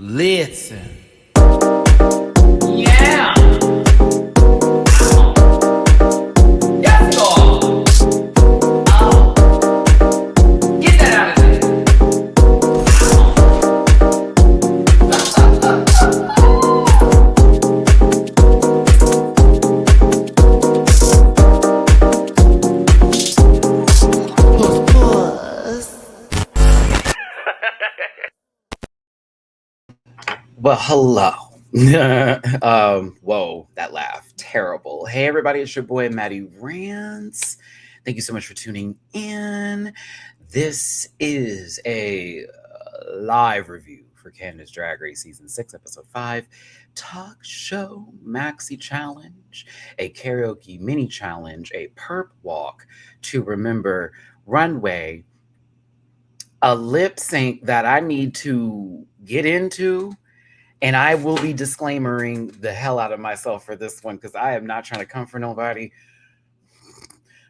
Listen. Yeah. Yes, Lord. Get that out of there. Well, hello. Whoa, that laugh. Terrible. Hey, everybody, it's your boy, Matty-Rants. Thank you so much for tuning in. This is a live review for Canada's Drag Race Season 6, Episode 5, Talk Show Maxi Challenge, a karaoke mini challenge, a perp walk to remember runway, a lip sync that I need to get into. And I will be disclaimering the hell out of myself for this one because I am not trying to come for nobody.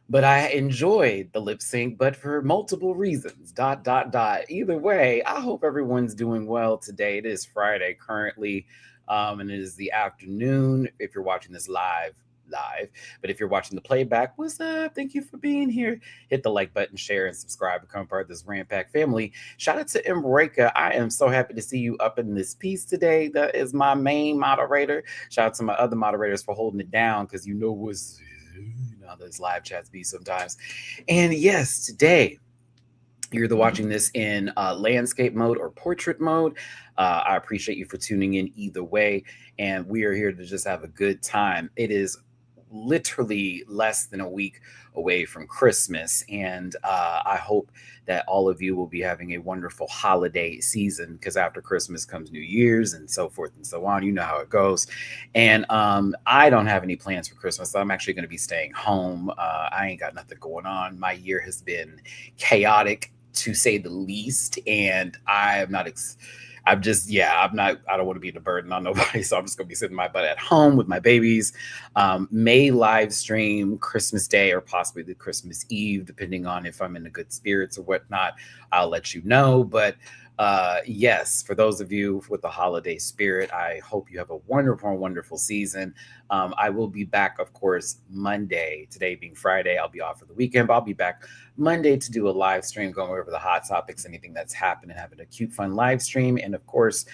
But I enjoyed the lip sync, but for multiple reasons. ... Either way, I hope everyone's doing well today. It is Friday currently, and it is the afternoon if you're watching this live. But if you're watching the playback, what's up? Thank you for being here. Hit the like button, share, and subscribe, become part of this Rant Pack family. Shout out to Emreka. I am so happy to see you up in this piece today. That is my main moderator. Shout out to my other moderators for holding it down, because you know what's how those live chats be sometimes. And yes, today you're either watching this in landscape mode or portrait mode. I appreciate you for tuning in either way, and we are here to just have a good time. It is literally less than a week away from Christmas, and I hope that all of you will be having a wonderful holiday season, because after Christmas comes New Year's and so forth and so on. You know how it goes. And I don't have any plans for Christmas, so I'm actually going to be staying home. I ain't got nothing going on. My year has been chaotic, to say the least, and I don't want to be the burden on nobody, so I'm just gonna be sitting my butt at home with my babies. May live stream Christmas Day or possibly the Christmas Eve, depending on if I'm in the good spirits or whatnot. I'll let you know. But yes, for those of you with the holiday spirit, I hope you have a wonderful, wonderful season. I will be back, of course, Monday. Today being Friday, I'll be off for the weekend, but I'll be back Monday to do a live stream going over the hot topics, anything that's happened, and having a cute, fun live stream. And of course,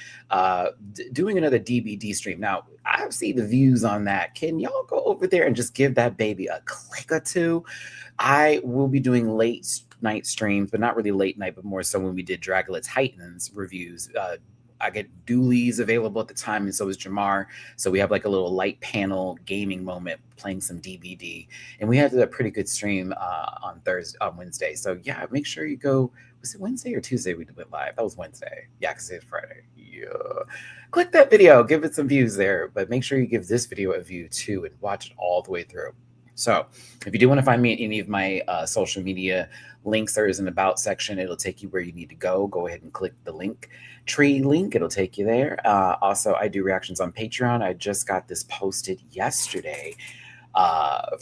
doing another DBD stream. Now, I see the views on that. Can y'all go over there and just give that baby a click or two? I will be doing late night streams, but not really late night, but more so when we did Dragula Titans reviews. I get Doolies available at the time, and so is Jamar. So we have like a little light panel gaming moment playing some DBD, and we had a pretty good stream on Wednesday. So yeah, make sure you go. Was it Wednesday or Tuesday we went live? That was Wednesday. Yeah, because it's Friday. Yeah. Click that video, give it some views there, but make sure you give this video a view too and watch it all the way through. So if you do want to find me in any of my social media links, there is an about section. It'll take you where you need to go. Go ahead and click the link tree link. It'll take you there. Also, I do reactions on Patreon. I just got this posted yesterday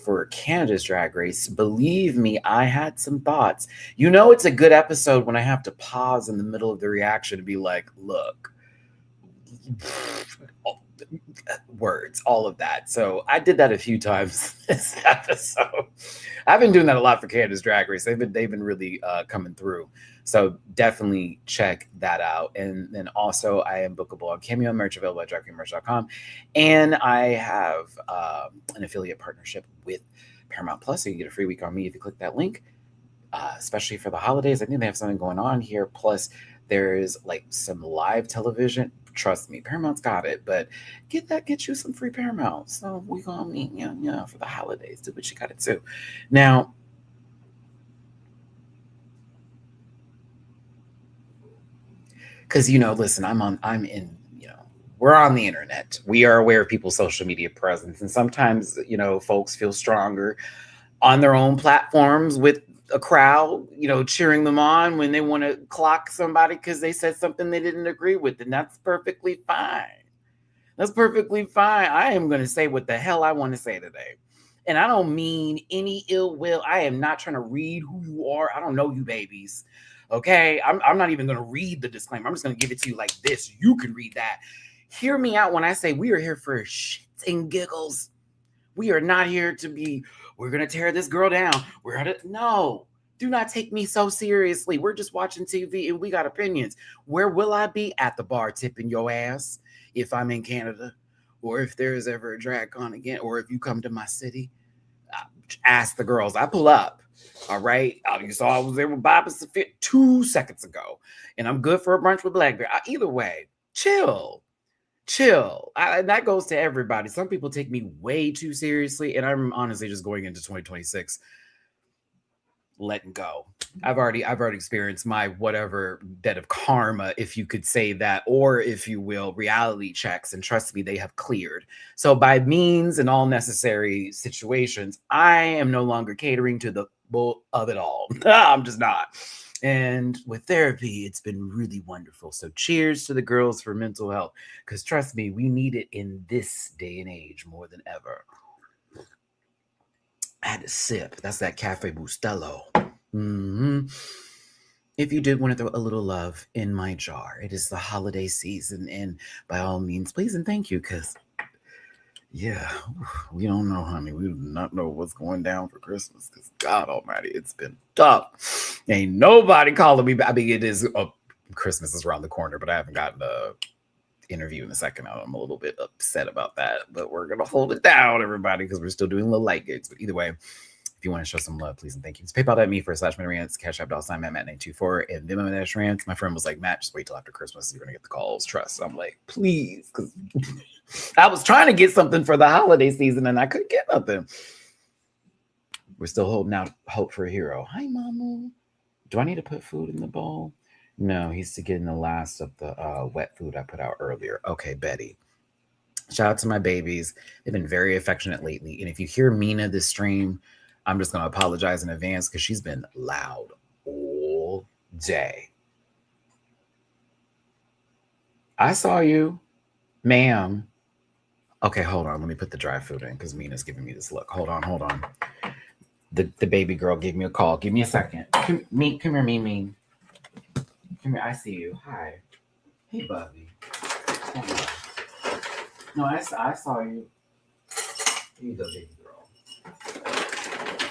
for Canada's Drag Race. Believe me, I had some thoughts. You know, it's a good episode when I have to pause in the middle of the reaction and be like, look, words, all of that. So I did that a few times this episode. I've been doing that a lot for Canada's Drag Race. They've been really coming through. So definitely check that out. And then also I am bookable on Cameo, merch available at dragqueenmerch.com. And I have an affiliate partnership with Paramount Plus. So you get a free week on me if you click that link, especially for the holidays. I think they have something going on here. Plus there's like some live television. Trust me, Paramount's got it, but get you some free Paramount. So we gonna meet, for the holidays. Do what you gotta do. Now, because listen, we're on the internet. We are aware of people's social media presence, and sometimes folks feel stronger on their own platforms with a crowd, cheering them on when they want to clock somebody because they said something they didn't agree with. And that's perfectly fine. That's perfectly fine. I am going to say what the hell I want to say today. And I don't mean any ill will. I am not trying to read who you are. I don't know you babies. Okay, I'm not even going to read the disclaimer. I'm just going to give it to you like this. You can read that. Hear me out when I say we are here for shits and giggles. We are not here to be, we're going to tear this girl down. No, do not take me so seriously. We're just watching TV and we got opinions. Where will I be? At the bar tipping your ass if I'm in Canada, or if there is ever a drag con again, or if you come to my city. Ask the girls. I pull up. All right. You saw I was there with Bob and Sophia 2 seconds ago, and I'm good for a brunch with Blackberry. Either way, chill. That goes to everybody. Some people take me way too seriously, and I'm honestly just going into 2026 letting go. I've already experienced my whatever bit of karma, if you could say that, or if you will, reality checks, and trust me, they have cleared. So by means and all necessary situations, I am no longer catering to the bull of it all. I'm just not. And with therapy, it's been really wonderful. So cheers to the girls for mental health, because trust me, we need it in this day and age more than ever. I had to sip. That's that Cafe Bustelo. If you did want to throw a little love in my jar, it is the holiday season, and by all means, please and thank you, because yeah, we don't know, honey. We do not know what's going down for Christmas, because God Almighty, it's been tough. Ain't nobody calling me back. I mean, it is Christmas is around the corner, but I haven't gotten a interview in a second. I'm a little bit upset about that, but we're gonna hold it down, everybody, because we're still doing little light gigs. But either way, if you want to show some love, please and thank you. It's PayPal.me/Matty-Rants, Cash App.sign Matt924, and Venmo-Rants. My friend was like, Matt, just wait till after Christmas. You're gonna get the calls. Trust. I'm like, please, because I was trying to get something for the holiday season and I couldn't get nothing. We're still holding out hope for a hero. Hi, Mama. Do I need to put food in the bowl? No, he's getting the last of the wet food I put out earlier. Okay, Betty. Shout out to my babies. They've been very affectionate lately. And if you hear Mina this stream, I'm just going to apologize in advance because she's been loud all day. I saw you, ma'am. Okay, hold on. Let me put the dry food in because Mina's giving me this look. Hold on. The baby girl gave me a call. Give me a second. Come here, Mimi. Come here. I see you. Hi. Hey, Bubby. No, I saw you. Here you go, baby girl.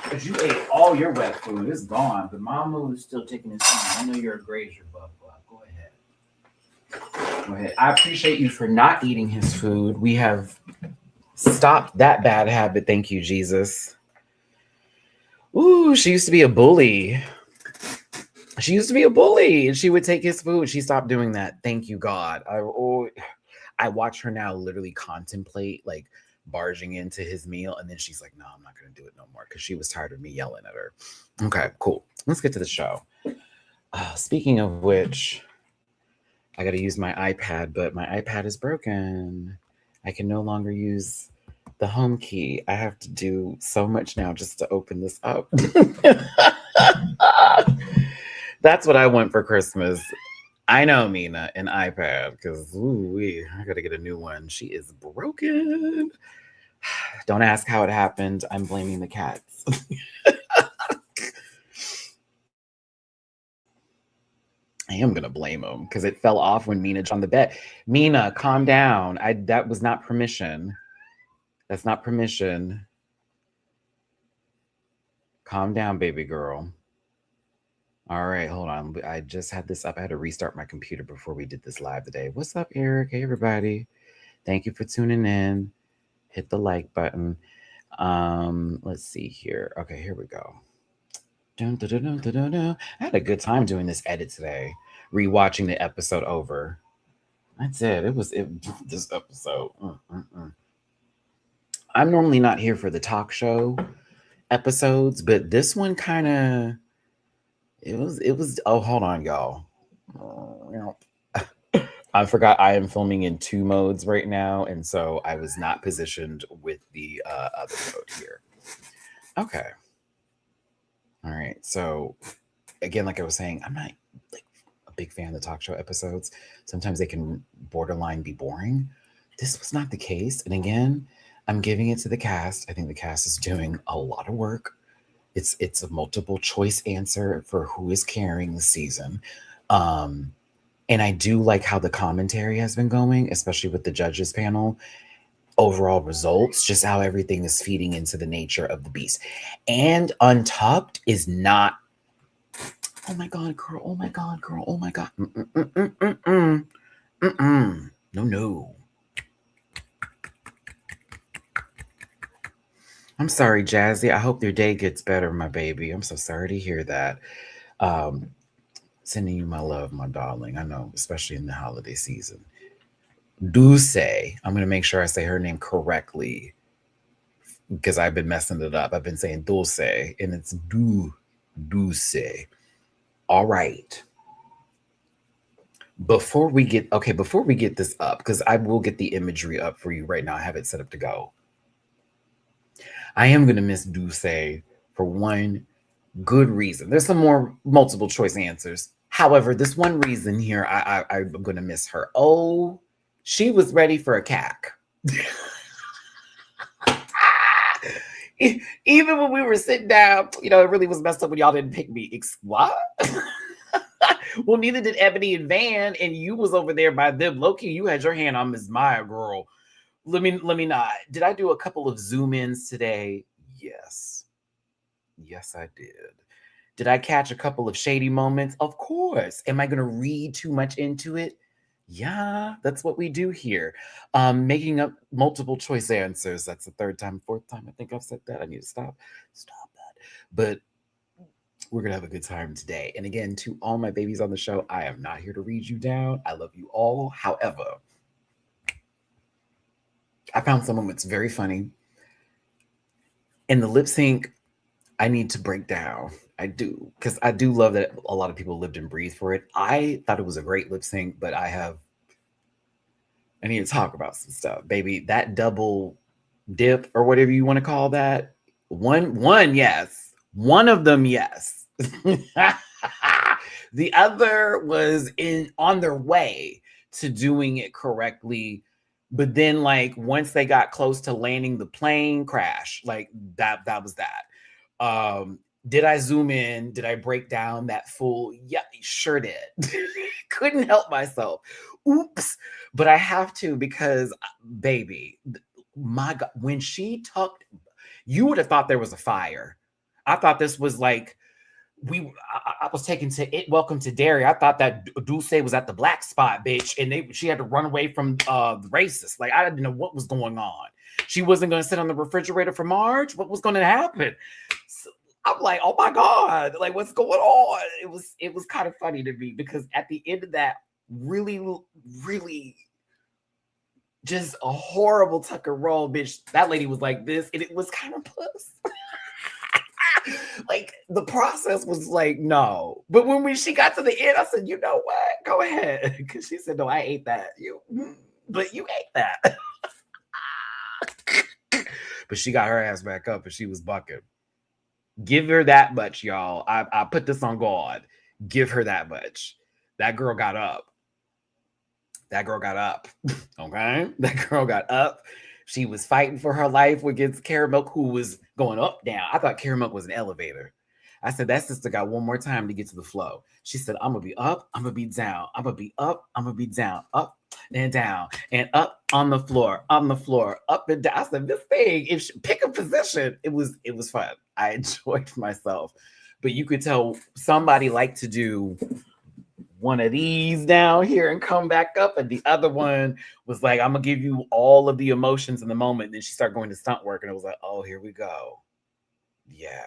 Because you ate all your wet food. It's gone. But Mamu is still taking his time. I know you're a grazier, Bub. Go ahead. I appreciate you for not eating his food. We have stopped that bad habit. Thank you, Jesus. Ooh, she used to be a bully. And she would take his food. She stopped doing that. Thank you, God. I watch her now literally contemplate like barging into his meal, and then she's like, no, I'm not going to do it no more, because she was tired of me yelling at her. Okay, cool. Let's get to the show. Speaking of which, I got to use my iPad, but my iPad is broken. I can no longer use the home key. I have to do so much now just to open this up. That's what I want for Christmas. I know, Mina, an iPad, because I got to get a new one. She is broken. Don't ask how it happened. I'm blaming the cats. I am going to blame them because it fell off when Mina jumped on the bed. Mina, calm down. That was not permission. That's not permission. Calm down, baby girl. All right, hold on. I just had this up. I had to restart my computer before we did this live today. What's up, Eric? Hey, everybody. Thank you for tuning in. Hit the like button. Let's see here. Okay, here we go. I had a good time doing this edit today, rewatching the episode over. That's it. This episode. I'm normally not here for the talk show episodes, but this one kind of it was. Oh, hold on, y'all. I forgot I am filming in 2 modes right now, and so I was not positioned with the other mode here. Okay. All right. So again, like I was saying, I'm not like a big fan of the talk show episodes. Sometimes they can borderline be boring. This was not the case. And again, I'm giving it to the cast. I think the cast is doing a lot of work. It's a multiple choice answer for who is carrying the season. Um, and I do like how the commentary has been going, especially with the judges panel. Overall results, just how everything is feeding into the nature of the beast. And Untucked is not, oh my God, girl, oh my God, girl, oh my God. No, no. I'm sorry, Jazzy. I hope your day gets better, my baby. I'm so sorry to hear that. Um, Sending you my love, my darling. I know, especially in the holiday season. Dulce, I'm going to make sure I say her name correctly because I've been messing it up. I've been saying Dulce, and it's Dulce. All right. Before we get this up, because I will get the imagery up for you right now. I have it set up to go. I am going to miss Dulce for one good reason. There's some more multiple choice answers. However, this one reason here, I'm going to miss her. Oh, she was ready for a cack. Even when we were sitting down, it really was messed up when y'all didn't pick me. What? Well, neither did Ebony and Van, and you was over there by them. Loki, you had your hand on Miss Maya, girl. Let me not. Did I do a couple of zoom ins today? Yes. Yes, I did. Did I catch a couple of shady moments? Of course. Am I going to read too much into it? Yeah, that's what we do here. Making up multiple choice answers. That's the third time, fourth time I think I've said that. I need to stop that. But we're going to have a good time today. And again, to all my babies on the show, I am not here to read you down. I love you all. However, I found some moments very funny. In the lip sync, I need to break down. I do, because I do love that a lot of people lived and breathed for it. I thought it was a great lip sync, but I need to talk about some stuff, baby. That double dip or whatever you want to call that. One, yes. One of them, yes. The other was on their way to doing it correctly. But then, like, once they got close to landing the plane, crash. Like that was that. Did I zoom in? Did I break down that full? Yeah, sure did. Couldn't help myself. Oops. But I have to, because baby, my God, when she tucked, you would have thought there was a fire. I thought this was like I was taken to it. Welcome to Derry. I thought that Dulce was at the black spot, bitch, and she had to run away from the racists. Like, I didn't know what was going on. She wasn't going to sit on the refrigerator for Marge. What was going to happen? So I'm like, oh my God, like, what's going on? It was kind of funny to me, because at the end of that, really, really just a horrible tuck and roll, bitch. That lady was like this, and it was kind of puss. Like, the process was like, no. But when she got to the end, I said, you know what? Go ahead. Because she said, no, I ate that. But you ate that. But she got her ass back up and she was bucking. Give her that much, y'all. I put this on God. Give her that much. That girl got up. That girl got up. Okay? That girl got up. She was fighting for her life against Caramel, who was going up, down. I thought Caramel was an elevator. I said, that sister got one more time to get to the flow. She said, I'm going to be up, I'm going to be down. I'm going to be up, I'm going to be down. Up and down and up on the floor, up and down. I said, this thing, if she pick a position, it was fun. I enjoyed myself. But you could tell somebody liked to do one of these down here and come back up, and the other one was like, I'm gonna give you all of the emotions in the moment. And then she started going to stunt work, and it was like, oh, here we go. Yeah.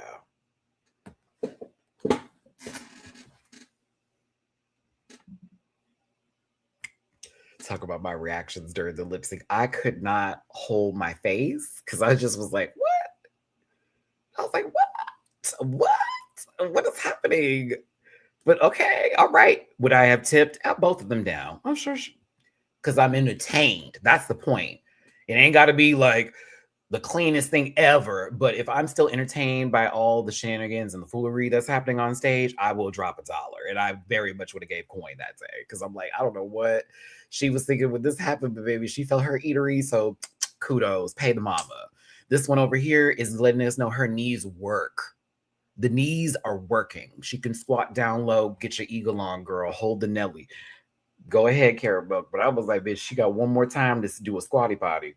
Talk about my reactions during the lip sync. I could not hold my face because I just was like, what? I was like, what is happening? But okay, all right. Would I have tipped both of them down? I'm sure, because I'm entertained. That's the point. It ain't got to be like the cleanest thing ever. But if I'm still entertained by all the shenanigans and the foolery that's happening on stage, I will drop $1. And I very much would have gave coin that day, because I'm like, I don't know what she was thinking when this happened, but baby, she felt her eatery. So kudos, pay the mama. This one over here is letting us know her knees work. The knees are working. She can squat down low, get your eagle on, girl. Hold the Nelly. Go ahead, Carabelle. But I was like, bitch, she got one more time to do a squatty potty.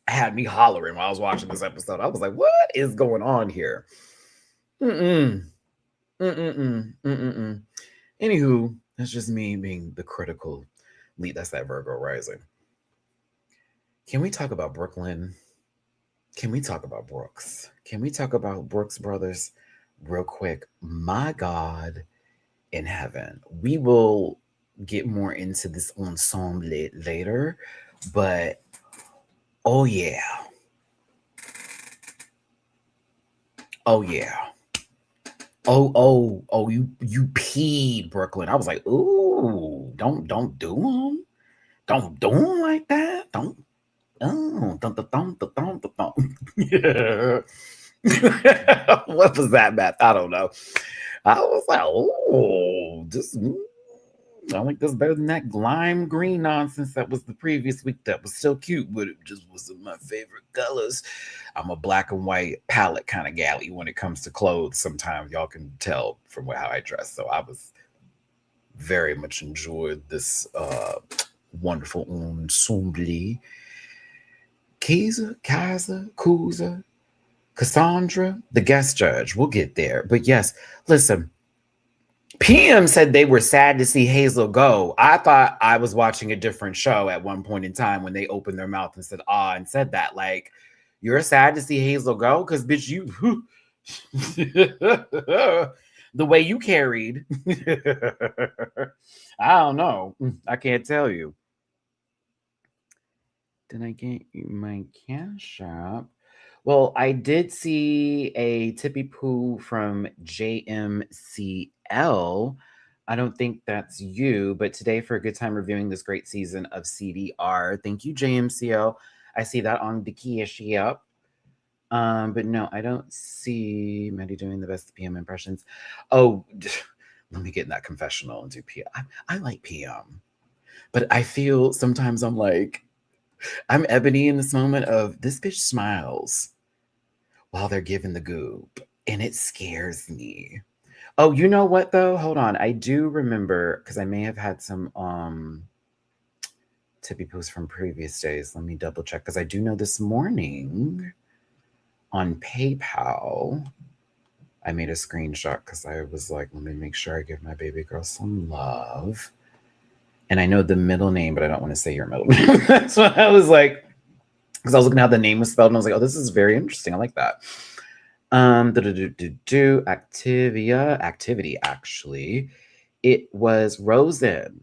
Had me hollering while I was watching this episode. I was like, what is going on here? Mm-mm. Mm-mm. Mm-mm. Anywho, that's just me being the critical lead. That's that Virgo rising. Can we talk about Brooklyn? Can we talk about Brooks? Can we talk about Brooks Brothers real quick? My God in heaven. We will get more into this ensemble later, but oh yeah. Oh yeah. Oh, you peed, Brooklyn. I was like, ooh, don't do them. Don't do them like that. Don't. Oh, don't. Yeah. What was that, Matt? I don't know. I was like, oh, just I like this better than that lime green nonsense that was the previous week. That was still cute, but it just wasn't my favorite colors. I'm a black and white palette kind of galley when it comes to clothes. Sometimes y'all can tell from how I dress. So I was very much enjoyed this wonderful ensemble. Kaiser, Kuza, Cassandra, the guest judge. We'll get there. But yes, listen, PM said they were sad to see Hazel go. I thought I was watching a different show at one point in time when they opened their mouth and said, and said that. Like, you're sad to see Hazel go? Because, bitch, you. The way you carried. I don't know. I can't tell you. Did I get my cash app? Well, I did see a tippy poo from JMCL. I don't think that's you, but today for a good time reviewing this great season of CDR. Thank you, JMCL. I see that on the cash app. But no, I don't see Maddie doing the best PM impressions. Oh, let me get in that confessional and do PM. I like PM, but I feel sometimes I'm like, I'm Ebony in this moment of this bitch smiles while they're giving the goop, and it scares me. Oh, you know what though? Hold on. I do remember because I may have had some tippy poos from previous days. Let me double check because I do know this morning on PayPal I made a screenshot because I was like, let me make sure I give my baby girl some love. And I know the middle name, but I don't want to say your middle name. That's what I was like, because I was looking at how the name was spelled, and I was like, oh, this is very interesting. I like that. Activity, actually. It was Royson.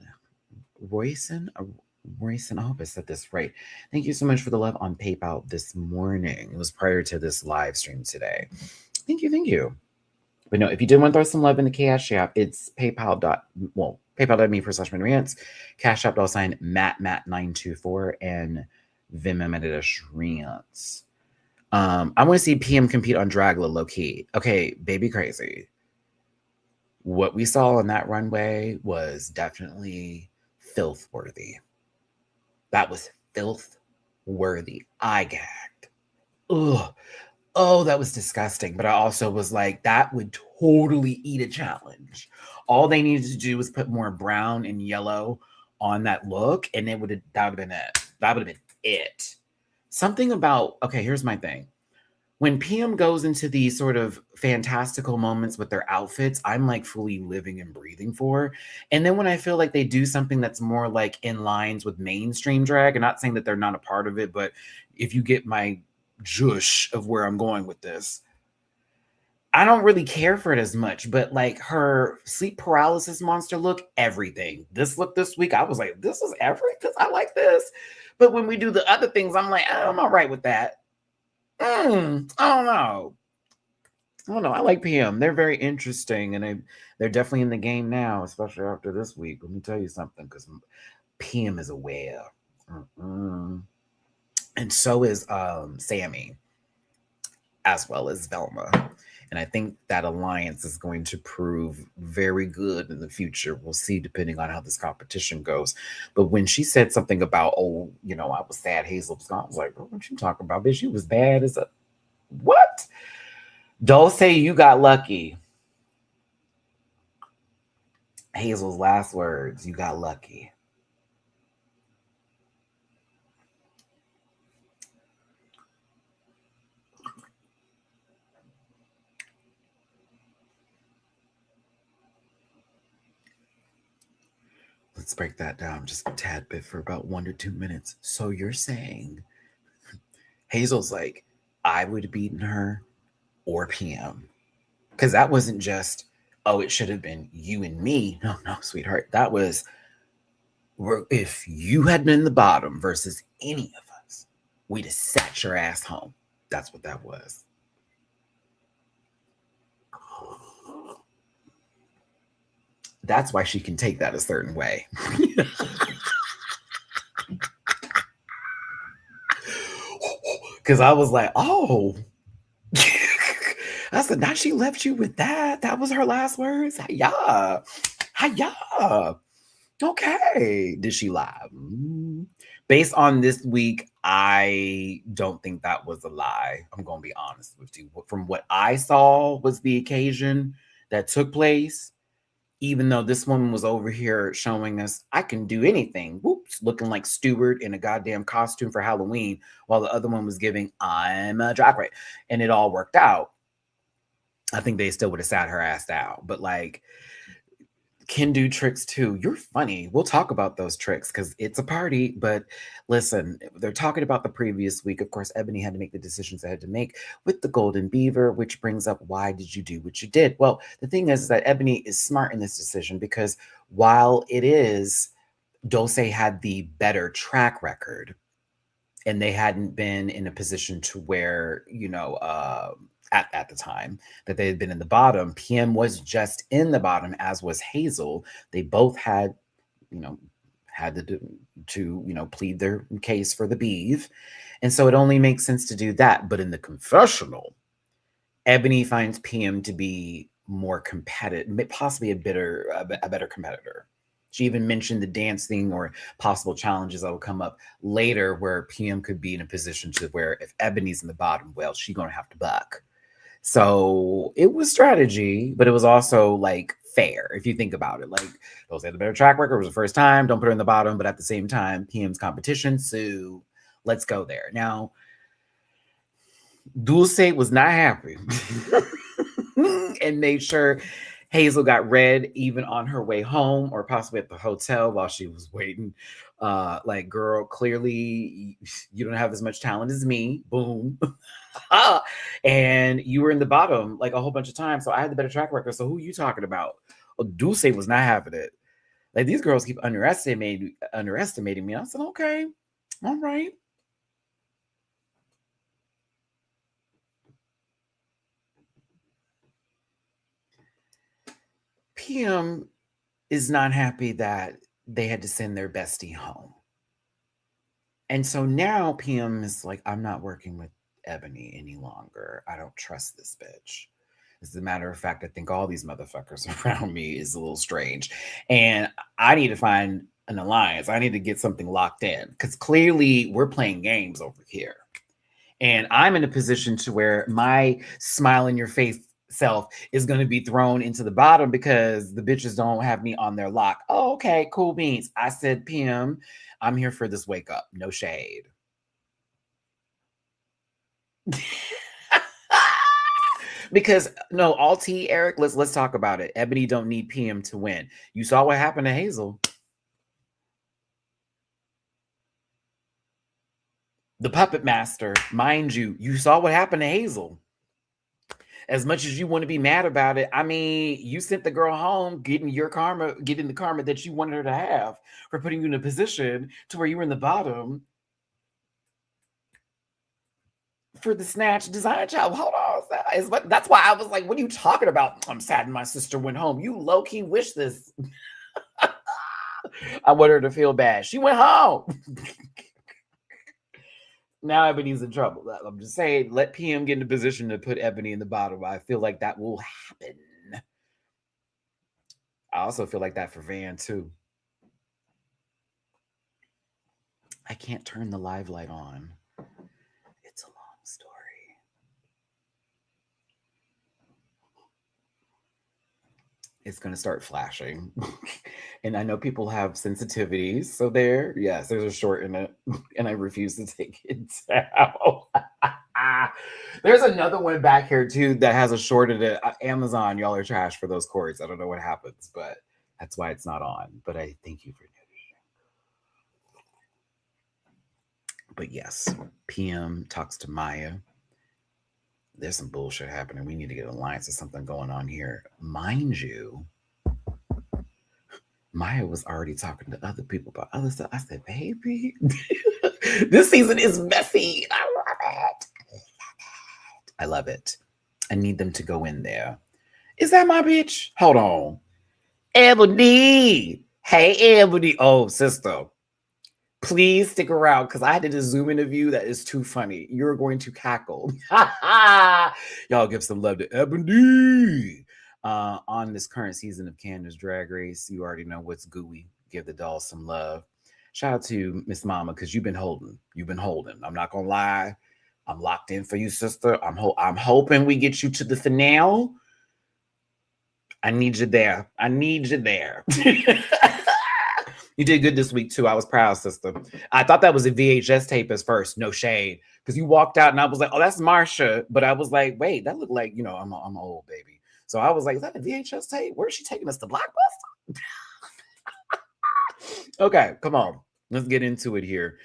I hope I said this right. Thank you so much for the love on PayPal this morning. It was prior to this live stream today. Thank you. But no, if you did want to throw some love in the Cash App, it's paypal.me/Matty-Rants, Cash App $ Matt924, and Venmo Matty-Rants. I want to see PM compete on Dragula low key. Okay, baby crazy. What we saw on that runway was definitely filth worthy. That was filth worthy. I gagged. Ugh. Oh, that was disgusting. But I also was like, that would totally eat a challenge. All they needed to do was put more brown and yellow on that look, and that would have been it. That would have been it. Something about, okay, here's my thing. When PM goes into these sort of fantastical moments with their outfits, I'm like fully living and breathing for. And then when I feel like they do something that's more like in lines with mainstream drag, and not saying that they're not a part of it, but if you get my jush of where I'm going with this, I don't really care for it as much. But like her sleep paralysis monster look, everything. This look this week, I was like, this is everything. I like this. But when we do the other things, I'm like, I'm all right with that. I don't know. I like PM. They're very interesting, and they're definitely in the game now, especially after this week. Let me tell you something, because PM is aware. And so is Sammy, as well as Velma. And I think that alliance is going to prove very good in the future. We'll see, depending on how this competition goes. But when she said something about, I was sad Hazel was gone, I was like, what you talking about, bitch? You was bad as a... What? Don't say you got lucky. Hazel's last words, you got lucky. Let's break that down just a tad bit for about 1 to 2 minutes. So you're saying Hazel's like, I would have beaten her or PM. Because that wasn't just, oh, it should have been you and me. No, no, sweetheart. That was, if you had been the bottom versus any of us, we'd have sat your ass home. That's what that was. That's why she can take that a certain way. Because I was like, oh. I said, now she left you with that. That was her last words. Yeah. Hiya. Okay. Did she lie? Based on this week, I don't think that was a lie. I'm going to be honest with you. From what I saw was the occasion that took place, even though this one was over here showing us I can do anything. Whoops, looking like Stewart in a goddamn costume for Halloween, while the other one was giving I'm a drag race. And it all worked out. I think they still would have sat her ass out. But like, can do tricks too. You're funny. We'll talk about those tricks because it's a party. But listen, they're talking about the previous week. Of course, Ebony had to make the decisions they had to make with the Golden Beaver, which brings up why did you do what you did? Well, the thing is that Ebony is smart in this decision because while it is Dulce had the better track record, and they hadn't been in a position to where at the time that they had been in the bottom. PM was just in the bottom, as was Hazel. They both had you know had to plead their case for the beef, and so it only makes sense to do that. But in the confessional, Ebony finds PM to be more competitive, possibly a better competitor. She even mentioned the dancing or possible challenges that will come up later where PM could be in a position to where if Ebony's in the bottom, well, she's going to have to buck. So it was strategy, but it was also like fair if you think about it. Like those had the better track record. It was the first time. Don't put her in the bottom, but at the same time, PM's competition. So let's go there. Now, Dulce was not happy and made sure Hazel got red even on her way home or possibly at the hotel while she was waiting. Like, girl, clearly you don't have as much talent as me. Boom. And you were in the bottom like a whole bunch of times. So I had the better track record. So who are you talking about? Dulce was not having it. Like, these girls keep underestimating me. I said, okay, all right. PM is not happy that they had to send their bestie home. And so now PM is like, I'm not working with Ebony any longer. I don't trust this bitch. As a matter of fact, I think all these motherfuckers around me is a little strange. And I need to find an alliance. I need to get something locked in because clearly we're playing games over here. And I'm in a position to where my smile in your face self is going to be thrown into the bottom because the bitches don't have me on their lock. Oh, okay, cool beans. I said, PM, I'm here for this wake up. No shade. Because no, all tea, Eric. Let's talk about it. Ebony don't need PM to win. You saw what happened to Hazel. The puppet master, mind you, you saw what happened to Hazel. As much as you want to be mad about it, I mean, you sent the girl home getting the karma that you wanted her to have for putting you in a position to where you were in the bottom for the snatch design job. Hold on. That's why I was like, what are you talking about? I'm sad my sister went home. You low-key wish this. I want her to feel bad. She went home. Now Ebony's in trouble. I'm just saying, let PM get in a position to put Ebony in the bottom. I feel like that will happen. I also feel like that for Van too. I can't turn the live light on. It's a long story. it's going to start flashing. And I know people have sensitivities. So there's a short in it. And I refuse to take it down. There's another one back here too that has a short in it. Amazon, y'all are trash for those cords. I don't know what happens, but that's why it's not on. But I thank you for noticing. But yes, PM talks to Maya. There's some bullshit happening. We need to get an alliance or something going on here. Mind you, Maya was already talking to other people about other stuff. I said, baby, this season is messy. I love it. I love it. I need them to go in there. Is that my bitch? Hold on. Ebony. Hey, Ebony. Oh, sister. Please stick around because I did a Zoom interview that is too funny. You're going to cackle. Y'all give some love to Ebony. On this current season of Candace Drag Race, you already know what's gooey. Give the dolls some love. Shout out to Miss Mama because you've been holding. I'm not gonna lie. I'm locked in for you, sister. I'm hoping we get you to the finale. I need you there. You did good this week too. I was proud, sister. I thought that was a VHS tape at first. No shade, because you walked out and I was like, "Oh, that's Marsha," but I was like, "Wait, that looked like I'm an old baby." So I was like, "Is that a VHS tape? Where's she taking us to Blockbuster?" Okay, come on, let's get into it here.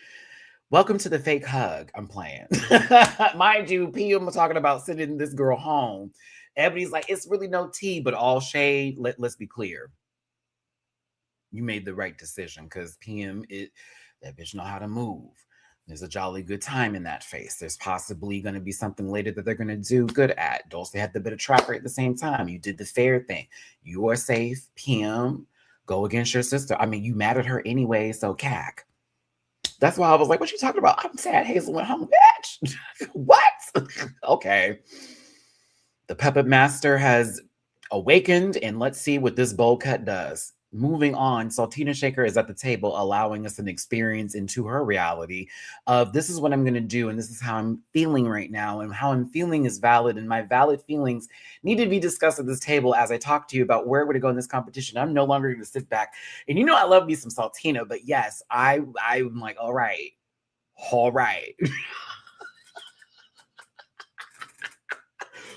Welcome to the fake hug. I'm playing. Mind you, PM was talking about sending this girl home. Ebony's like, it's really no tea, but all shade. Let's be clear. You made the right decision because PM, that bitch know how to move. There's a jolly good time in that face. There's possibly going to be something later that they're going to do good at. Dulce had the bit of tracker at the same time. You did the fair thing. You are safe. PM, go against your sister. I mean, you mad at her anyway, so cack. That's why I was like, what you talking about? I'm sad Hazel went home, bitch. What? Okay. The puppet master has awakened, and let's see what this bowl cut does. Moving on, Saltina Shaker is at the table, allowing us an experience into her reality of this is what I'm going to do, and this is how I'm feeling right now, and how I'm feeling is valid, and my valid feelings need to be discussed at this table as I talk to you about where we're going to go in this competition. I'm no longer going to sit back. And you know I love me some Saltina, but yes, I'm like, all right.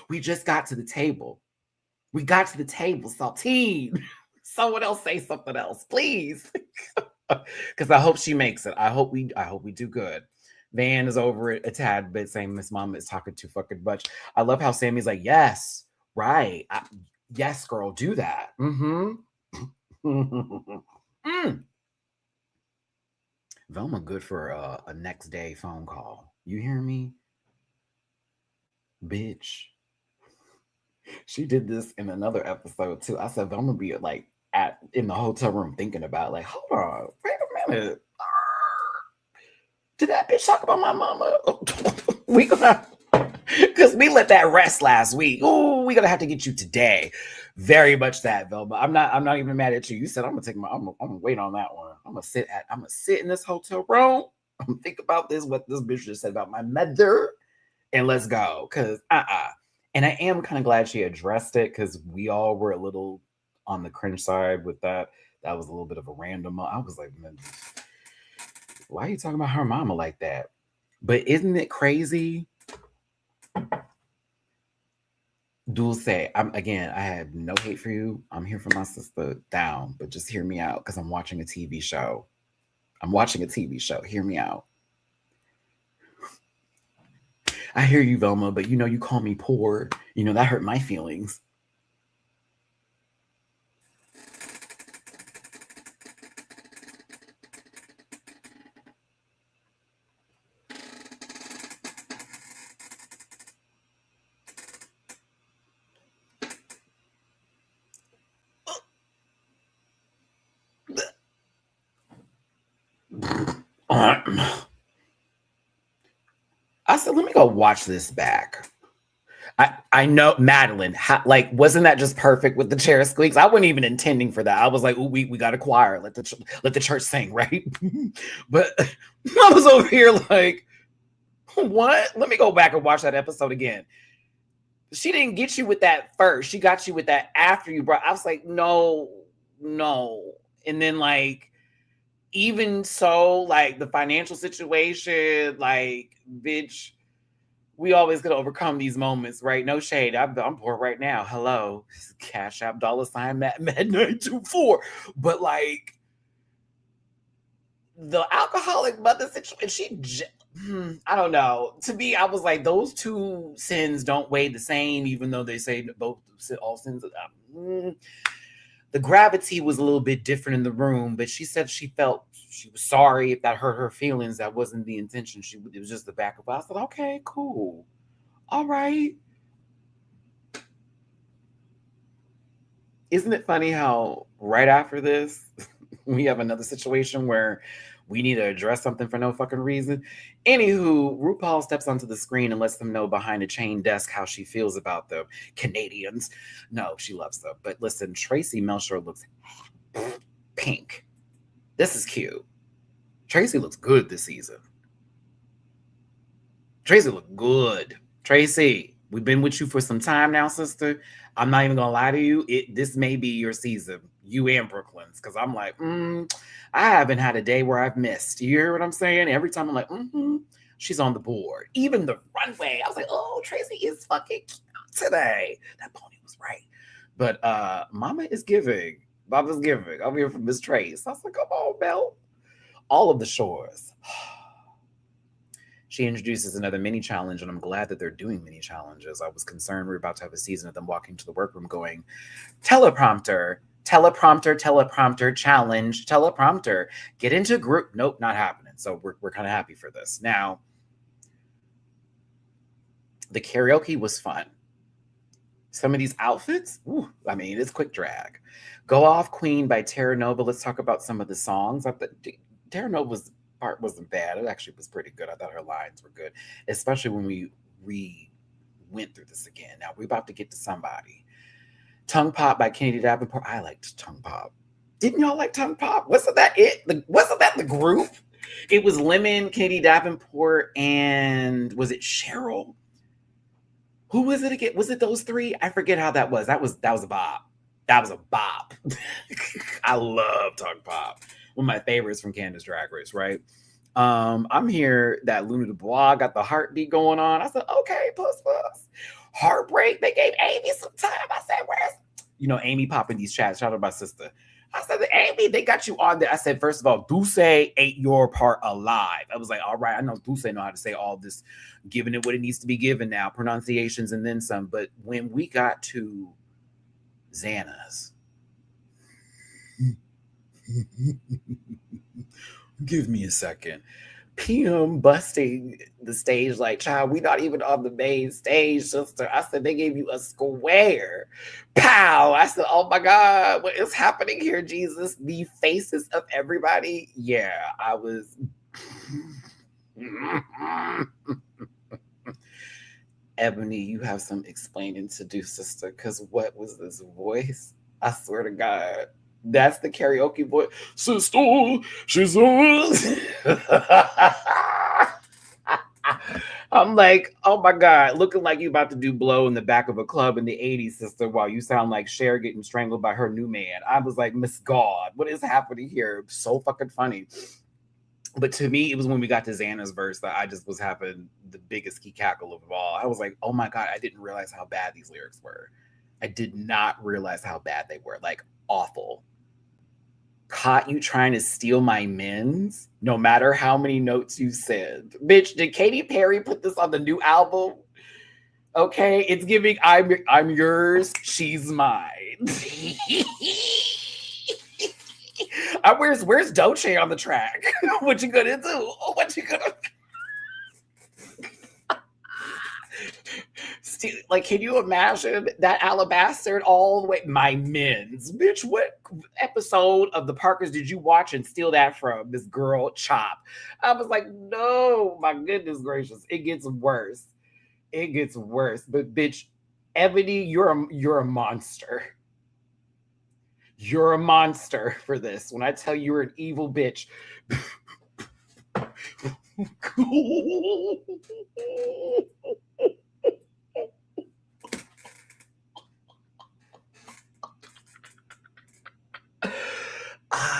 We just got to the table. We got to the table, Saltine. Someone else say something else, please. Because I hope she makes it. I hope we do good. Van is over it a tad bit, saying Miss Mama is talking too fucking much. I love how Sammy's like, yes, right. Yes, girl, do that. Velma good for a next day phone call. You hear me? Bitch. She did this in another episode too. I said Velma be like in the hotel room thinking about like, hold on, wait a minute. Did that bitch talk about my mama? We gonna, because we let that rest last week. Oh, we gonna have to get you today. Very much that, Velma. I'm not even mad at you. You said I'm gonna wait on that one. I'm gonna sit in this hotel room. I'm gonna think about what this bitch just said about my mother, and let's go. Cause And I am kind of glad she addressed it because we all were a little on the cringe side with that. That was a little bit of a random. I was like, man, why are you talking about her mama like that? But isn't it crazy? Dulce, I have no hate for you. I'm here for my sister down, but just hear me out because I'm watching a TV show. Hear me out. I hear you, Velma, but you call me poor. That hurt my feelings. I said, let me go watch this back. I know Madeline, wasn't that just perfect with the chair squeaks? I wasn't even intending for that. I was like, ooh, we got a choir. Let the church sing, right? But I was over here like, what? Let me go back and watch that episode again. She didn't get you with that first. She got you with that after you brought. I was like, no. And then like, even so, like the financial situation, like, bitch, we always gonna overcome these moments, right? No shade. I'm poor right now. Hello, Cash App $ Mad924. But like the alcoholic mother situation, I don't know. To me, I was like, those two sins don't weigh the same, even though they say both all sins. The gravity was a little bit different in the room, but she said she felt she was sorry if that hurt her feelings. That wasn't the intention. It was just the back of. I said, okay, cool, all right. Isn't it funny how right after this we have another situation where we need to address something for no fucking reason? Anywho, RuPaul steps onto the screen and lets them know behind a chain desk how she feels about the Canadians. No, she loves them. But listen, Tracy Melchior looks pink. This is cute. Tracy looks good this season. Tracy looked good. Tracy, we've been with you for some time now, sister. I'm not even gonna lie to you. This may be your season, you and Brooklyn's, because I'm like, I haven't had a day where I've missed. You hear what I'm saying? Every time I'm like, she's on the board. Even the runway, I was like, oh, Tracy is fucking cute today. That pony was right. But Mama is giving. Mama's giving. I'm here for Miss Trace. I was like, come on, Belle. All of the shores. She introduces another mini challenge, and I'm glad that they're doing mini challenges. I was concerned we were about to have a season of them walking to the workroom going, teleprompter, teleprompter, teleprompter, challenge, teleprompter, get into group. Nope, not happening. So we're kind of happy for this. Now, the karaoke was fun. Some of these outfits, I mean, it's quick drag. Go Off Queen by Terra Nova. Let's talk about some of the songs. I thought Terra Nova's part wasn't bad. It actually was pretty good. I thought her lines were good, especially when we went through this again. Now we're about to get to somebody. Tongue Pop by Kennedy Davenport. I liked Tongue Pop. Didn't y'all like Tongue Pop? Wasn't that it? Wasn't that the group? It was Lemon, Kennedy Davenport, and was it Cheryl? Who was it again? Was it those three? I forget how that was. That was a bop. That was a bop. I love Tongue Pop. One of my favorites from Candace Drag Race, right? I'm here that Luna Dubois got the heartbeat going on. I said, okay, plus. Heartbreak. They gave Amy some time. I said, where's Amy popping these chats? Shout out my sister. I said, Amy, they got you on there. I said, first of all, Dulce ate your part alive. I was like, all right, I know Dulce know how to say all this, giving it what it needs to be given now, pronunciations and then some. But when we got to Xana's, give me a second. PM busting the stage like, child, we not even on the main stage, sister. I said, they gave you a square. Pow! I said, oh my God, what is happening here, Jesus? The faces of everybody. Yeah, I was... Ebony, you have some explaining to do, sister, because what was this voice? I swear to God. That's the karaoke voice. Sister, she's on. I'm like, oh my God, looking like you about to do blow in the back of a club in the 80s, sister, while you sound like Cher getting strangled by her new man. I was like, Miss God, what is happening here? So fucking funny. But to me, it was when we got to Xana's verse that I just was having the biggest key cackle of all. I was like, oh my God, I didn't realize how bad these lyrics were. I did not realize how bad they were. Like, awful. Caught you trying to steal my men's, no matter how many notes you said. Bitch, did Katy Perry put this on the new album? Okay, it's giving I'm yours, she's mine. Where's Doche on the track? What you gonna do? What you gonna like, can you imagine that alabaster all the way? My men's, bitch. What episode of The Parkers did you watch and steal that from? This girl Chop. I was like, no, my goodness gracious, it gets worse. It gets worse. But bitch, Ebony, you're a monster. You're a monster for this. When I tell you you're an evil bitch.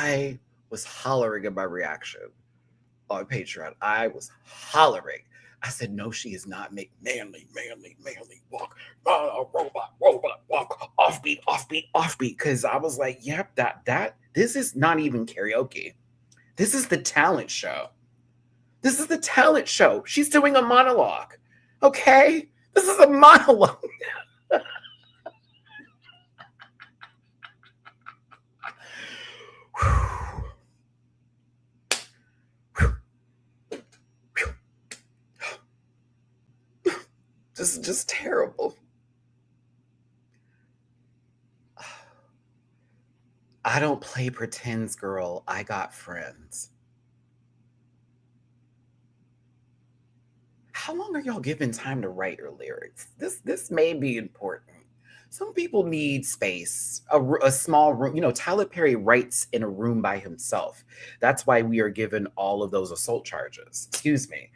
I was hollering in my reaction on Patreon. I was hollering. I said, no, she is not. Make manly walk. Robot, walk. Offbeat. Because I was like, yep, this is not even karaoke. This is the talent show. She's doing a monologue. Okay? This is a monologue. This is just terrible. I don't play pretends, girl. I got friends. How long are y'all given time to write your lyrics? This may be important. Some people need space, a small room. Tyler Perry writes in a room by himself. That's why we are given all of those assault charges. Excuse me.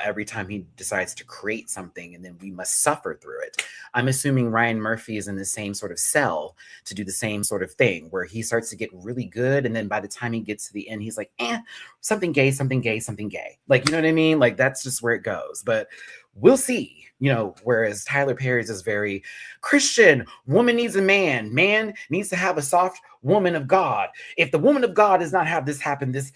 Every time he decides to create something, and then we must suffer through it. I'm assuming Ryan Murphy is in the same sort of cell to do the same sort of thing, where he starts to get really good, and then by the time he gets to the end, he's like, something gay. Like, you know what I mean? Like, that's just where it goes. But we'll see. Whereas Tyler Perry's is very Christian. Woman needs a man. Man needs to have a soft woman of God. If the woman of God does not have this happen, this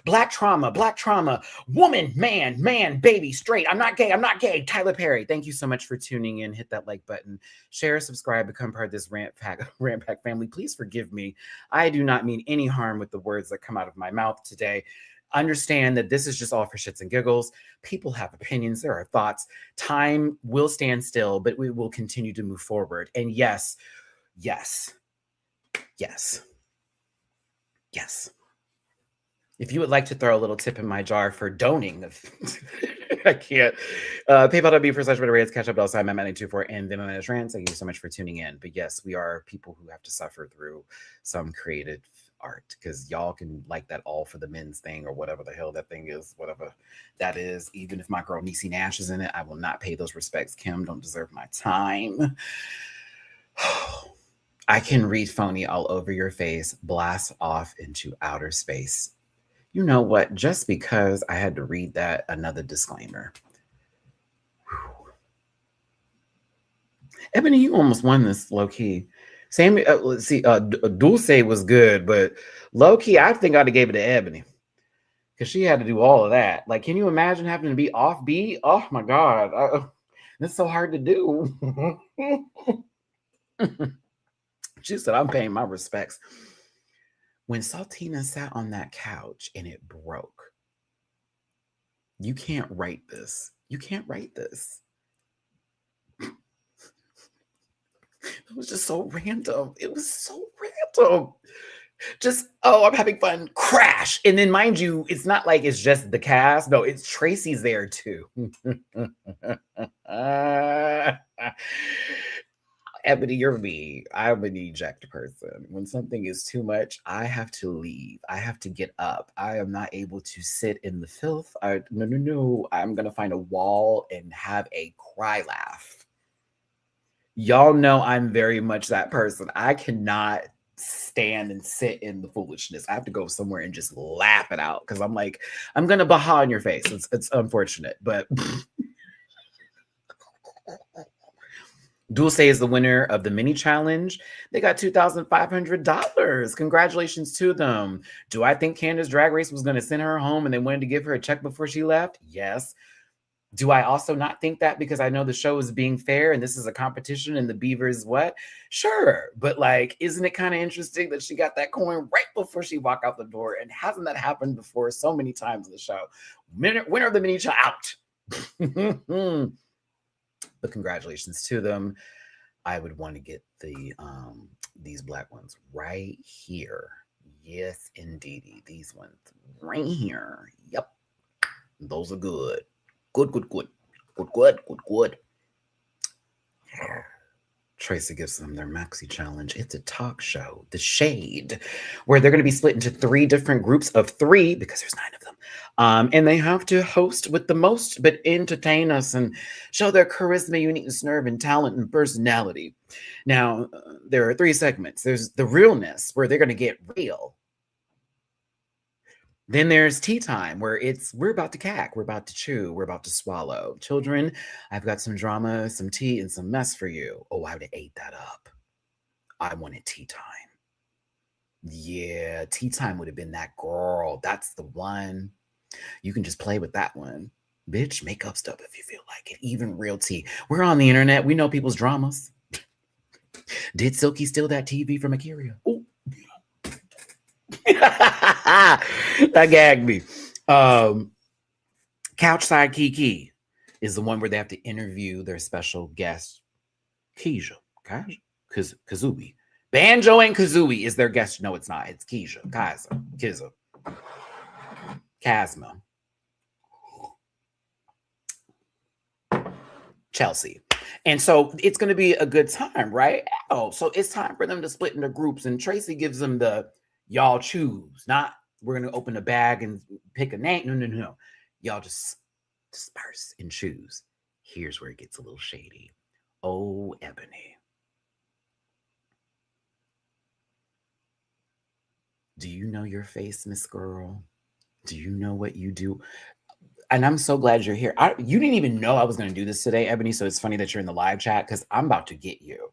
black trauma, woman, man, baby, straight. I'm not gay. Tyler Perry. Thank you so much for tuning in. Hit that like button, share, subscribe, become part of this rant pack family. Please forgive me. I do not mean any harm with the words that come out of my mouth today. Understand that this is just all for shits and giggles. People have opinions. There are thoughts. Time will stand still, but we will continue to move forward. And yes. If you would like to throw a little tip in my jar for donating, I can't. PayPal.me/Matty-Rants, Catch Up Matty-24, and Venmo Matty-Rants. Thank you so much for tuning in. But yes, we are people who have to suffer through some creative art, because y'all can like that all for the men's thing or whatever the hell that thing is, whatever that is. Even if my girl Niecy Nash is in it, I will not pay those respects. Kim don't deserve my time. I can read phony all over your face, blast off into outer space. You know what? Just because I had to read that, another disclaimer. Ebony, you almost won this low key. Same. Let's see. Dulce was good, but low key, I think I'd have gave it to Ebony, because she had to do all of that. Like, can you imagine having to be offbeat? Oh my God, that's so hard to do. She said, "I'm paying my respects." When Saltina sat on that couch and it broke, you can't write this. It was just so random. Just, I'm having fun. Crash. And then, mind you, it's not like it's just the cast. No, it's Tracy's there too. Ebony, you're me. I'm an eject person. When something is too much, I have to leave. I have to get up. I am not able to sit in the filth. No. I'm going to find a wall and have a cry laugh. Y'all know I'm very much that person. I cannot stand and sit in the foolishness. I have to go somewhere and just laugh it out, because I'm like, I'm going to baha in your face. It's unfortunate, but... Dulce is the winner of the mini challenge. They got $2,500. Congratulations to them. Do I think Candace Drag Race was going to send her home and they wanted to give her a check before she left? Yes. Do I also not think that because I know the show is being fair and this is a competition and the Beavers what? Sure. But like, isn't it kind of interesting that she got that coin right before she walked out the door? And hasn't that happened before so many times in the show? Winner of the mini challenge out. But congratulations to them. I would want to get these black ones right here. Yes, indeedy. These ones right here. Yep. Those are good. Good. Tracy gives them their maxi challenge. It's a talk show, The Shade, where they're going to be split into 3 different groups of 3, because there's 9 of them. And they have to host with the most, but entertain us and show their charisma, uniqueness, nerve, and talent and personality. Now, there are 3 segments. There's the realness, where they're going to get real. Then there's tea time where we're about to cack, we're about to chew, we're about to swallow. Children, I've got some drama, some tea, and some mess for you. Oh, I would have ate that up. I wanted tea time. Yeah, tea time would have been that girl. That's the one. You can just play with that one. Bitch, make up stuff if you feel like it. Even real tea. We're on the internet. We know people's dramas. Did Silky steal that TV from Akira? Ooh. That gagged me. Couchside Kiki is the one where they have to interview their special guest, Keisha. Kazooie. Banjo and Kazooie is their guest. No, it's not. It's Keisha. Kizza. Casma. Chelsea. And so it's going to be a good time, right? Oh, so it's time for them to split into groups. And Tracy gives them the y'all choose, not we're going to open a bag and pick a name. No. Y'all just disperse and choose. Here's where it gets a little shady. Oh, Ebony. Do you know your face, Miss Girl? Do you know what you do? And I'm so glad you're here. You didn't even know I was going to do this today, Ebony. So it's funny that you're in the live chat because I'm about to get you.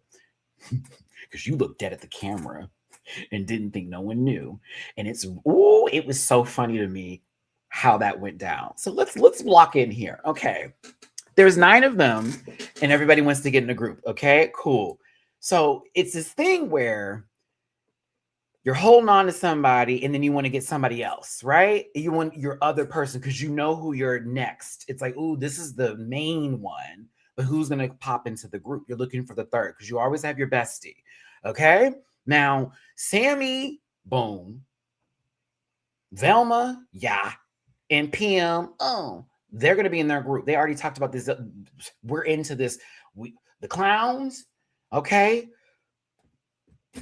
Because you looked dead at the camera and didn't think no one knew. And it was so funny to me how that went down. So let's lock in here. Okay. There's 9 of them and everybody wants to get in a group. Okay, cool. So it's this thing where you're holding on to somebody and then you want to get somebody else, right? You want your other person because you know who you're next. It's like, ooh, this is the main one, but who's going to pop into the group? You're looking for the third because you always have your bestie. Okay. Now, Sammy, boom. Velma, yeah. And PM, oh, they're going to be in their group. They already talked about this. We're into this. The clowns, okay.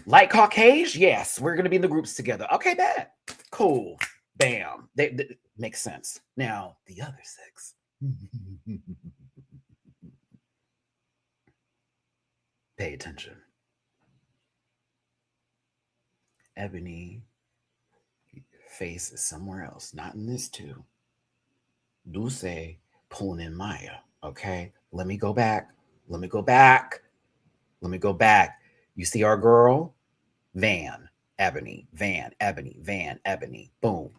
Light Caucasian, yes, we're going to be in the groups together. Okay, bad. Cool. Bam. They makes sense. Now, the other 6. Pay attention. Ebony face is somewhere else, not in this too. Dulce pulling in Maya. Okay, let me go back. You see our girl? Van, Ebony. Boom.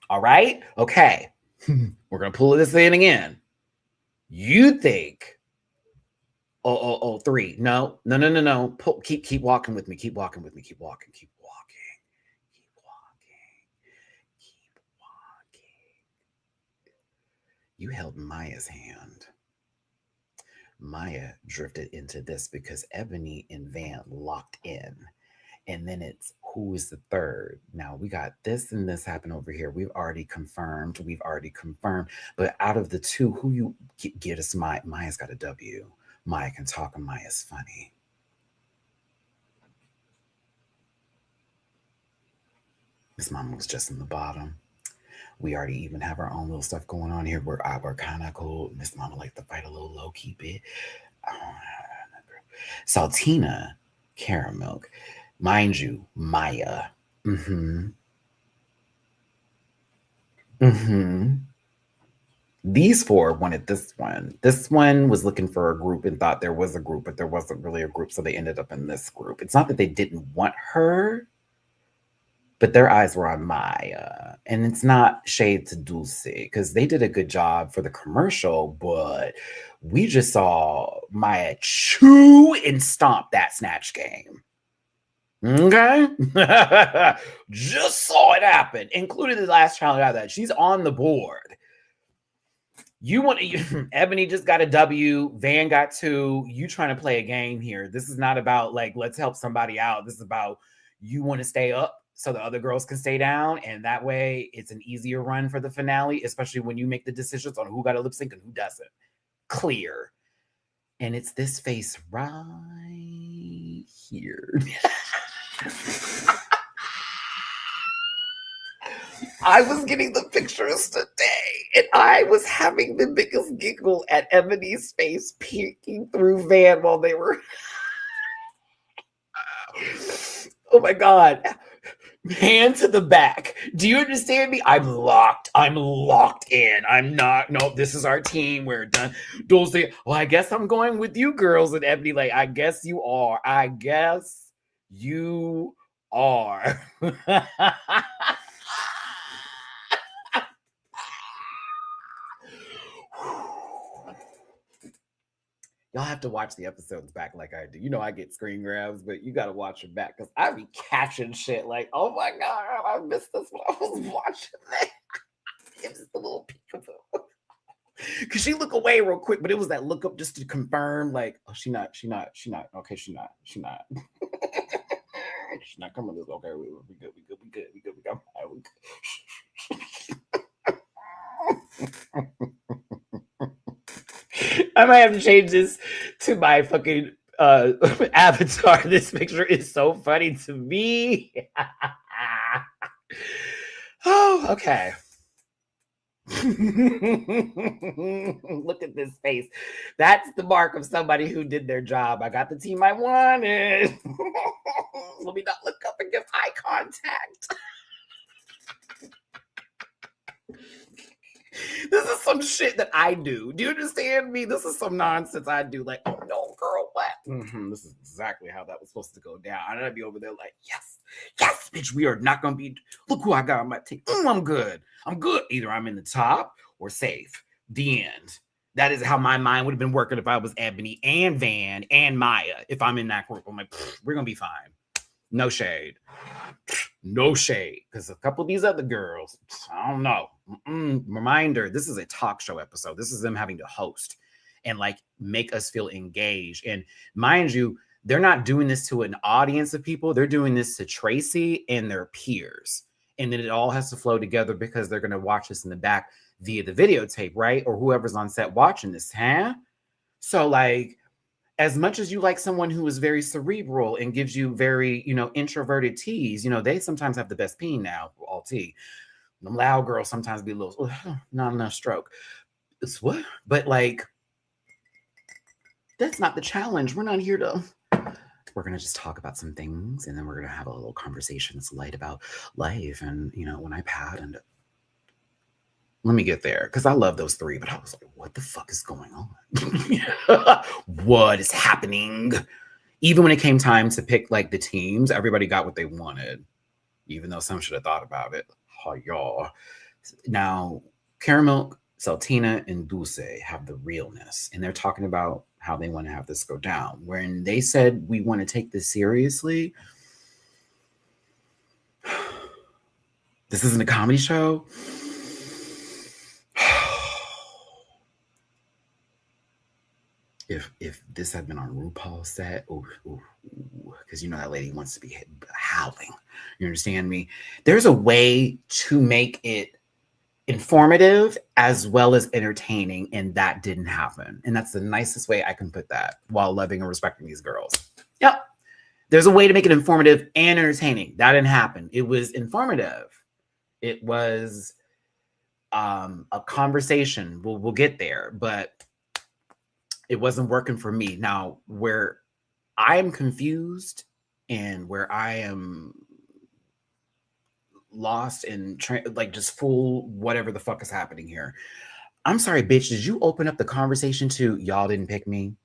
All right? Okay. We're going to pull this in again. You think, 3. No. Keep walking with me. Keep walking. You held Maya's hand. Maya drifted into this because Ebony and Van locked in. And then it's who is the third? Now we got this and this happen over here. We've already confirmed. But out of the 2, who you get us? Maya's got a W. Maya can talk and Maya's funny. Miss Mama was just in the bottom. We already even have our own little stuff going on here. We're kind of cool. Miss Mama likes to fight a little low key bit. Saltina, Caramel. Mind you, Maya. These 4 wanted this one. This one was looking for a group and thought there was a group, but there wasn't really a group. So they ended up in this group. It's not that they didn't want her, but their eyes were on Maya. And it's not shade to Dulce because they did a good job for the commercial, but we just saw Maya chew and stomp that snatch game. Okay. Just saw it happen, including the last challenge out of that. She's on the board. Ebony just got a W. Van got 2. You trying to play a game here. This is not about like, let's help somebody out. This is about you want to stay up so the other girls can stay down. And that way it's an easier run for the finale, especially when you make the decisions on who got a lip sync and who doesn't. Clear. And it's this face right here. I was getting the pictures today, and I was having the biggest giggle at Ebony's face peeking through Van while they were. Oh my God. Hand to the back. Do you understand me? I'm locked. I'm locked in. I'm not. No, this is our team. We're done. Don't say, well, I guess I'm going with you girls. And Ebony, like, I guess you are. I guess you are. Y'all have to watch the episodes back like I do. You know I get screen grabs, but you gotta watch them back because I be catching shit like, oh my god, I missed this when I was watching that. It was a little peekaboo. Cause she look away real quick, but it was that look up just to confirm, like, oh, she not. Okay, she not. She's not coming this. Okay, we got. I might have to change this to my fucking avatar. This picture is so funny to me. Oh, okay. Look at this face. That's the mark of somebody who did their job. I got the team I wanted. Let me not look up and give eye contact. This is some shit that I do. Do you understand me? This is some nonsense I do. Like, oh no, girl, what? This is exactly how that was supposed to go down. And I'd be over there like, yes, bitch, we are not gonna be. Look who I got on my team. I'm good. Either I'm in the top or safe. The end. That is how my mind would have been working if I was Ebony and Van and Maya. If I'm in that group, I'm like, we're gonna be fine. No shade. Because a couple of these other girls, I don't know. Reminder, this is a talk show episode. This is them having to host and like make us feel engaged. And mind you, they're not doing this to an audience of people. They're doing this to Tracy and their peers. And then it all has to flow together because they're going to watch this in the back via the videotape, right? Or whoever's on set watching this, huh? So like, as much as you like someone who is very cerebral and gives you very, introverted teas, they sometimes have the best peen now, all tea. Them loud girls sometimes be a little, not enough stroke. It's what? But like, that's not the challenge. We're not here to, we're going to just talk about some things and then we're going to have a little conversation that's light about life and, when I pad and let me get there because I love those three, but I was like, what the fuck is going on? What is happening? Even when it came time to pick like the teams, everybody got what they wanted, even though some should have thought about it. Oh, y'all. Now, Caramel, Saltina, and Dulce have the realness, and they're talking about how they want to have this go down. When they said we want to take this seriously, this isn't a comedy show. If this had been on RuPaul's set, because that lady wants to be howling. You understand me? There's a way to make it informative as well as entertaining, and that didn't happen. And that's the nicest way I can put that while loving and respecting these girls. Yep. There's a way to make it informative and entertaining. That didn't happen. It was informative. It was a conversation. We'll get there, but it wasn't working for me. Now, where I am confused and where I am lost and like just full whatever the fuck is happening here. I'm sorry, bitch. Did you open up the conversation to y'all didn't pick me?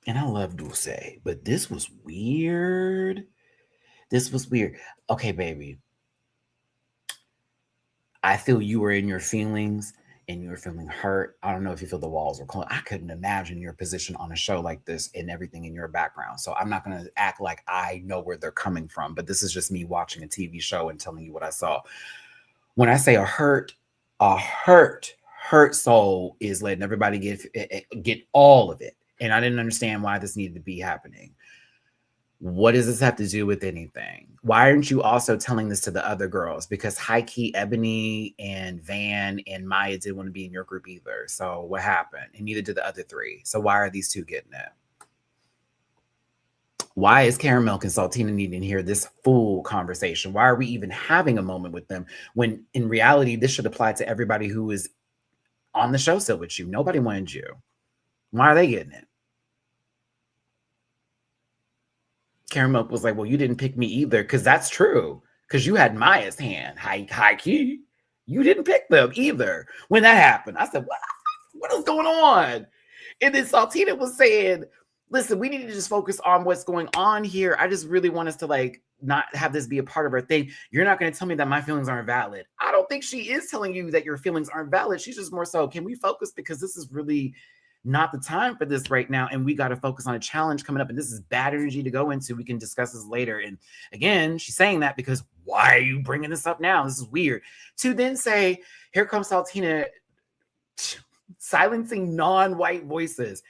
And I love Dulce, but this was weird. Okay, baby. I feel you were in your feelings and you were feeling hurt. I don't know if you feel the walls are cold. I couldn't imagine your position on a show like this and everything in your background. So I'm not going to act like I know where they're coming from, but this is just me watching a TV show and telling you what I saw. When I say a hurt soul is letting everybody get all of it. And I didn't understand why this needed to be happening. What does this have to do with anything? Why aren't you also telling this to the other girls? Because high-key Ebony and Van and Maya didn't want to be in your group either. So what happened? And neither did the other three. So why are these two getting it? Why is Caramel and Saltina needing to hear this full conversation? Why are we even having a moment with them when in reality, this should apply to everybody who is on the show still with you? Nobody wanted you. Why are they getting it? Karen Milk was like, well, you didn't pick me either, because that's true. Because you had Maya's hand, high key. You didn't pick them either. When that happened, I said, what is going on? And then Saltina was saying, listen, we need to just focus on what's going on here. I just really want us to like not have this be a part of our thing. You're not going to tell me that my feelings aren't valid. I don't think she is telling you that your feelings aren't valid. She's just more so, can we focus? Because this is really not the time for this right now. And we got to focus on a challenge coming up. And this is bad energy to go into. We can discuss this later. And again, she's saying that because why are you bringing this up now? This is weird. To then say, here comes Saltina silencing non-white voices.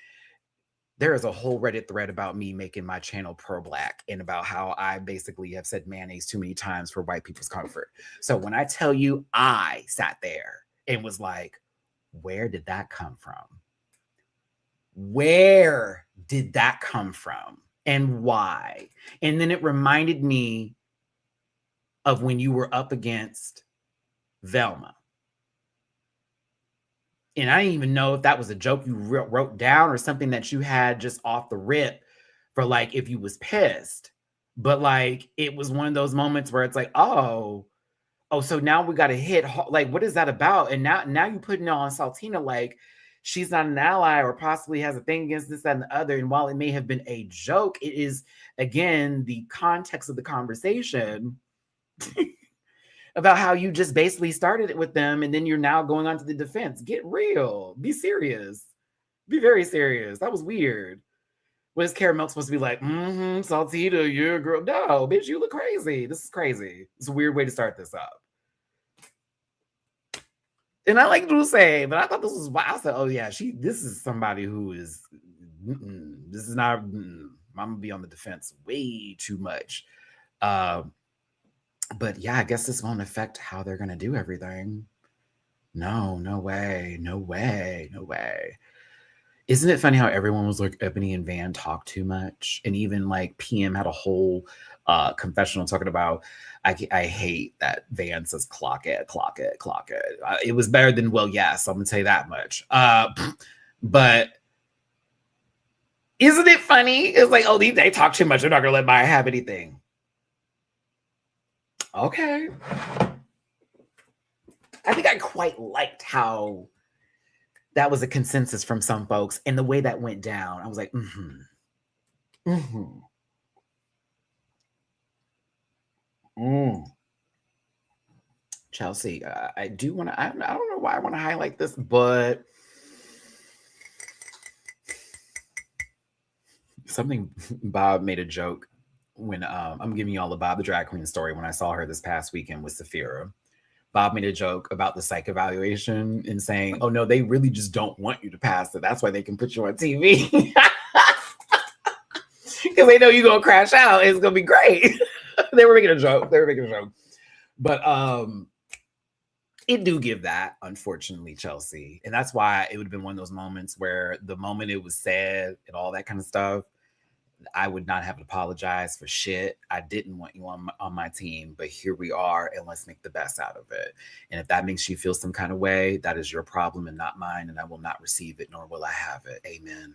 There is a whole Reddit thread about me making my channel pro-black and about how I basically have said mayonnaise too many times for white people's comfort. So when I tell you, I sat there and was like, where did that come from? Where did that come from? And why? And then it reminded me of when you were up against Velma. And I didn't even know if that was a joke you wrote down or something that you had just off the rip for like if you was pissed. But like it was one of those moments where it's like, oh, so now we got to hit, like, what is that about? And now you putting it on Saltina like she's not an ally or possibly has a thing against this, that, and the other. And while it may have been a joke, it is, again, the context of the conversation about how you just basically started it with them and then you're now going on to the defense. Get real. Be serious. Be very serious. That was weird. What is Karen Milk supposed to be like? Saltita, you're a girl. No, bitch, you look crazy. This is crazy. It's a weird way to start this up. And I like Dulce, but I thought this was, I said, oh yeah, this is somebody who is, this is not, I'm going to be on the defense way too much. But yeah, I guess this won't affect how they're going to do everything. No way. Isn't it funny how everyone was like, Ebony and Van talk too much? And even like PM had a whole confessional talking about, I hate that Van says clock it. It was better than, well, yes, I'm going to say that much. But isn't it funny? It's like, oh, they talk too much. They're not going to let Maya have anything. Okay. I think I quite liked how that was a consensus from some folks and the way that went down. I was like, Chelsea, I do want to, I don't know why I want to highlight this, but something Bob made a joke when I'm giving you all the Bob the drag queen story when I saw her this past weekend with Saphira. Bob made a joke about the psych evaluation and saying, oh no, they really just don't want you to pass it. That's why they can put you on TV. Because they know you're going to crash out. It's going to be great. They were making a joke. But it do give that, unfortunately, Chelsea. And that's why it would have been one of those moments where the moment it was said and all that kind of stuff, I would not have to apologize for shit. I didn't want you on my team, but here we are, and let's make the best out of it. And if that makes you feel some kind of way, that is your problem and not mine, and I will not receive it, nor will I have it. Amen.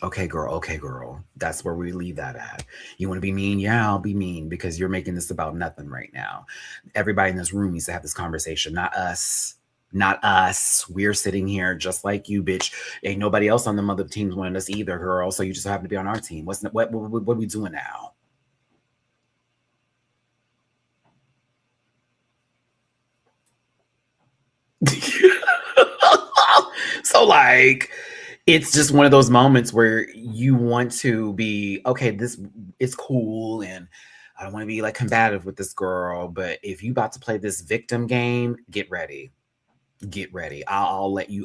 Okay, girl. That's where we leave that at. You want to be mean? Yeah, I'll be mean because you're making this about nothing right now. Everybody in this room needs to have this conversation, not us. Not us. We're sitting here just like you, bitch. Ain't nobody else on the other teams wanting us either, girl. So you just happen to be on our team. What are we doing now? So like, it's just one of those moments where you want to be, okay, this is cool and I don't want to be like combative with this girl, but if you about to play this victim game, get ready. I'll let you,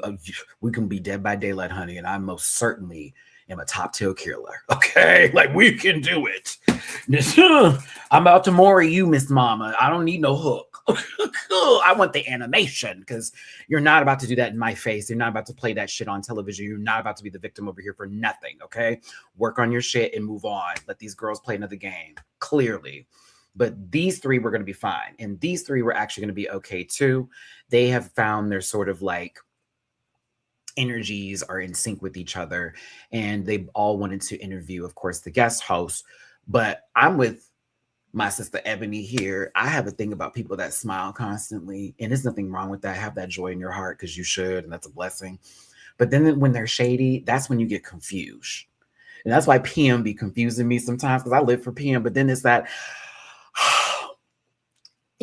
we can be dead by daylight, honey, and I most certainly am a top tier killer. Okay, like we can do it. I'm about to Maury you, Miss Mama. I don't need no hook. I want the animation because you're not about to do that in my face. You're not about to play that shit on television. You're not about to be the victim over here for nothing. Okay, work on your shit and move on. Let these girls play another game. Clearly. But these three were going to be fine. And these three were actually going to be okay too. They have found their sort of like energies are in sync with each other, and they all wanted to interview, of course, the guest host. But I'm with my sister Ebony here. I have a thing about people that smile constantly, and there's nothing wrong with that. Have that joy in your heart because you should, and that's a blessing. But then when they're shady, that's when you get confused. And that's why PM be confusing me sometimes, because I live for PM. But then it's that,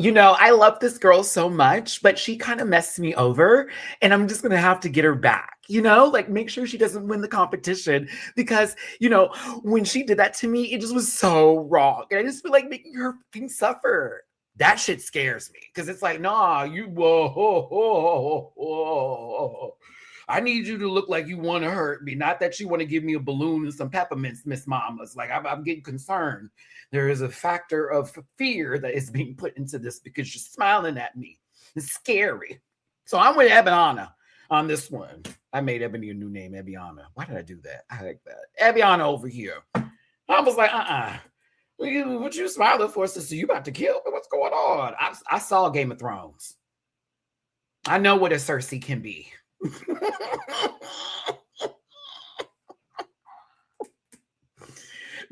I love this girl so much, but she kind of messed me over, and I'm just going to have to get her back, like make sure she doesn't win the competition, because, when she did that to me, it just was so wrong. And I just feel like making her fucking suffer. That shit scares me, because it's like, nah, whoa. I need you to look like you want to hurt me, not that you want to give me a balloon and some peppermints, Miss Mamas. Like, I'm getting concerned. There is a factor of fear that is being put into this because you're smiling at me. It's scary. So I'm with Ebiana on this one. I made Ebony a new name, Ebiana. Why did I do that? I like that. Ebiana over here. I was like, what you smiling for, sister? You about to kill me? What's going on? I saw Game of Thrones. I know what a Cersei can be.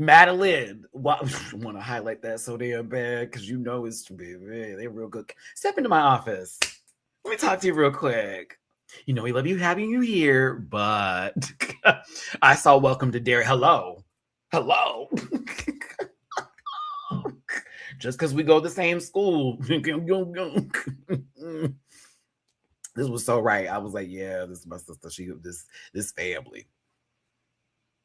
Madeline, want to highlight that so damn bad because it's they're real good. Step into my office. Let me talk to you real quick. We love you having you here, but I saw Welcome to Dairy. Hello. Just because we go to the same school. This was so right. I was like, yeah, this is my sister. This family.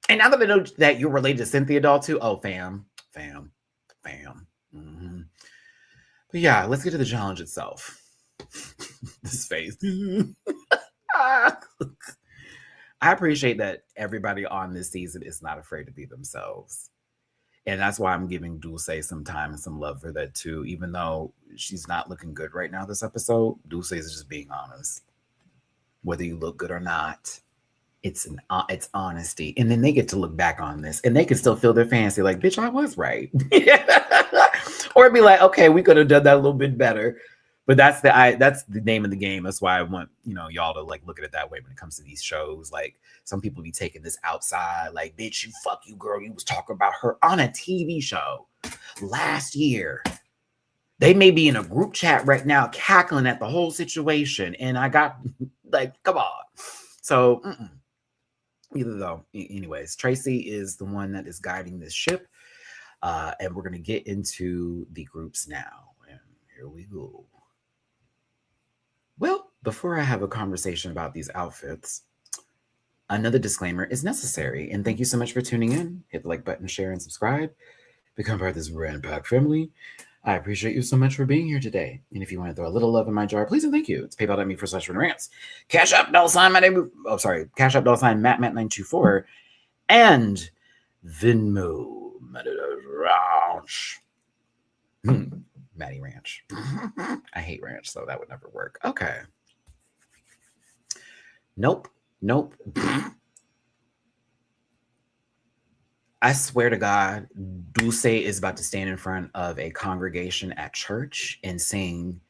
And now that I know that you're related to Cynthia Doll too, oh, fam. Mm-hmm. But yeah, let's get to the challenge itself. This face. I appreciate that everybody on this season is not afraid to be themselves. And that's why I'm giving Dulce some time and some love for that too. Even though she's not looking good right now this episode, Dulce is just being honest. Whether you look good or not, it's honesty. And then they get to look back on this and they can still feel their fancy like, bitch, I was right. Or be like, okay, we could have done that a little bit better. But that's the name of the game. That's why I want, y'all to like look at it that way when it comes to these shows. Like some people be taking this outside, like, bitch, fuck you, girl. You was talking about her on a TV show last year. They may be in a group chat right now cackling at the whole situation. And I got like, come on. So either though, anyways, Tracy is the one that is guiding this ship. And we're going to get into the groups now. And here we go. Well, before I have a conversation about these outfits, another disclaimer is necessary. And thank you so much for tuning in. Hit the like button, share, and subscribe. Become part of this Rant Pack family. I appreciate you so much for being here today. And if you want to throw a little love in my jar, please and thank you. It's paypal.me/rants. Cash App, Cash App, Matt924. And Venmo, Matty-Rants. Matty-Rants. I hate ranch, so that would never work. Okay. Nope. I swear to God, Dulce is about to stand in front of a congregation at church and sing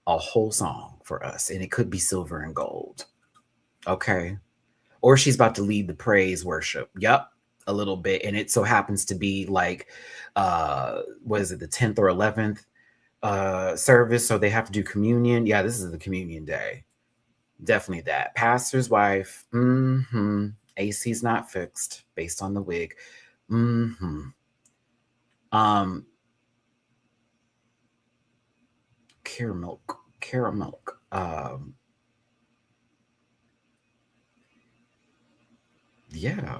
a whole song for us. And it could be silver and gold. Okay. Or she's about to lead the praise worship. Yep. A little bit. And it so happens to be like, what is it, the 10th or 11th service? So they have to do communion. Yeah, this is the communion day. Definitely that. Pastor's wife. AC's not fixed based on the wig. Caramel. Yeah.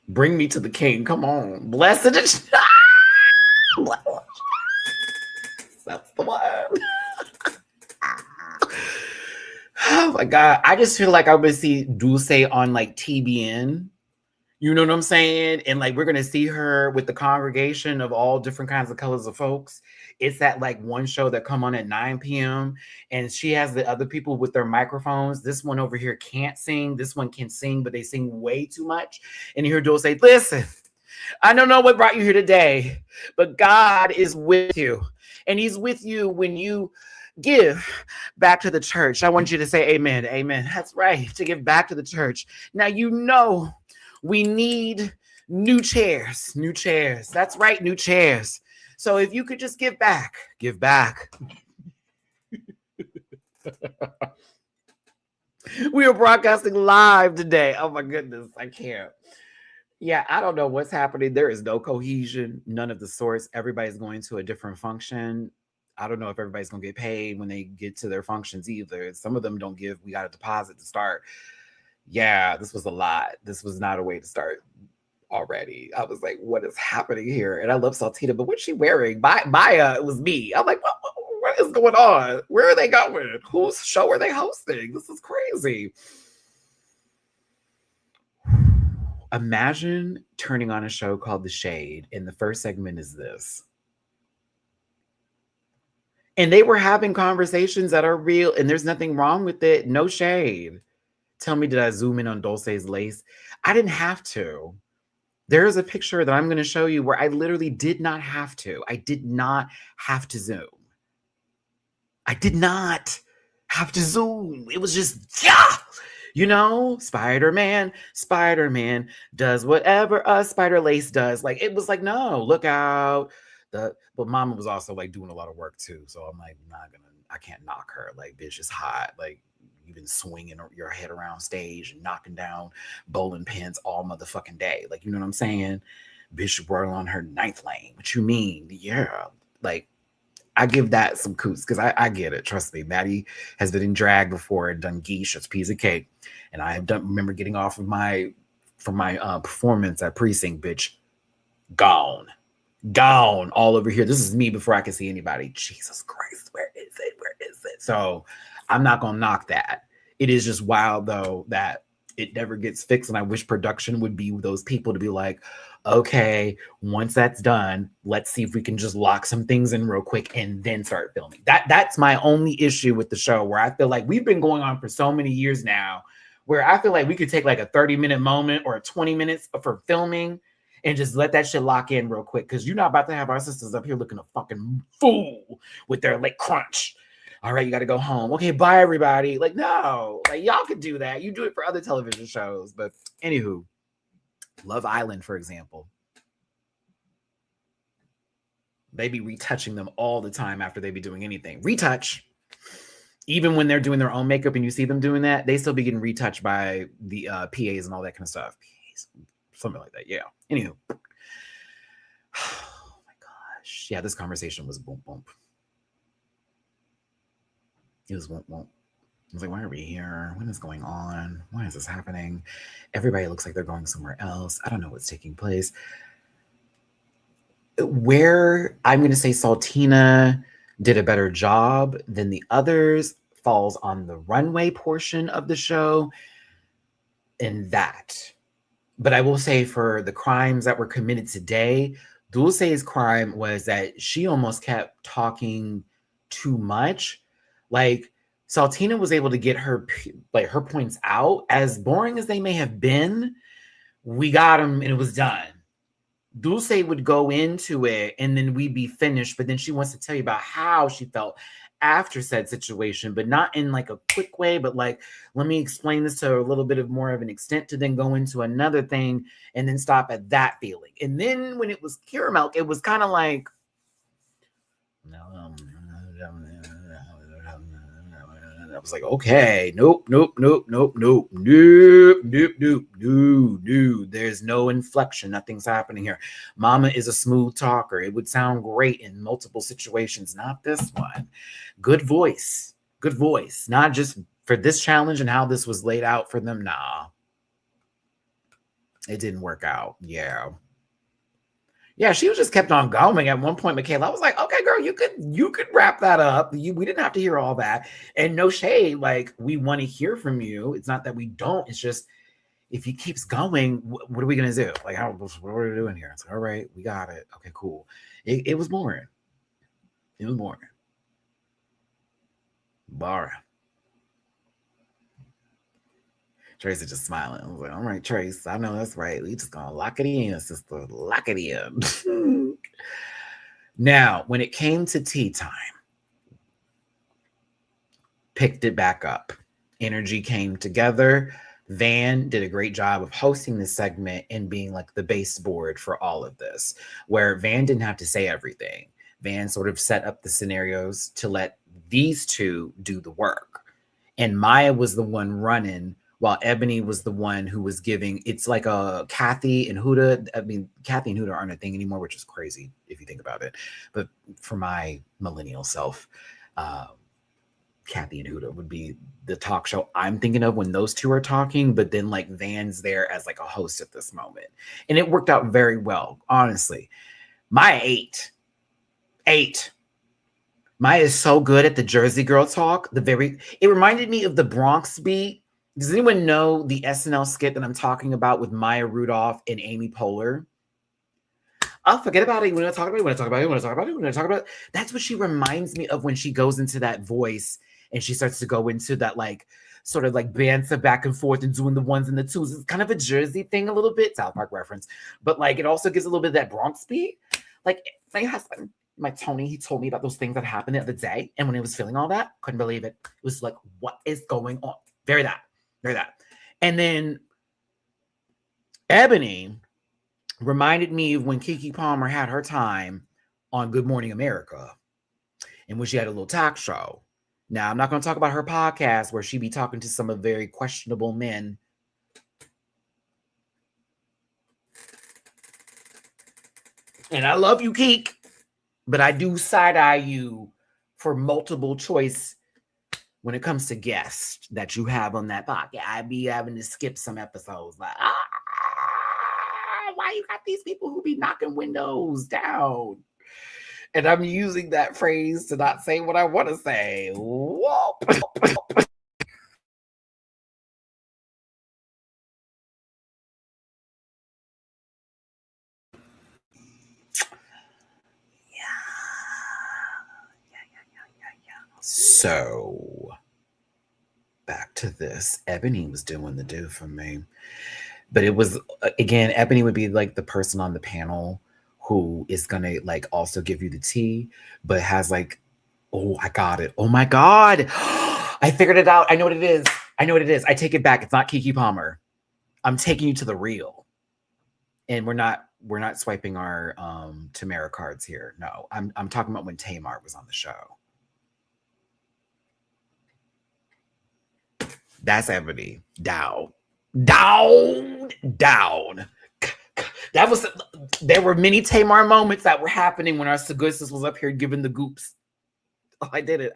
Bring me to the king. Come on. Blessed is that's the one. Oh my God. I just feel like I would see Dulce on like TBN. You know what I'm saying? And like, we're going to see her with the congregation of all different kinds of colors of folks. It's that like one show that come on at 9 p.m. And she has the other people with their microphones. This one over here can't sing. This one can sing, but they sing way too much. And you hear Dulce say, listen, I don't know what brought you here today, but God is with you. And he's with you when you give back to the church. I want you to say amen. Amen. That's right. To give back to the church. Now, we need new chairs. New chairs. That's right. New chairs. So if you could just give back, give back. We are broadcasting live today. Oh my goodness. I can't. Yeah, I don't know what's happening. There is no cohesion, none of the sorts. Everybody's going to a different function. I don't know if everybody's going to get paid when they get to their functions either. Some of them don't give. We got a deposit to start. Yeah, this was a lot. This was not a way to start already. I was like, what is happening here? And I love Saltina, but what's she wearing? Maya, it was me. I'm like, what is going on? Where are they going? Whose show are they hosting? This is crazy. Imagine turning on a show called The Shade, and the first segment is this. And they were having conversations that are real, and there's nothing wrong with it. No shade. Tell me, did I zoom in on Dulce's lace? I didn't have to. There is a picture that I'm going to show you where I literally did not have to. I did not have to zoom. I did not have to zoom. It was just, yeah. You know, Spider-Man does whatever a spider lace does. Like, it was like, no, look out. But Mama was also like doing a lot of work too. So I'm like, I can't knock her. Like, bitch is hot. Like, you've been swinging your head around stage and knocking down bowling pins all motherfucking day. Like, you know what I'm saying? Bitch brought on her ninth lane. What you mean? Yeah. Like, I give that some coots because I get it. Trust me, Matty has been in drag before and done geesh, it's piece of cake. And I have remember getting off of my performance at Precinct, bitch. Gone all over here. This is me before I can see anybody. Jesus Christ, where is it? So I'm not gonna knock that. It is just wild though that it never gets fixed. And I wish production would be those people to be like, okay, once that's done, let's see if we can just lock some things in real quick and then start filming. That's my only issue with the show, where I feel like we've been going on for so many years now, where I feel like we could take like a 30-minute moment or 20 minutes for filming and just let that shit lock in real quick. Because you're not about to have our sisters up here looking a fucking fool with their late crunch. All right, you got to go home. Okay, bye, everybody. Like, no. Like, y'all could do that. You do it for other television shows. But anywho, Love Island, for example. They be retouching them all the time after they be doing anything. Retouch. Even when they're doing their own makeup and you see them doing that, they still be getting retouched by the PAs and all that kind of stuff. PAs, something like that, yeah. Anywho. Oh my gosh. Yeah, this conversation was boom, boom. It was won't. I was like, why are we here? What is going on? Why is this happening? Everybody looks like they're going somewhere else. I don't know what's taking place. Where I'm going to say Saltina did a better job than the others falls on the runway portion of the show and that. But I will say for the crimes that were committed today, Dulce's crime was that she almost kept talking too much. Like, Saltina was able to get her points out. As boring as they may have been, we got them and it was done. Dulce would go into it and then we'd be finished, but then she wants to tell you about how she felt after said situation, but not in like a quick way, but like, let me explain this to a little bit of more of an extent to then go into another thing and then stop at that feeling. And then when it was Caramel, it was kind of like, I was like, okay, nope. There's no inflection. Nothing's happening here. Mama is a smooth talker. It would sound great in multiple situations. Not this one. Good voice. Not just for this challenge and how this was laid out for them. Nah. It didn't work out. Yeah, she was just kept on going. At one point, Michaela, I was like, okay, girl, you could wrap that up. We didn't have to hear all that. And no shade, like, we want to hear from you. It's not that we don't. It's just, if he keeps going, what are we going to do? Like, what are we doing here? It's like, all right, we got it. Okay, cool. It was boring. Boring. Tracy just smiling. I was like, all right, Trace, I know that's right. We just gonna lock it in, sister. Lock it in. Now, when it came to tea time, picked it back up. Energy came together. Van did a great job of hosting this segment and being like the baseboard for all of this, where Van didn't have to say everything. Van sort of set up the scenarios to let these two do the work. And Maya was the one running while Ebony was the one who was giving. It's like a Kathy and Huda. I mean, Kathy and Huda aren't a thing anymore, which is crazy if you think about it. But for my millennial self, Kathy and Huda would be the talk show I'm thinking of when those two are talking, but then like Van's there as like a host at this moment. And it worked out very well, honestly. My eight. Maya is so good at the Jersey Girl talk. It reminded me of the Bronx beat. Does anyone know the SNL skit that I'm talking about with Maya Rudolph and Amy Poehler? I'll forget about it. We're going to talk about it. That's what she reminds me of when she goes into that voice and she starts to go into that like sort of like banter back and forth and doing the ones and the twos. It's kind of a Jersey thing a little bit, South Park reference, but like it also gives a little bit of that Bronx beat. Like my husband, my Tony, he told me about those things that happened the other day, and when he was feeling all that, couldn't believe it. It was like, what is going on? Very that. And then Ebony reminded me of when Keke Palmer had her time on Good Morning America, in which she had a little talk show. Now, I'm not going to talk about her podcast where she be talking to some of very questionable men. And I love you, Keek, but I do side-eye you for multiple choice when it comes to guests that you have on that podcast. I be having to skip some episodes. Like, why you got these people who be knocking windows down? And I'm using that phrase to not say what I want to say. Whoop. So, back to this. Ebony was doing the do for me. But it was, again, Ebony would be like the person on the panel who is going to like also give you the tea, but has like, oh, I got it. Oh my God. I figured it out. I know what it is. I take it back. It's not Keke Palmer. I'm taking you to the real. And we're not swiping our Tamara cards here. No, I'm talking about when Tamar was on the show. That's Ebony. Down. There were many Tamar moments that were happening when our Sagussis was up here giving the goops. Oh, I did it.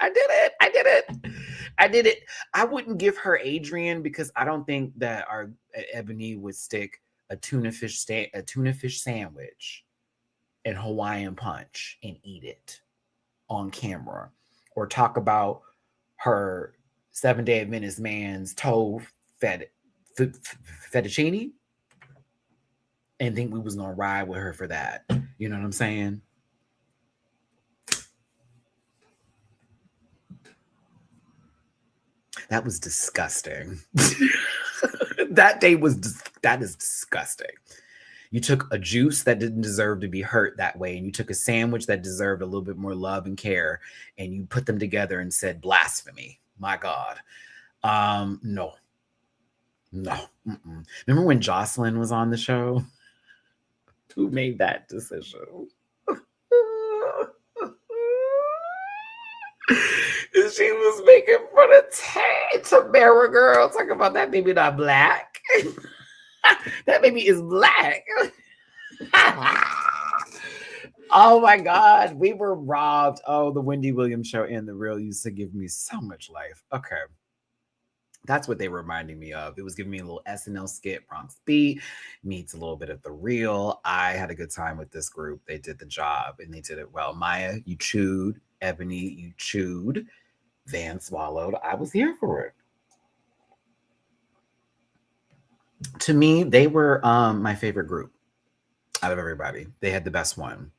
I wouldn't give her Adrian because I don't think that our Ebony would stick a tuna fish sandwich and Hawaiian punch and eat it on camera, or talk about her 7-Day Adventist man's toe fettuccine and think we was gonna ride with her for that. You know what I'm saying? That was disgusting. That is disgusting. You took a juice that didn't deserve to be hurt that way, and you took a sandwich that deserved a little bit more love and care, and you put them together and said blasphemy. My God. No. Mm-mm. Remember when Jocelyn was on the show? Who made that decision? She was making fun of Tamara girl, talking about that baby not black. That baby is black. Oh my God, we were robbed. Oh, the Wendy Williams show and The Real used to give me so much life. Okay. That's what they were reminding me of. It was giving me a little SNL skit, Bronx Beat, meets a little bit of The Real. I had a good time with this group. They did the job and they did it well. Maya, you chewed. Ebony, you chewed. Van swallowed. I was here for it. To me, they were my favorite group out of everybody. They had the best one.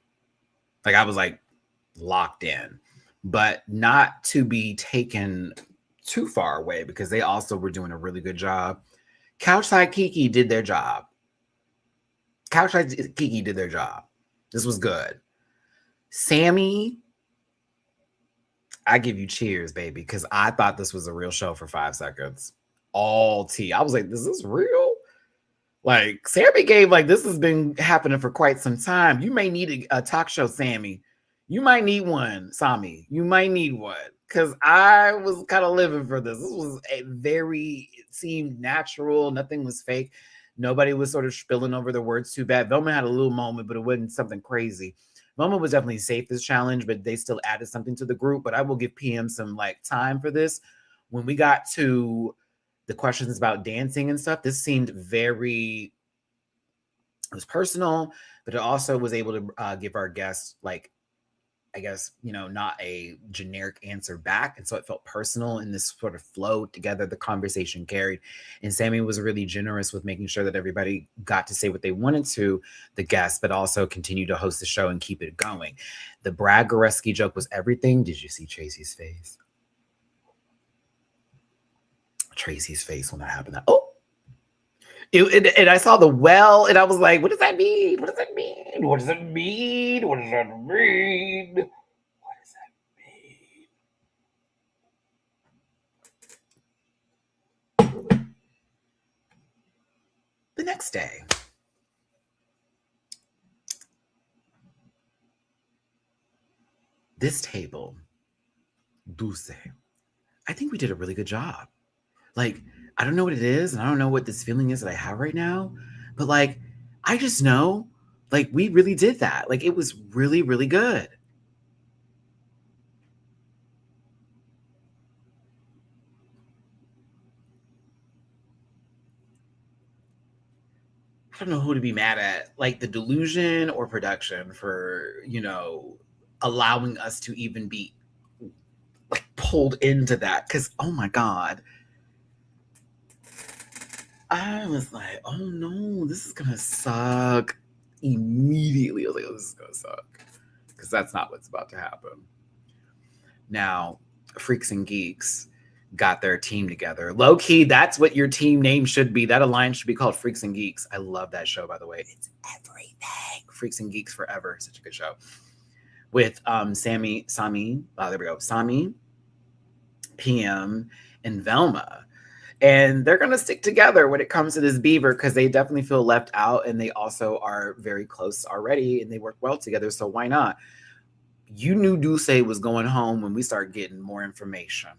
Like I was like locked in, but not to be taken too far away because they also were doing a really good job. Couchside Kiki did their job. This was good. Sammy, I give you cheers, baby, because I thought this was a real show for 5 seconds. All tea. I was like, this is real? Like, Sammy gave, like, this has been happening for quite some time. You may need a talk show, Sammy. You might need one, Sami. You might need one. Because I was kind of living for this. This was it seemed natural. Nothing was fake. Nobody was sort of spilling over the words too bad. Velma had a little moment, but it wasn't something crazy. Velma was definitely safe this challenge, but they still added something to the group. But I will give PM some like time for this. When we got to the questions about dancing and stuff, this seemed very, it was personal, but it also was able to give our guests, like, I guess, not a generic answer back. And so it felt personal, and this sort of flowed together. The conversation carried. And Sammy was really generous with making sure that everybody got to say what they wanted to the guests, but also continue to host the show and keep it going. The Brad Goreski joke was everything. Did you see Tracy's face? Tracy's face when that happened. And I saw the well, and I was like, what does that mean? What does that mean? What does it mean? What does that mean? What does that mean? The next day, this table, Dulce, I think we did a really good job. Like, I don't know what it is, and I don't know what this feeling is that I have right now, but like, I just know, like, we really did that. Like, it was really, really good. I don't know who to be mad at, like the delusion or production for, allowing us to even be like pulled into that. Cause oh my God. I was like, oh no, this is gonna suck. Immediately, I was like, oh, this is gonna suck. Because that's not what's about to happen. Now, Freaks and Geeks got their team together. Low key, that's what your team name should be. That alliance should be called Freaks and Geeks. I love that show, by the way. It's everything. Freaks and Geeks Forever. Such a good show. With Sami, there we go. Sami, PM, and Velma. And they're going to stick together when it comes to this beaver because they definitely feel left out, and they also are very close already, and they work well together. So why not? You knew Dulce was going home when we started getting more information.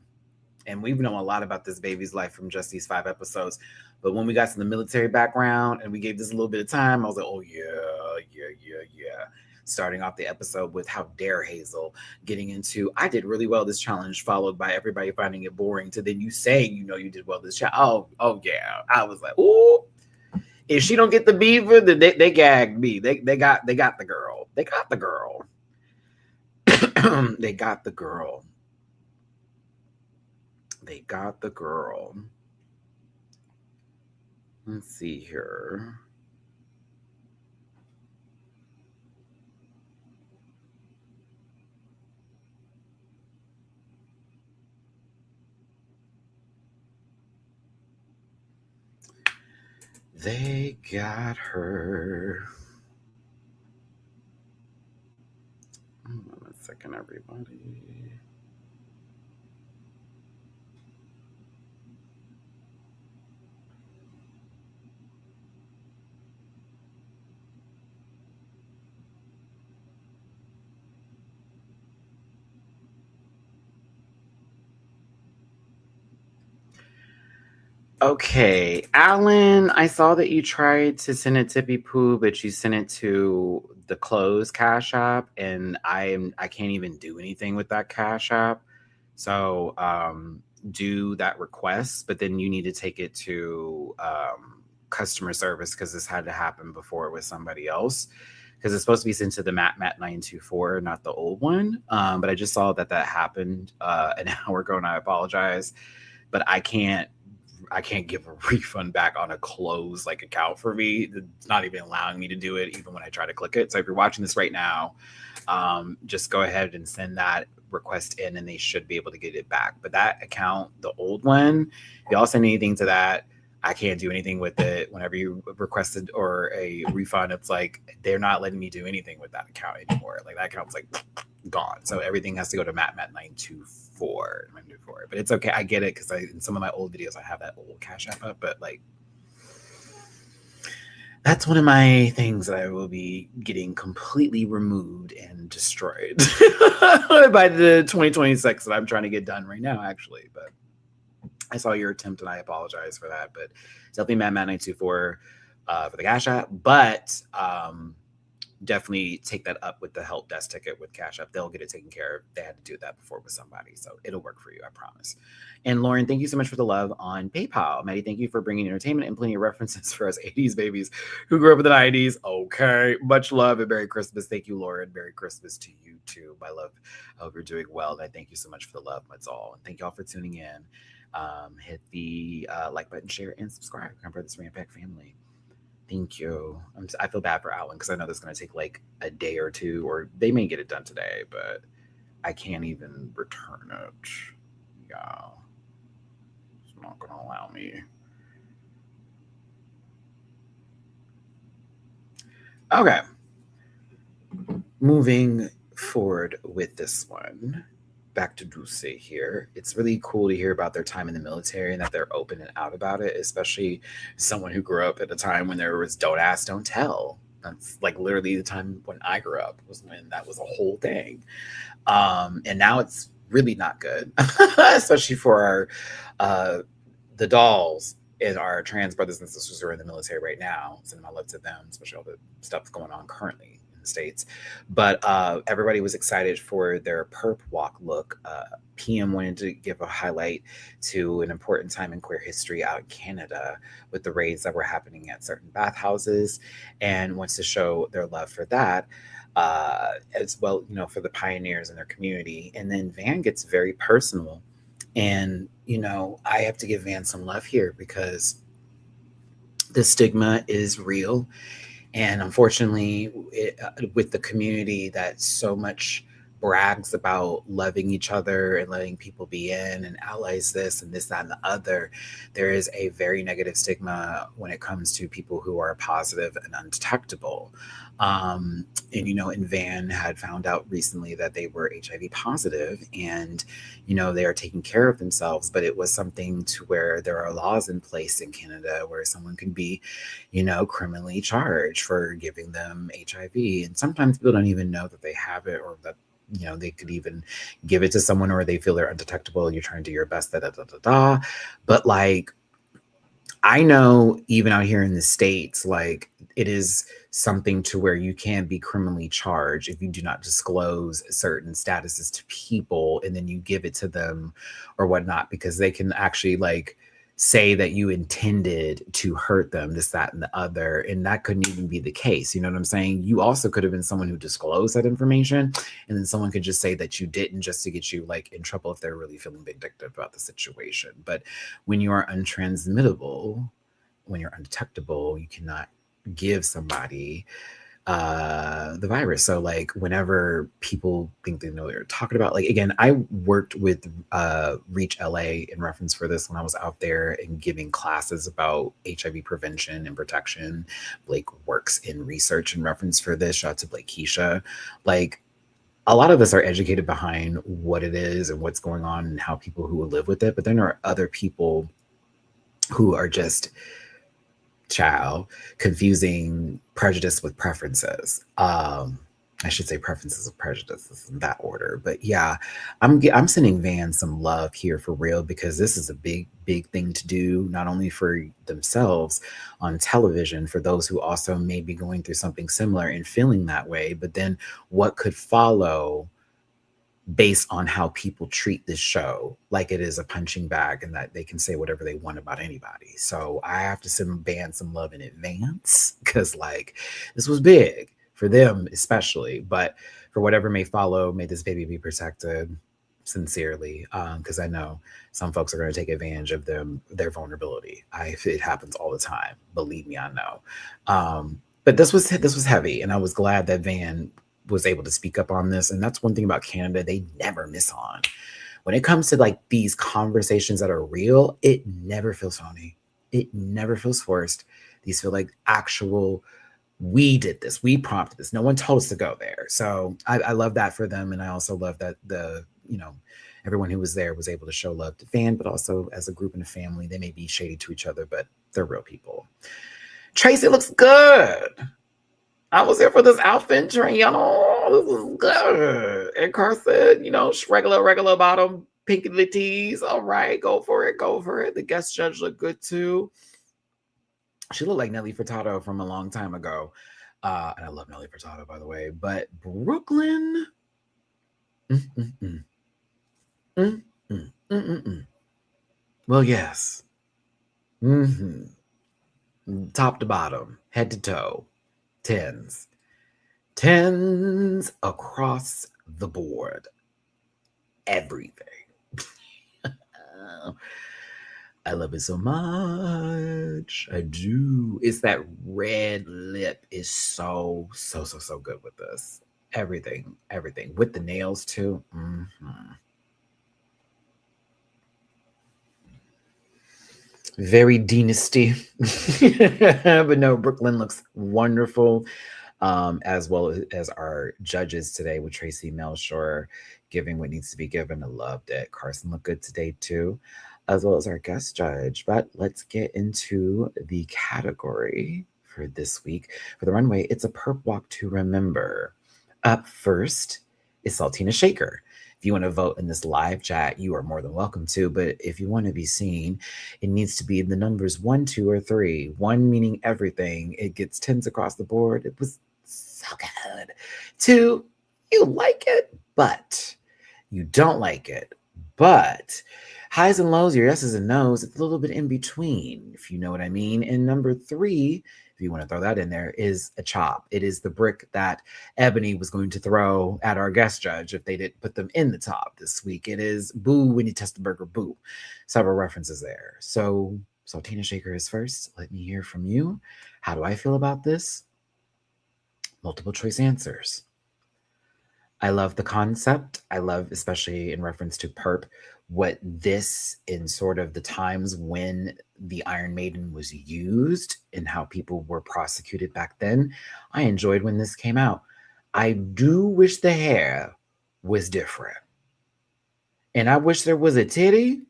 And we've known a lot about this baby's life from just these 5 episodes. But when we got to the military background and we gave this a little bit of time, I was like, oh, yeah. Starting off the episode with how dare Hazel, getting into, I did really well this challenge, followed by everybody finding it boring, to then you saying, you did well this challenge. Oh, yeah. I was like, ooh. If she don't get the beaver, then they gagged me. They got the girl. They got the girl. They got the girl. They got the girl. Let's see here. They got her. Hold on a second, everybody. Okay, Alan, I saw that you tried to send it to Poo, but you sent it to the closed Cash App, and I can't even do anything with that Cash App. So do that request, but then you need to take it to customer service because this had to happen before with somebody else. Because it's supposed to be sent to the Matt924, not the old one. But I just saw that happened an hour ago, and I apologize. But I can't give a refund back on a closed account for me. It's not even allowing me to do it even when I try to click it. So if you're watching this right now, just go ahead and send that request in and they should be able to get it back. But that account, the old one, if y'all send anything to that, I can't do anything with it. Whenever you requested or a refund, it's like they're not letting me do anything with that account anymore. Like that account's like gone. So everything has to go to Matt924. But it's okay. I get it because in some of my old videos I have that old Cash App up, but like that's one of my things that I will be getting completely removed and destroyed by the 2026 that I'm trying to get done right now, actually. But I saw your attempt and I apologize for that. But definitely Matt924 for the Cash App. But definitely take that up with the help desk ticket with Cash App. They'll get it taken care of. They had to do that before with somebody. So it'll work for you, I promise. And Lauren, thank you so much for the love on PayPal. Maddie, thank you for bringing entertainment and plenty of references for us 80s babies who grew up in the 90s. Okay. Much love and Merry Christmas. Thank you, Lauren. Merry Christmas to you too. My love. I hope you're doing well. And I thank you so much for the love. That's all. And thank you all for tuning in. Hit the like button, share, and subscribe. Come for this Rant Pack family. Thank you. I feel bad for Alan because I know this is going to take like a day or two, or they may get it done today, but I can't even return it. Yeah. It's not going to allow me. Okay. Moving forward with this one. Back to Dulce here. It's really cool to hear about their time in the military and that they're open and out about it, especially someone who grew up at a time when there was don't ask, don't tell. That's like literally the time when I grew up was when that was a whole thing. And now it's really not good, especially for our the dolls and our trans brothers and sisters who are in the military right now. Sending my love to them, especially all the stuff going on currently in the States. But everybody was excited for their perp walk look. PM wanted to give a highlight to an important time in queer history out in Canada with the raids that were happening at certain bathhouses, and wants to show their love for that. As well, you know, for the pioneers in their community. And then Van gets very personal. And, you know, I have to give Van some love here because the stigma is real. And unfortunately, with the community that so much brags about loving each other and letting people be in and allies this and this, that, and the other, there is a very negative stigma when it comes to people who are positive and undetectable. And, you know, and Van had found out recently that they were HIV positive and, you know, they are taking care of themselves. But it was something to where there are laws in place in Canada where someone can be, you know, criminally charged for giving them HIV. And sometimes people don't even know that they have it or that, you know, they could even give it to someone or they feel they're undetectable and you're trying to do your best, But like, I know even out here in the States, like it is something to where you can be criminally charged if you do not disclose certain statuses to people and then you give it to them or whatnot, because they can actually like say that you intended to hurt them, this, that, and the other. And that couldn't even be the case. You know what I'm saying? You also could have been someone who disclosed that information. And then someone could just say that you didn't just to get you like in trouble if they're really feeling vindictive about the situation. But when you are untransmittable, when you're undetectable, you cannot give somebody the virus. So like whenever people think they know what they're talking about, like again, I worked with Reach LA in reference for this when I was out there and giving classes about HIV prevention and protection. Blake works in research in reference for this. Shout out to Blake Keisha. Like a lot of us are educated behind what it is and what's going on and how people who will live with it, but then there are other people who are just confusing prejudice with preferences. I should say preferences with prejudices in that order. But yeah, I'm sending Van some love here for real, because this is a big thing to do, not only for themselves on television, for those who also may be going through something similar and feeling that way, but then what could follow based on how people treat this show like it is a punching bag and that they can say whatever they want about anybody. So I have to send Van some love in advance, because like this was big for them especially, but for whatever may follow, may this baby be protected sincerely, because I know some folks are going to take advantage of their vulnerability. It happens all the time, believe me, I know. But this was heavy, and I was glad that Van was able to speak up on this. And that's one thing about Canada, they never miss on. When it comes to like these conversations that are real, it never feels phony. It never feels forced. These feel like actual, we did this, we prompted this. No one told us to go there. So I love that for them. And I also love that everyone who was there was able to show love to Fan, but also as a group and a family. They may be shady to each other, but they're real people. Tracy looks good. I was here for this outfit trend, this is good. And Carson, regular bottom, pinky tees. All right, go for it. The guest judge looked good too. She looked like Nelly Furtado from a long time ago. And I love Nelly Furtado, by the way. But Brooklyn. Well, yes. Top to bottom, head to toe. 10s. 10s across the board. Everything. I love it so much. I do. It's that red lip is so good with this. Everything. With the nails too. Very dynasty. But no, Brooklyn looks wonderful. As well as our judges today with Tracy Melshore giving what needs to be given. I loved it. Carson looked good today too, as well as our guest judge. But let's get into the category for this week. For the runway, it's a perp walk to remember. Up first is Saltina Shaker. If you want to vote in this live chat, you are more than welcome to. But if you want to be seen, it needs to be the numbers 1, 2, or 3. 1 meaning everything. It gets 10s across the board. It was so good. 2, you like it, but you don't like it. But highs and lows, your yeses and nos, it's a little bit in between, if you know what I mean. And number 3, if you want to throw that in there, is a chop. It is the brick that Ebony was going to throw at our guest judge if they didn't put them in the top this week. It is boo when you test the burger, boo. Several references there. So Saltina Shaker is first. Let me hear from you. How do I feel about this? Multiple choice answers. I love the concept. I love, especially in reference to perp, what this in sort of the times when the Iron Maiden was used and how people were prosecuted back then. I enjoyed when this came out. I do wish the hair was different. And I wish there was a titty.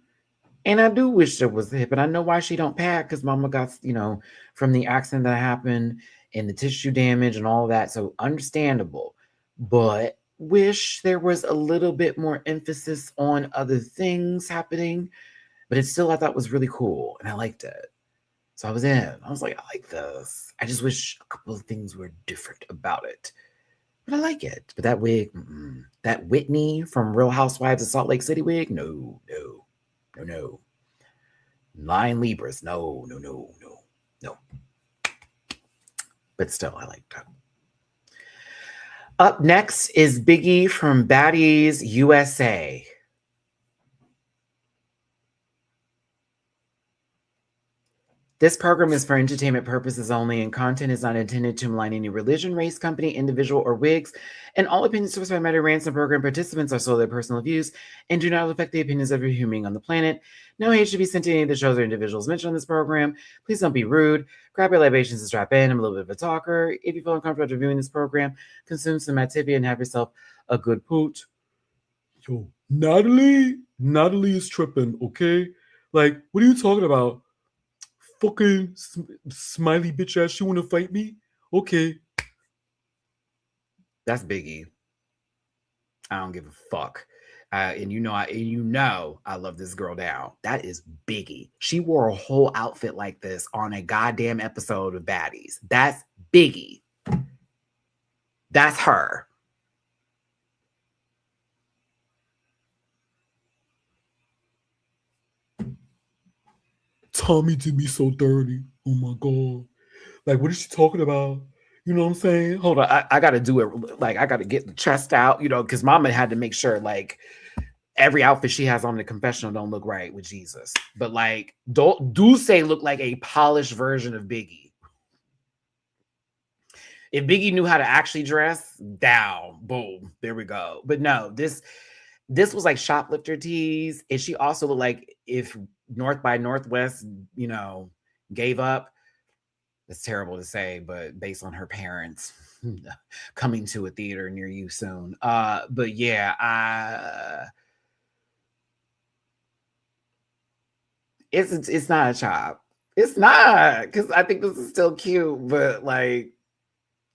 And I do wish there was a hip. And I know why she don't pack, because mama got, from the accident that happened and the tissue damage and all that. So understandable. But wish there was a little bit more emphasis on other things happening. But it still, I thought, was really cool. And I liked it. So I was in. I was like, I like this. I just wish a couple of things were different about it. But I like it. But that wig, that Whitney from Real Housewives of Salt Lake City wig, no. 9 Libras, no. But still, I like that. Up next is Biggie from Baddies USA. This program is for entertainment purposes only, and content is not intended to malign any religion, race, company, individual, or wigs. And all opinions expressed by Matty-Rants and program participants are solely their personal views and do not affect the opinions of every human being on the planet. No hate should be sent to any of the shows or individuals mentioned on this program. Please don't be rude. Grab your libations and strap in. I'm a little bit of a talker. If you feel uncomfortable after viewing this program, consume some Activia and have yourself a good poot. Yo, Natalie is tripping, okay? Like, what are you talking about? Fucking smiley bitch ass, she wanna fight me? Okay. That's Biggie. I don't give a fuck. And you know I love this girl down. That is Biggie. She wore a whole outfit like this on a goddamn episode of Baddies. That's Biggie. That's her. Tommy did me so dirty. Oh my god. Like, what is she talking about? You know what I'm saying? Hold on, I gotta do it. Like, I gotta get the chest out, because Mama had to make sure, like, every outfit she has on the confessional don't look right with Jesus. But like, do say look like a polished version of Biggie. If Biggie knew how to actually dress, down, boom, there we go. But no, this was like shoplifter tees, and she also looked like if North by Northwest, gave up. It's terrible to say, but based on her parents coming to a theater near you soon. But yeah, it's not a chop. It's not, because I think this is still cute, but like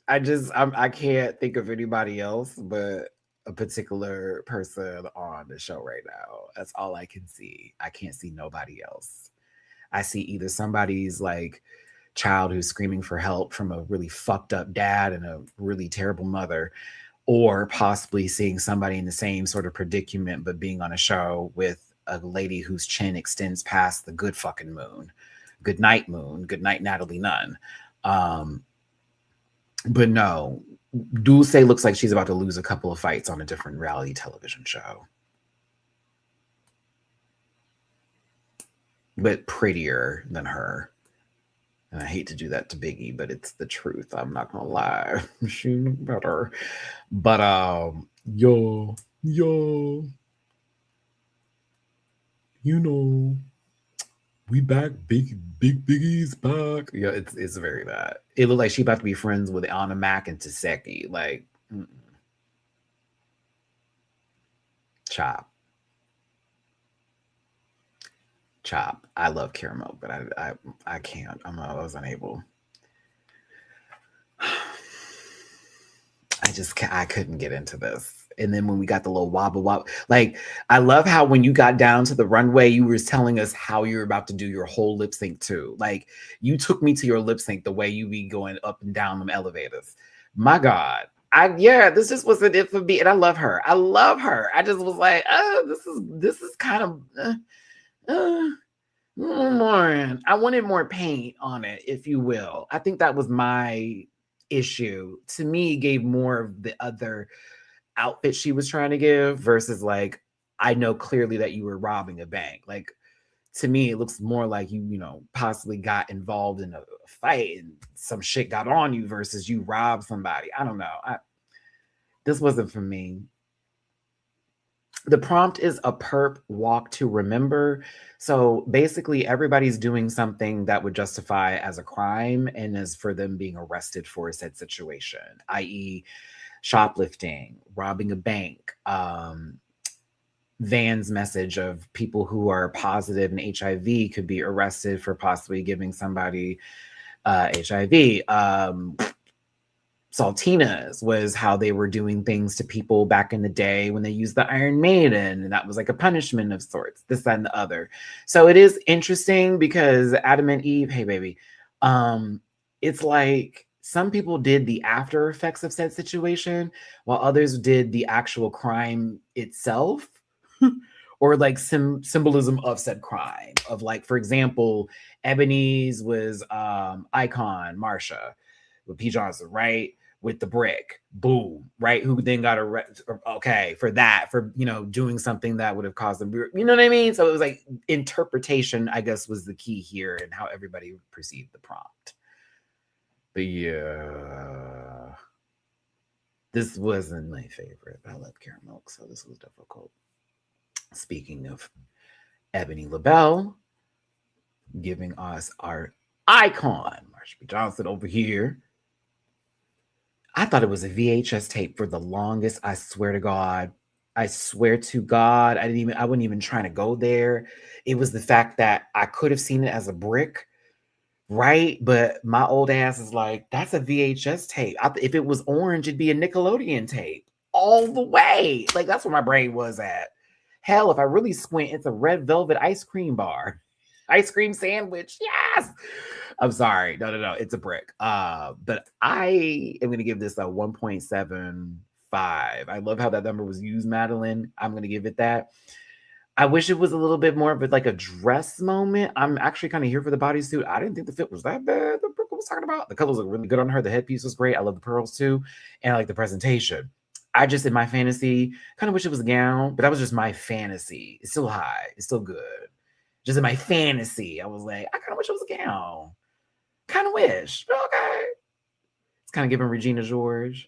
I can't think of anybody else but a particular person on the show right now. That's all I can see. I can't see nobody else. I see either somebody's like child who's screaming for help from a really fucked up dad and a really terrible mother, or possibly seeing somebody in the same sort of predicament but being on a show with a lady whose chin extends past the good fucking moon. Good night, moon. Good night, Natalie Nunn. Um, but no, Dulce looks like she's about to lose a couple of fights on a different reality television show. But prettier than her. And I hate to do that to Biggie, but it's the truth. I'm not gonna lie. She's better. But yo, you know, we back. Big Biggie's back. yeah, it's very bad. It looked like she about to be friends with Anna Mac and Taseki. Like, chop. Chop. I love caramel, but I can't. I was unable. I couldn't get into this. And then when we got the little wobble wobble, like I love how when you got down to the runway, you were telling us how you're about to do your whole lip sync too. Like you took me to your lip sync the way you be going up and down them elevators. My God. This just wasn't it for me. And I love her. I love her. I just was like, oh, this is kind of more. I wanted more paint on it, if you will. I think that was my issue. To me, it gave more of the other outfit she was trying to give versus like, I know clearly that you were robbing a bank. Like to me, it looks more like you possibly got involved in a fight and some shit got on you versus you robbed somebody. I don't know. This wasn't for me. The prompt is a perp walk to remember. So basically, everybody's doing something that would justify as a crime and is for them being arrested for said situation, i.e., shoplifting, robbing a bank. Van's message of people who are positive in HIV could be arrested for possibly giving somebody HIV. Saltina's was how they were doing things to people back in the day when they used the Iron Maiden, and that was like a punishment of sorts, this, that, and the other. So it is interesting because Adam and Eve, hey baby, it's like some people did the after effects of said situation while others did the actual crime itself. Or like symbolism of said crime. Of like, for example, Ebony's was Icon Marsha with P. Johnson, right? With the brick, boom, right? Who then got arrested? Okay, for that, for doing something that would have caused them. You know what I mean? So it was like interpretation, I guess, was the key here, and how everybody perceived the prompt. But yeah, this wasn't my favorite. I love caramel, so this was difficult. Speaking of Ebony LaBelle, giving us our icon, Marsha P. Johnson over here. I thought it was a VHS tape for the longest. I swear to God. I swear to God. I wasn't even trying to go there. It was the fact that I could have seen it as a brick, right? But my old ass is like, that's a VHS tape. If it was orange, it'd be a Nickelodeon tape all the way. Like that's where my brain was at. Hell, if I really squint, it's a red velvet ice cream bar. Ice cream sandwich. Yes. I'm sorry. No. It's a brick. But I am going to give this a 1.75. I love how that number was used, Madeline. I'm going to give it that. I wish it was a little bit more of like a dress moment. I'm actually kind of here for the bodysuit. I didn't think the fit was that bad. The Brooke was talking about. The colors look really good on her. The headpiece was great. I love the pearls too. And I like the presentation. I just, in my fantasy, kind of wish it was a gown, but that was just my fantasy. It's still high. It's still good. Just in my fantasy, I was like, I kind of wish it was a gown. Kind of wish. But okay. It's kind of giving Regina George.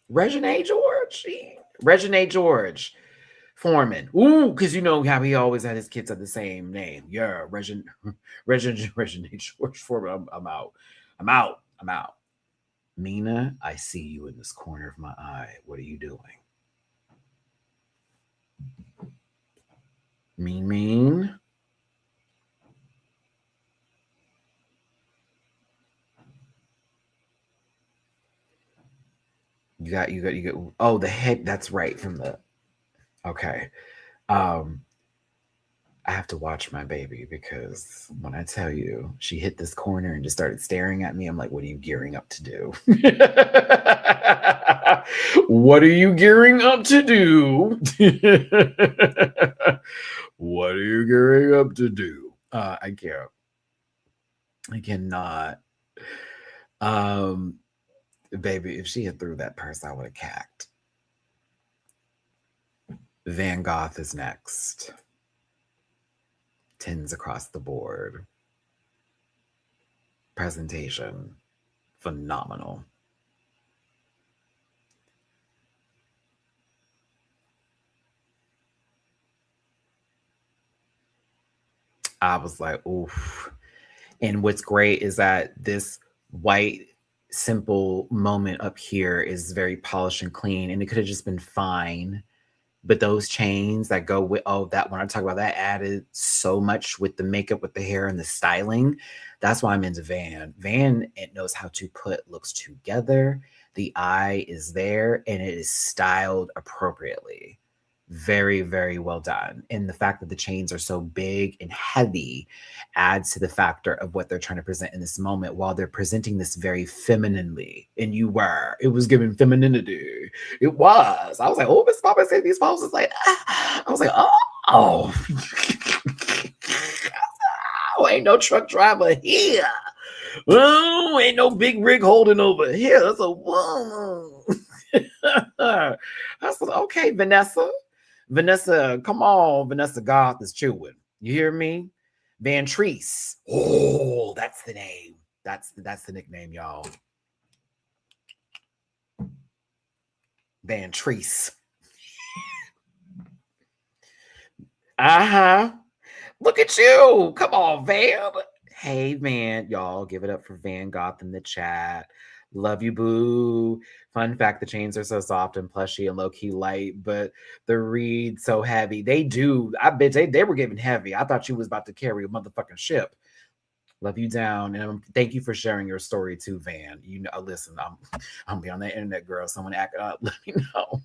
Regina George. Foreman. Ooh, because you know how he always had his kids at the same name. Yeah, Reginald George Foreman. I'm out. I'm out. I'm out. Mina, I see you in this corner of my eye. What are you doing? Mean. You got. Oh, the head. That's right from the. Okay. Um, I have to watch my baby because when I tell you she hit this corner and just started staring at me, I'm like, what are you gearing up to do? What are you gearing up to do? What are you gearing up to do? I can't. I cannot. Um, baby, if she had threw that purse, I would have cacked. Van Gogh is next. Tens across the board. Presentation, phenomenal. I was like, oof. And what's great is that this white, simple moment up here is very polished and clean, and it could have just been fine. But those chains that go with that when I talk about that added so much with the makeup, with the hair, and the styling. That's why I'm into Van. Van, it knows how to put looks together. The eye is there, and it is styled appropriately. Very, very well done. And the fact that the chains are so big and heavy adds to the factor of what they're trying to present in this moment while they're presenting this very femininely. And it was giving femininity. It was. I was like, oh, Miss Papa said these poses like, I was like, oh. Oh, ain't no truck driver here. Oh, ain't no big rig holding over here. It's a whoa. I said, okay, Vanessa. Vanessa, come on, Vanessa Goth is chewing. You hear me? Van Treese. Oh, that's the name. That's the nickname, y'all. Van Treese. Uh-huh. Look at you. Come on, Van. Hey, Van. Y'all give it up for Van Goth in the chat. Love you, boo. Fun fact, the chains are so soft and plushy and low-key light, but the reed so heavy. They do. I bet they were giving heavy. I thought you was about to carry a motherfucking ship. Love you down, and thank you for sharing your story too, Van. You know, listen, I'm be on the internet, girl. Someone act up. Let me know.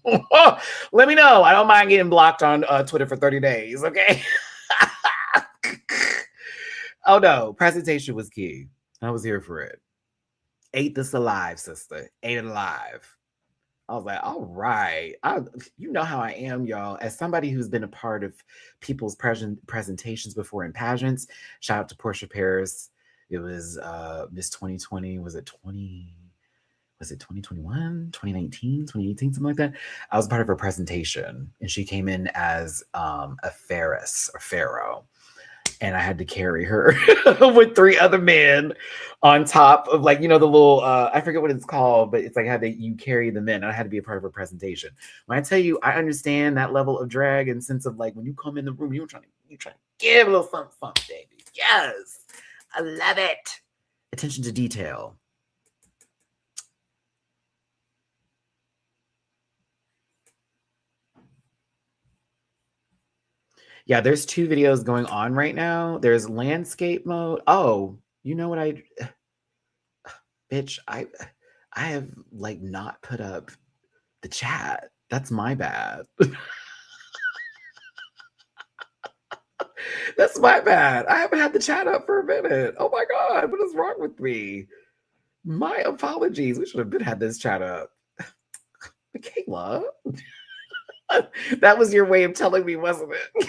Let me know. I don't mind getting blocked on Twitter for 30 days. Okay. Oh no, presentation was key. I was here for it. Ate this alive, sister. Ate it alive. I was like, all right. You know how I am, y'all. As somebody who's been a part of people's presentations before in pageants, shout out to Portia Paris. It was Miss 2020. Was it 2021, 2019, 2018, something like that? I was part of her presentation, and she came in as a Ferris or Pharaoh. And I had to carry her with 3 other men on top of, like, you know, the little I forget what it's called, but it's like how you carry them in. And I had to be a part of a presentation. When I tell you, I understand that level of drag and sense of like when you come in the room, you're trying to give a little something, baby. Yes, I love it. Attention to detail. Yeah, there's 2 videos going on right now. There's landscape mode. Oh, you know what bitch, I have like not put up the chat. That's my bad. That's my bad. I haven't had the chat up for a minute. Oh my God, what is wrong with me? My apologies. We should have had this chat up. Michaela, that was your way of telling me, wasn't it?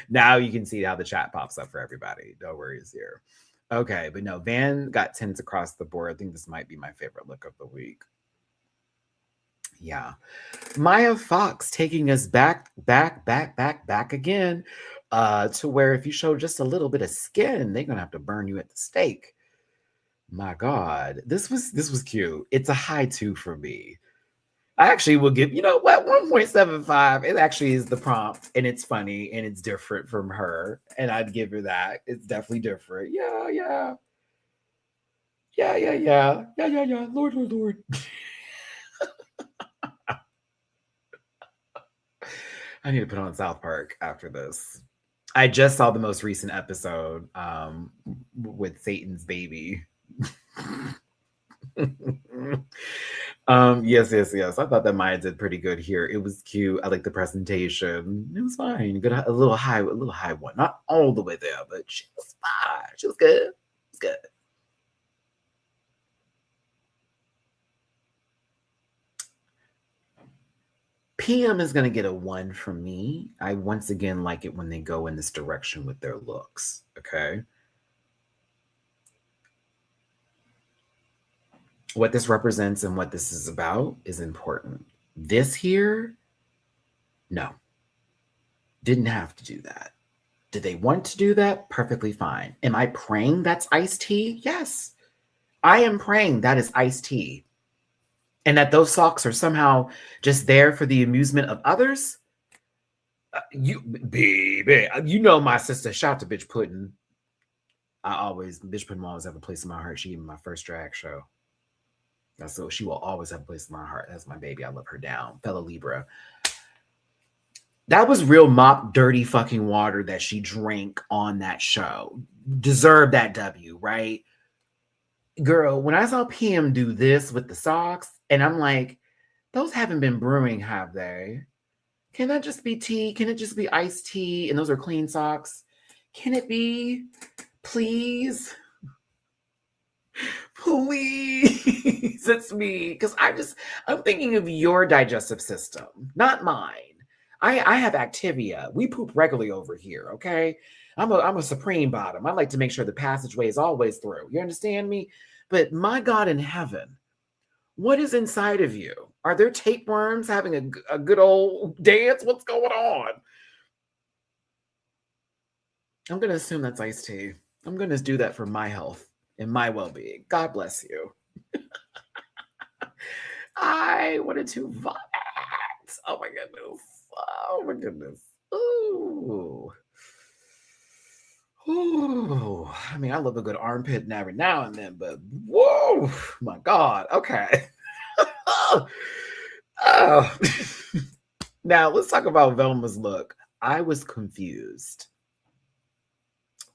Now you can see how the chat pops up for everybody. No worries here. Okay, but no, Van got 10s across the board. I think this might be my favorite look of the week. Yeah. Maya Fox taking us back again to where if you show just a little bit of skin, they're going to have to burn you at the stake. My God, this was cute. It's a high 2 for me. I actually will give, you know what, 1.75. It actually is the prompt, and it's funny and it's different from her. And I'd give her that. It's definitely different. Yeah, yeah. Yeah, yeah, yeah. Yeah, yeah, yeah. Lord, Lord, Lord. I need to put on South Park after this. I just saw the most recent episode with Satan's baby. Yes, yes, yes. I thought that Maya did pretty good here. It was cute. I like the presentation. It was fine. Good, a little high one. Not all the way there, but she was fine. She was good. It was good. PM is gonna get a 1 from me. I once again like it when they go in this direction with their looks. Okay. What this represents and what this is about is important. This here, no, didn't have to do that. Did they want to do that? Perfectly fine. Am I praying that's iced tea? Yes. I am praying that is iced tea. And that those socks are somehow just there for the amusement of others? You, baby, you know my sister. Shout out to Bitch Puddin'. Bitch Puddin' will always have a place in my heart. She gave me my first drag show. So she will always have a place in my heart. That's my baby. I love her down. Fellow Libra. That was real mop dirty fucking water that she drank on that show. Deserved that W, right? Girl, when I saw PM do this with the socks, and I'm like, those haven't been brewing, have they? Can that just be tea? Can it just be iced tea? And those are clean socks? Can it be? Please? Please, it's me. Because I'm thinking of your digestive system, not mine. I have Activia. We poop regularly over here, okay? I'm a supreme bottom. I like to make sure the passageway is always through. You understand me? But my God in heaven, what is inside of you? Are there tapeworms having a good old dance? What's going on? I'm going to assume that's iced tea. I'm going to do that for my health and my well-being. God bless you. I wanted to vomit. Oh my goodness. Oh my goodness. Ooh. Ooh. I mean, I love a good armpit every now and then, but whoa, my God. Okay. Oh. Now let's talk about Velma's look. I was confused.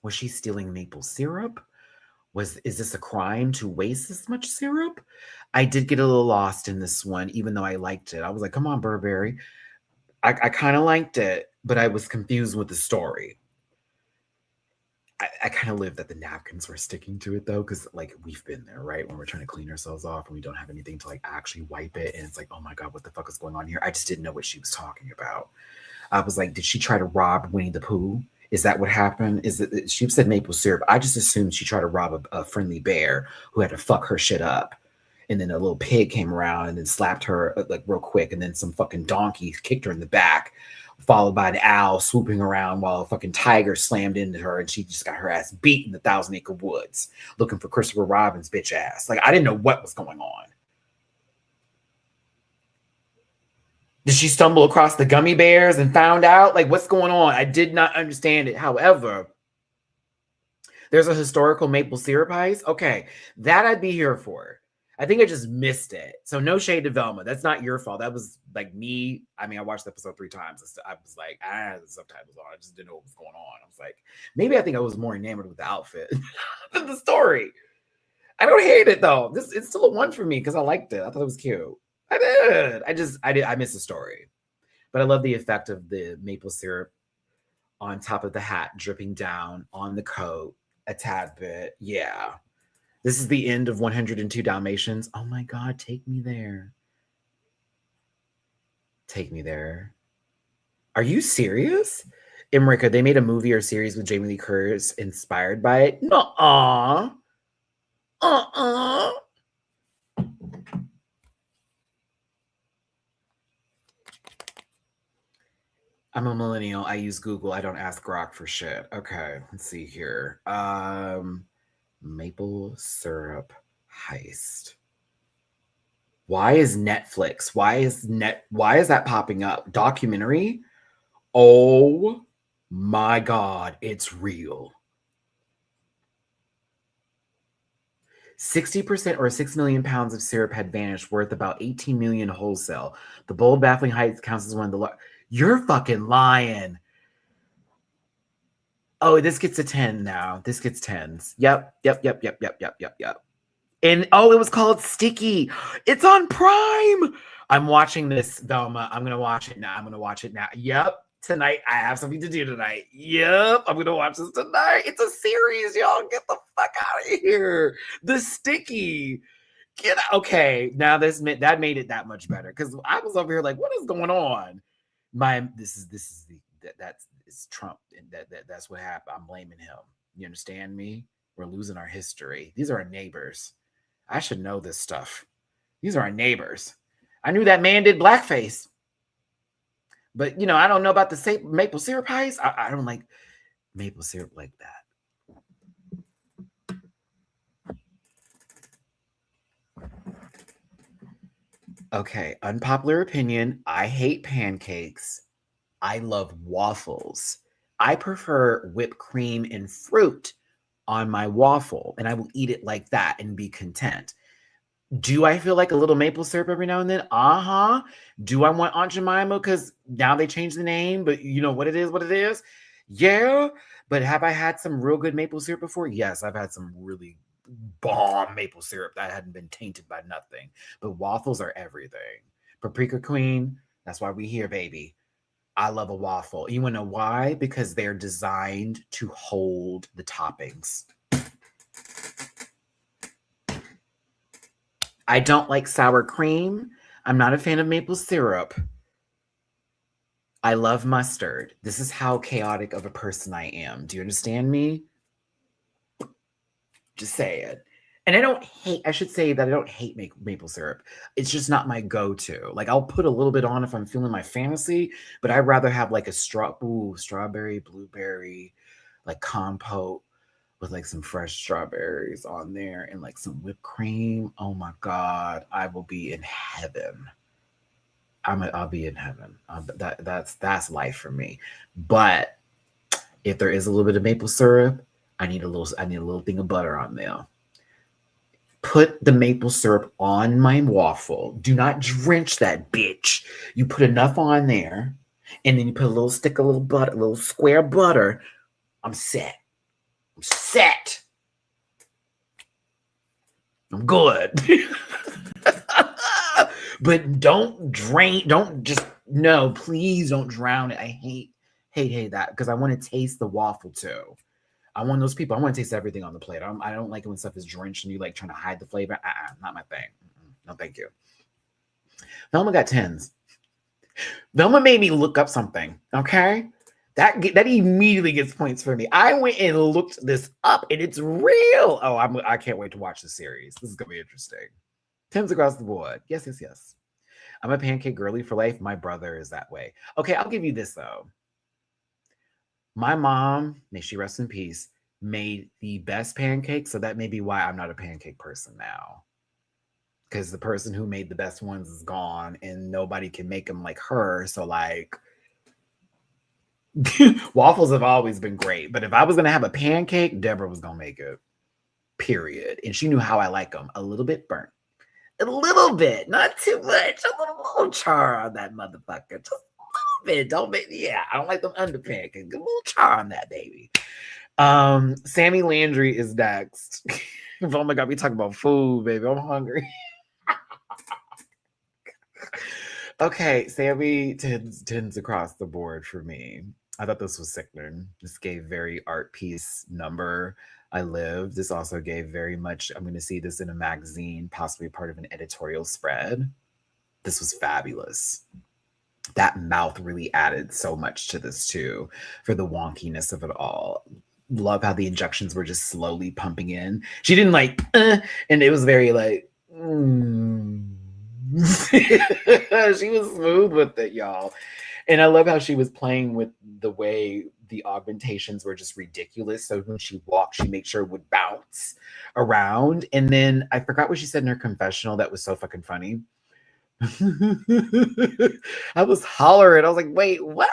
Was she stealing maple syrup? Is this a crime to waste this much syrup? I did get a little lost in this one, even though I liked it. I was like, come on, Burberry. I kind of liked it, but I was confused with the story. I kind of live that the napkins were sticking to it though, because like we've been there, right? When we're trying to clean ourselves off and we don't have anything to like actually wipe it, and it's like, oh my God, what the fuck is going on here? I just didn't know what she was talking about. I was like, did she try to rob Winnie the Pooh? Is that what happened? Is it? She said maple syrup. I just assumed she tried to rob a friendly bear who had to fuck her shit up, and then a little pig came around and then slapped her like real quick, and then some fucking donkey kicked her in the back, followed by an owl swooping around while a fucking tiger slammed into her, and she just got her ass beat in the Thousand Acre Woods, looking for Christopher Robin's bitch ass. Like I didn't know what was going on. Did she stumble across the gummy bears and found out like what's going on? I did not understand it. However, there's a historical maple syrup heist. Okay, that I'd be here for. I think I just missed it. So no shade to Velma. That's not your fault. That was like me. I mean, I watched the episode 3 times. I was like, the subtitles on. I just didn't know what was going on. I was like, maybe I think I was more enamored with the outfit than the story. I don't hate it though. It's still a 1 for me because I liked it. I thought it was cute. I did. I missed the story. But I love the effect of the maple syrup on top of the hat dripping down on the coat a tad bit. Yeah. This is the end of 102 Dalmatians. Oh my God, take me there. Take me there. Are you serious? Imrika, they made a movie or series with Jamie Lee Curtis inspired by it? Nuh-uh. Uh-uh. I'm a millennial. I use Google. I don't ask Grok for shit. Okay, let's see here. Maple syrup heist. Why is Netflix? Why is that popping up? Documentary? Oh my God, it's real. 60% or 6 million pounds of syrup had vanished, worth about 18 million wholesale. The bold, baffling heights counts as one of the You're fucking lying. Oh, this gets a 10 now. This gets 10s. Yep. And it was called Sticky. It's on Prime. I'm watching this, Velma. I'm gonna watch it now. Yep. Tonight, I have something to do tonight. Yep, I'm gonna watch this tonight. It's a series, y'all. Get the fuck out of here. The Sticky. Get out. Okay, now that made it that much better because I was over here like, what is going on? It's Trump, and that's what happened. I'm blaming him. You understand me? We're losing our history. These are our neighbors. I should know this stuff. These are our neighbors. I knew that man did blackface. But, I don't know about the maple syrup heist. I don't like maple syrup like that. Okay, unpopular opinion. I hate pancakes. I love waffles. I prefer whipped cream and fruit on my waffle, and I will eat it like that and be content. Do I feel like a little maple syrup every now and then? Uh-huh. Do I want Aunt Jemima? Because now they changed the name, but you know what it is? Yeah. But have I had some real good maple syrup before? Yes, I've had some really bomb maple syrup that hadn't been tainted by nothing. But waffles are everything. Paprika Queen, that's why we here, baby. I love a waffle. You want to know why? Because they're designed to hold the toppings. I don't like sour cream. I'm not a fan of maple syrup. I love mustard. This is how chaotic of a person I am. Do you understand me? Just say it. And I should say that I don't hate maple syrup. It's just not my go-to. Like, I'll put a little bit on if I'm feeling my fantasy, but I'd rather have like a strawberry, blueberry, like compote with like some fresh strawberries on there and like some whipped cream. Oh my God, I will be in heaven. I'll be in heaven. That's life for me. But if there is a little bit of maple syrup, I need a little thing of butter on there. Put the maple syrup on my waffle. Do not drench that bitch. You put enough on there, and then you put a little stick of butter, a little square butter. I'm set. I'm good. But please don't drown it. I hate that because I want to taste the waffle too. I'm one of those people. I want to taste everything on the plate. I don't like it when stuff is drenched and you like trying to hide the flavor. Not my thing. No, thank you. Velma got 10s. Velma made me look up something. Okay, that immediately gets points for me. I went and looked this up, and it's real. Oh, I can't wait to watch the series. This is gonna be interesting. 10s across the board. Yes. I'm a pancake girly for life. My brother is that way. Okay, I'll give you this though. My mom, may she rest in peace, made the best pancakes, so that may be why I'm not a pancake person now. Because the person who made the best ones is gone, and nobody can make them like her. So, like, waffles have always been great. But if I was going to have a pancake, Deborah was going to make it. Period. And she knew how I like them. A little bit burnt. A little bit. Not too much. A little char on that motherfucker. Just bit. I don't like them under pancakes. A little char on that, baby. Sammy Landry is next. Oh my God, we talking about food, baby. I'm hungry. Okay, Sammy tends across the board for me. I thought this was sickening. This gave very art piece number. I live. This also gave very much, I'm going to see this in a magazine, possibly part of an editorial spread. This was fabulous. That mouth really added so much to this too, for the wonkiness of it all. Love how the injections were just slowly pumping in. She didn't like, and it was very like, she was smooth with it, y'all. And I love how she was playing with the way the augmentations were just ridiculous. So when she walked, she made sure it would bounce around. And then I forgot what she said in her confessional that was so fucking funny. I was hollering. I was like, wait, what?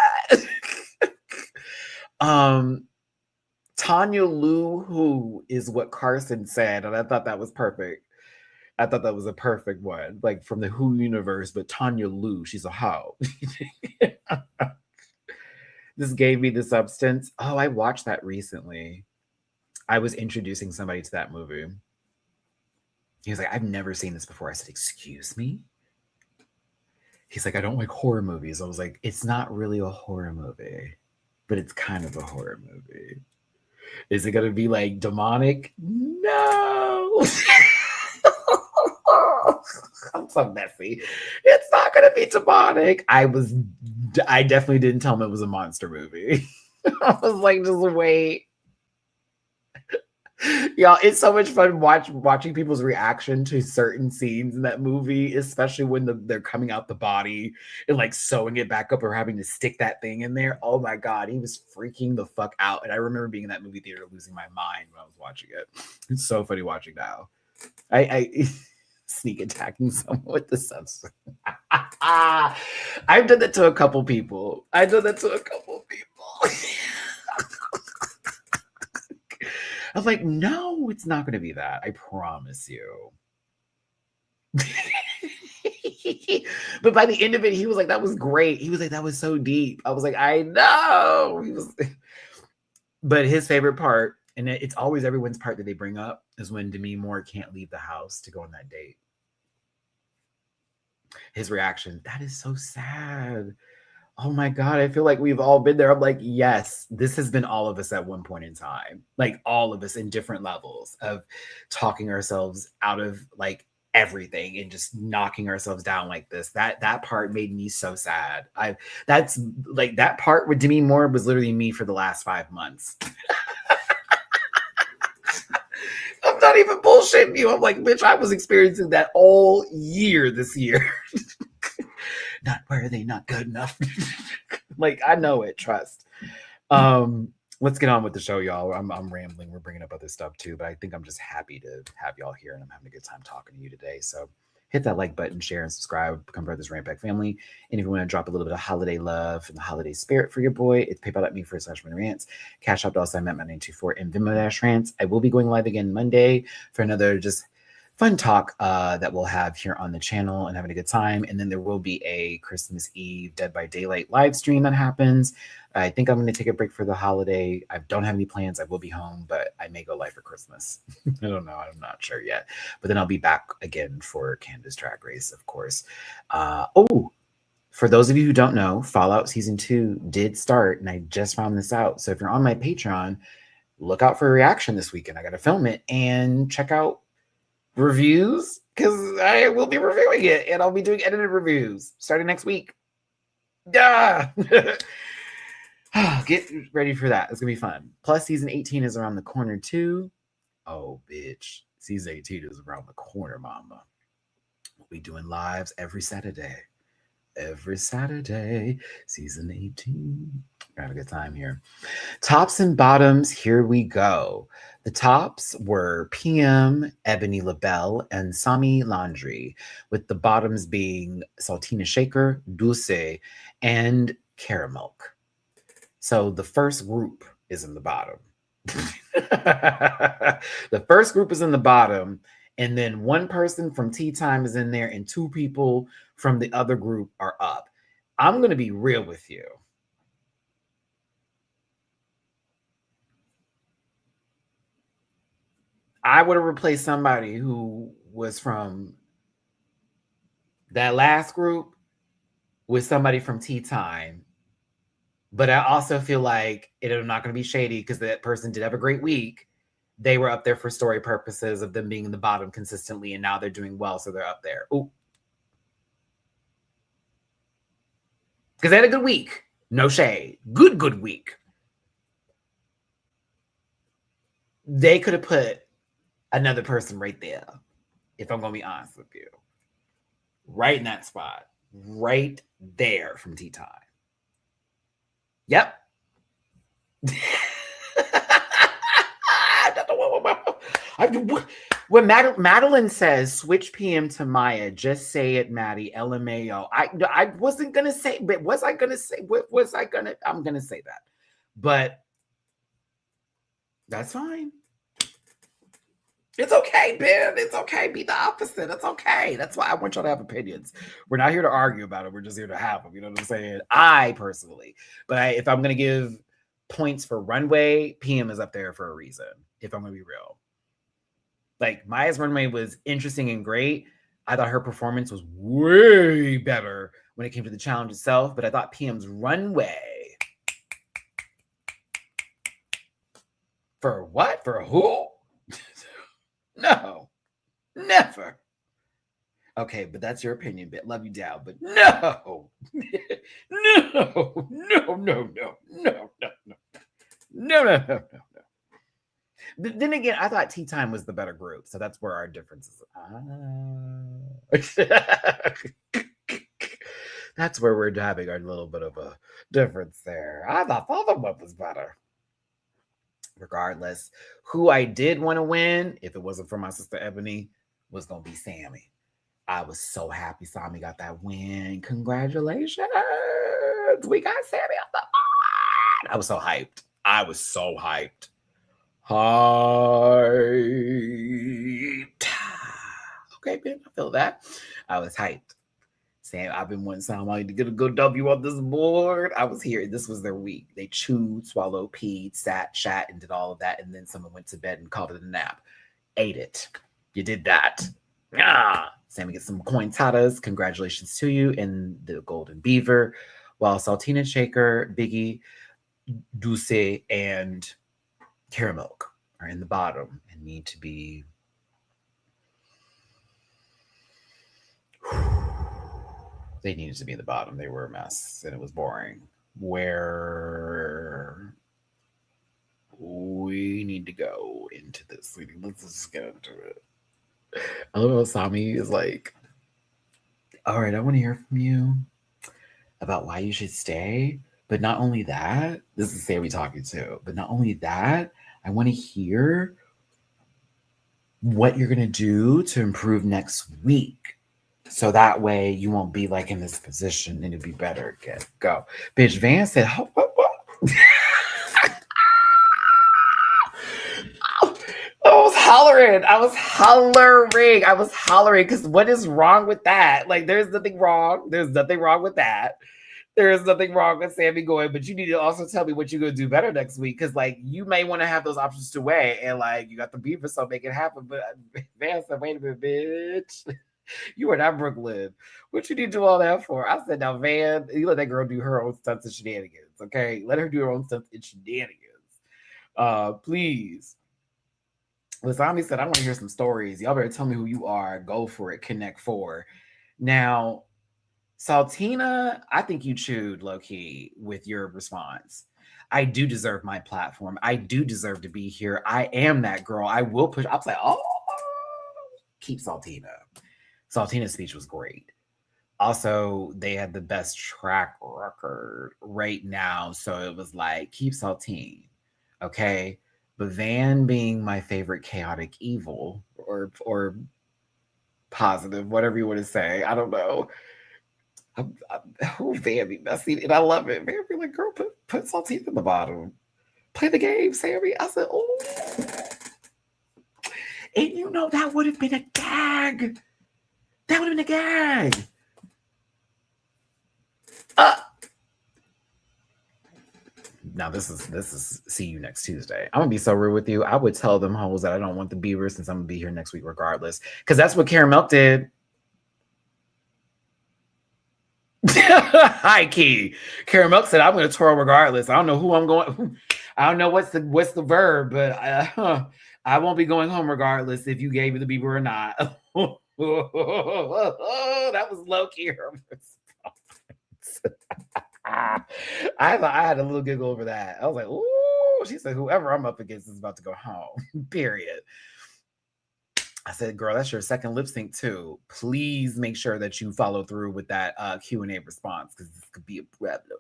Tanya Lou Who is what Carson said, and I thought that was perfect. I thought that was a perfect one, like from the Who universe, but Tanya Lou, she's a hoe. This gave me the substance. Oh, I watched that recently. I was introducing somebody to that movie. He was like, I've never seen this before. I said, excuse me? He's like, I don't like horror movies. I was like, it's not really a horror movie, but it's kind of a horror movie. Is it going to be like demonic? No. I'm so messy. It's not going to be demonic. I definitely didn't tell him it was a monster movie. I was like, just wait. Y'all, it's so much fun watching people's reaction to certain scenes in that movie, especially when they're coming out the body and like sewing it back up or having to stick that thing in there. Oh my God, he was freaking the fuck out. And I remember being in that movie theater losing my mind when I was watching it. It's so funny watching now. I sneak attacking someone with the substance. I've done that to a couple people. I was like, no, it's not going to be that. I promise you. But by the end of it, he was like, that was great. He was like, that was so deep. I was like, I know. But his favorite part, and it's always everyone's part that they bring up, is when Demi Moore can't leave the house to go on that date. His reaction, that is so sad. Oh my God, I feel like we've all been there. I'm like, yes, this has been all of us at one point in time. Like all of us in different levels of talking ourselves out of like everything and just knocking ourselves down like this. That part made me so sad. That's like that part with Demi Moore was literally me for the last 5 months. I'm not even bullshitting you. I'm like, bitch, I was experiencing that all year this year. Not worthy, not good enough. Like, I know it, trust. Let's get on with the show, y'all. I'm rambling. We're bringing up other stuff too, but I think I'm just happy to have y'all here and I'm having a good time talking to you today. So hit that like button, share, and subscribe. Become part of this Rant Pack family. And if you want to drop a little bit of holiday love and the holiday spirit for your boy, it's paypal.me/Matty-Rants, Cash App $Matt924, and Venmo-Rants. I will be going live again Monday for another just fun talk that we'll have here on the channel and having a good time. And then there will be a Christmas Eve Dead by Daylight live stream that happens. I think I'm going to take a break for the holiday. I don't have any plans. I will be home, but I may go live for Christmas. I don't know. I'm not sure yet. But then I'll be back again for Canada's Drag Race, of course. For those of you who don't know, Fallout Season 2 did start, and I just found this out. So if you're on my Patreon, look out for a reaction this weekend. I got to film it and check out reviews because I will be reviewing it and I'll be doing edited reviews starting next week. Yeah. Get ready for that. It's gonna be fun. Plus, season 18 is around the corner too. Oh, bitch. Season 18 is around the corner, mama. We'll be doing lives every Saturday. Season 18. We're having a good time here. Tops and bottoms, here we go. The tops were PM, Ebony LaBelle, and Sami Laundry, with the bottoms being Saltina Shaker, Dulce, and Caramilk. So the first group is in the bottom. The first group is in the bottom, and then one person from Tea Time is in there, and 2 people from the other group are up. I'm going to be real with you. I would have replaced somebody who was from that last group with somebody from Tea Time. But I also feel like I'm not going to be shady because that person did have a great week. They were up there for story purposes of them being in the bottom consistently, and now they're doing well, so they're up there. Ooh. Because they had a good week. No shade. Good week. They could have put another person right there, if I'm going to be honest with you. Right in that spot. Right there from Tea Time. Yep. When Madeline says switch PM to Maya, just say it, Maddie. LMAO. I wasn't gonna say, but was I gonna say? What was I gonna? I'm gonna say that, but that's fine. It's okay, Ben. It's okay. Be the opposite. It's okay. That's why I want y'all to have opinions. We're not here to argue about it. We're just here to have them. You know what I'm saying? I personally, but if I'm gonna give points for runway, PM is up there for a reason. If I'm gonna be real. Like Maya's runway was interesting and great. I thought her performance was way better when it came to the challenge itself, but I thought PM's runway for what? For who? No, never. Okay, but that's your opinion, bit. Love you down, but no, no, no, no, no, no, no, no, no, no, no, no. Then again, I thought Tea Time was the better group, so that's where our differences. That's where we're having our little bit of a difference there. I thought the other one was better. Regardless, who I did want to win, if it wasn't for my sister Ebony, was gonna be Sammy. I was so happy Sammy got that win. Congratulations. We got Sammy on the board. I was so hyped. I was so hyped. Hyped. Okay, Ben, I feel that. I was hyped. Sam, I've been wanting somebody to get a good W on this board. I was here. This was their week. They chewed, swallowed, peed, sat, shat, and did all of that. And then someone went to bed and called it a nap. Ate it. You did that. Sammy gets some coin tatas. Congratulations to you in the Golden Beaver. While Saltina Shaker, Biggie, Duce, and Caramel are in the bottom and need to be. They needed to be in the bottom. They were a mess and it was boring. Where we need to go into this. Let's just get into it. I love how Sami is like, all right, I want to hear from you about why you should stay. But not only that, this is Sammy talking too, but not only that, I want to hear what you're going to do to improve next week. So that way you won't be like in this position and it'll be better again. Go. Bitch, Van said, I was hollering. I was hollering because what is wrong with that? Like, there's nothing wrong. There's nothing wrong with that. There is nothing wrong with Sammy going, but you need to also tell me what you're gonna do better next week. Cause like you may want to have those options to weigh, and like you got the beaver, so make it happen. But Van said, wait a minute, bitch. You are not Brooklyn. What you need to do all that for? I said, now, Van, you let that girl do her own stunts and shenanigans, okay? Let her do her own stunts and shenanigans. Please. Lasami said, I want to hear some stories. Y'all better tell me who you are. Go for it. Connect 4. Now, Saltina, I think you chewed low-key with your response. I do deserve my platform. I do deserve to be here. I am that girl. I will push. I was like, oh, keep Saltina. Saltina's speech was great. Also, they had the best track record right now. So it was like, keep Saltine. Okay. But Van being my favorite chaotic evil or positive, whatever you want to say. I don't know. Van be messy, and I love it. Van be like, girl, put Saltine in the bottom. Play the game, Sammy. I said, oh. And you know, that would have been a gag. That would have been a gag. Now this is see you next Tuesday. I'm gonna be so rude with you. I would tell them hoes that I don't want the Beaver since I'm gonna be here next week regardless. Because that's what Caramel did. Hi, Key. Caramel said I'm gonna twirl regardless. I don't know who I'm going. I don't know what's the verb, but I won't be going home regardless if you gave me the Beaver or not. That was low key. I had a little giggle over that. I was like, ooh, she said, whoever I'm up against is about to go home. Period. I said, girl, that's your second lip sync too. Please make sure that you follow through with that Q&A response because this could be a problem.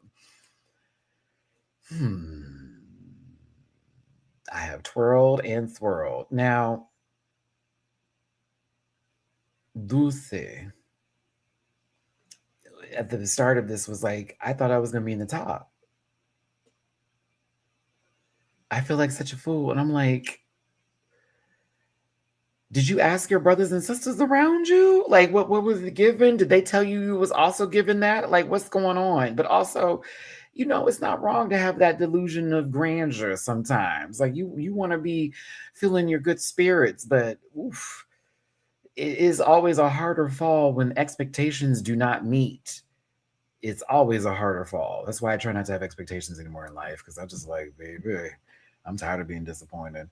I have twirled and swirled. Now, Dulce at the start of this was like, I thought I was going to be in the top. I feel like such a fool. And I'm like, did you ask your brothers and sisters around you? Like, what was it given? Did they tell you was also given that? Like, what's going on? But also, it's not wrong to have that delusion of grandeur sometimes. Like, you want to be feeling your good spirits, but oof, it is always a harder fall when expectations do not meet. It's always a harder fall. That's why I try not to have expectations anymore in life, because I'm just like, baby, I'm tired of being disappointed.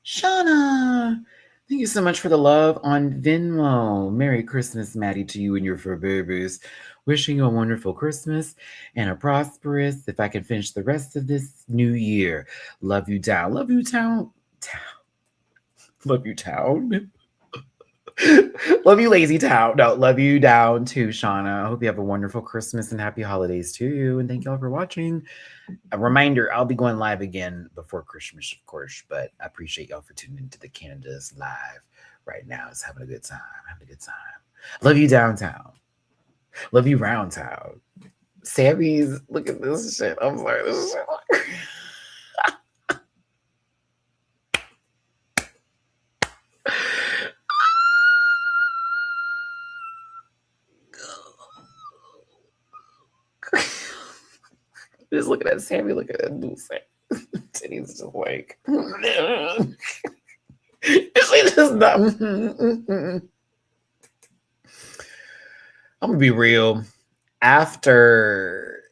Shauna, thank you so much for the love on Venmo. Merry Christmas, Maddie, to you and your fur babies. Wishing you a wonderful Christmas and a prosperous, if I can finish the rest of this new year. Love you down. Love you town. Love you town. Love you, lazy town. No, love you down too, Shauna. I hope you have a wonderful Christmas and happy holidays to you. And thank y'all for watching. A reminder, I'll be going live again before Christmas, of course, but I appreciate y'all for tuning into the Canada's live right now. It's having a good time. Having a good time. Love you downtown. Love you round town. Sammy's, look at this shit. I'm sorry. This shit. Just looking at Sammy, looking at Dulce. Titty's just like, she's just not. I'm gonna be real. After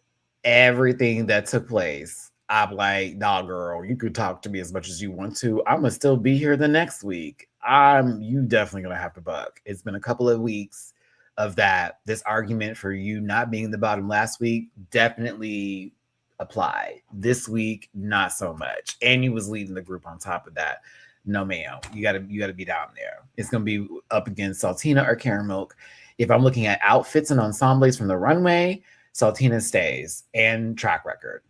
everything that took place, I'm like, nah, girl, you could talk to me as much as you want to. I'm gonna still be here the next week. You definitely gonna have to buck. It's been a couple of weeks of that. This argument for you not being the bottom last week definitely applied. This week, not so much. And you was leading the group on top of that. No, ma'am. You gotta be down there. It's gonna be up against Saltina or Caramel. If I'm looking at outfits and ensembles from the runway, Saltina stays, and track record.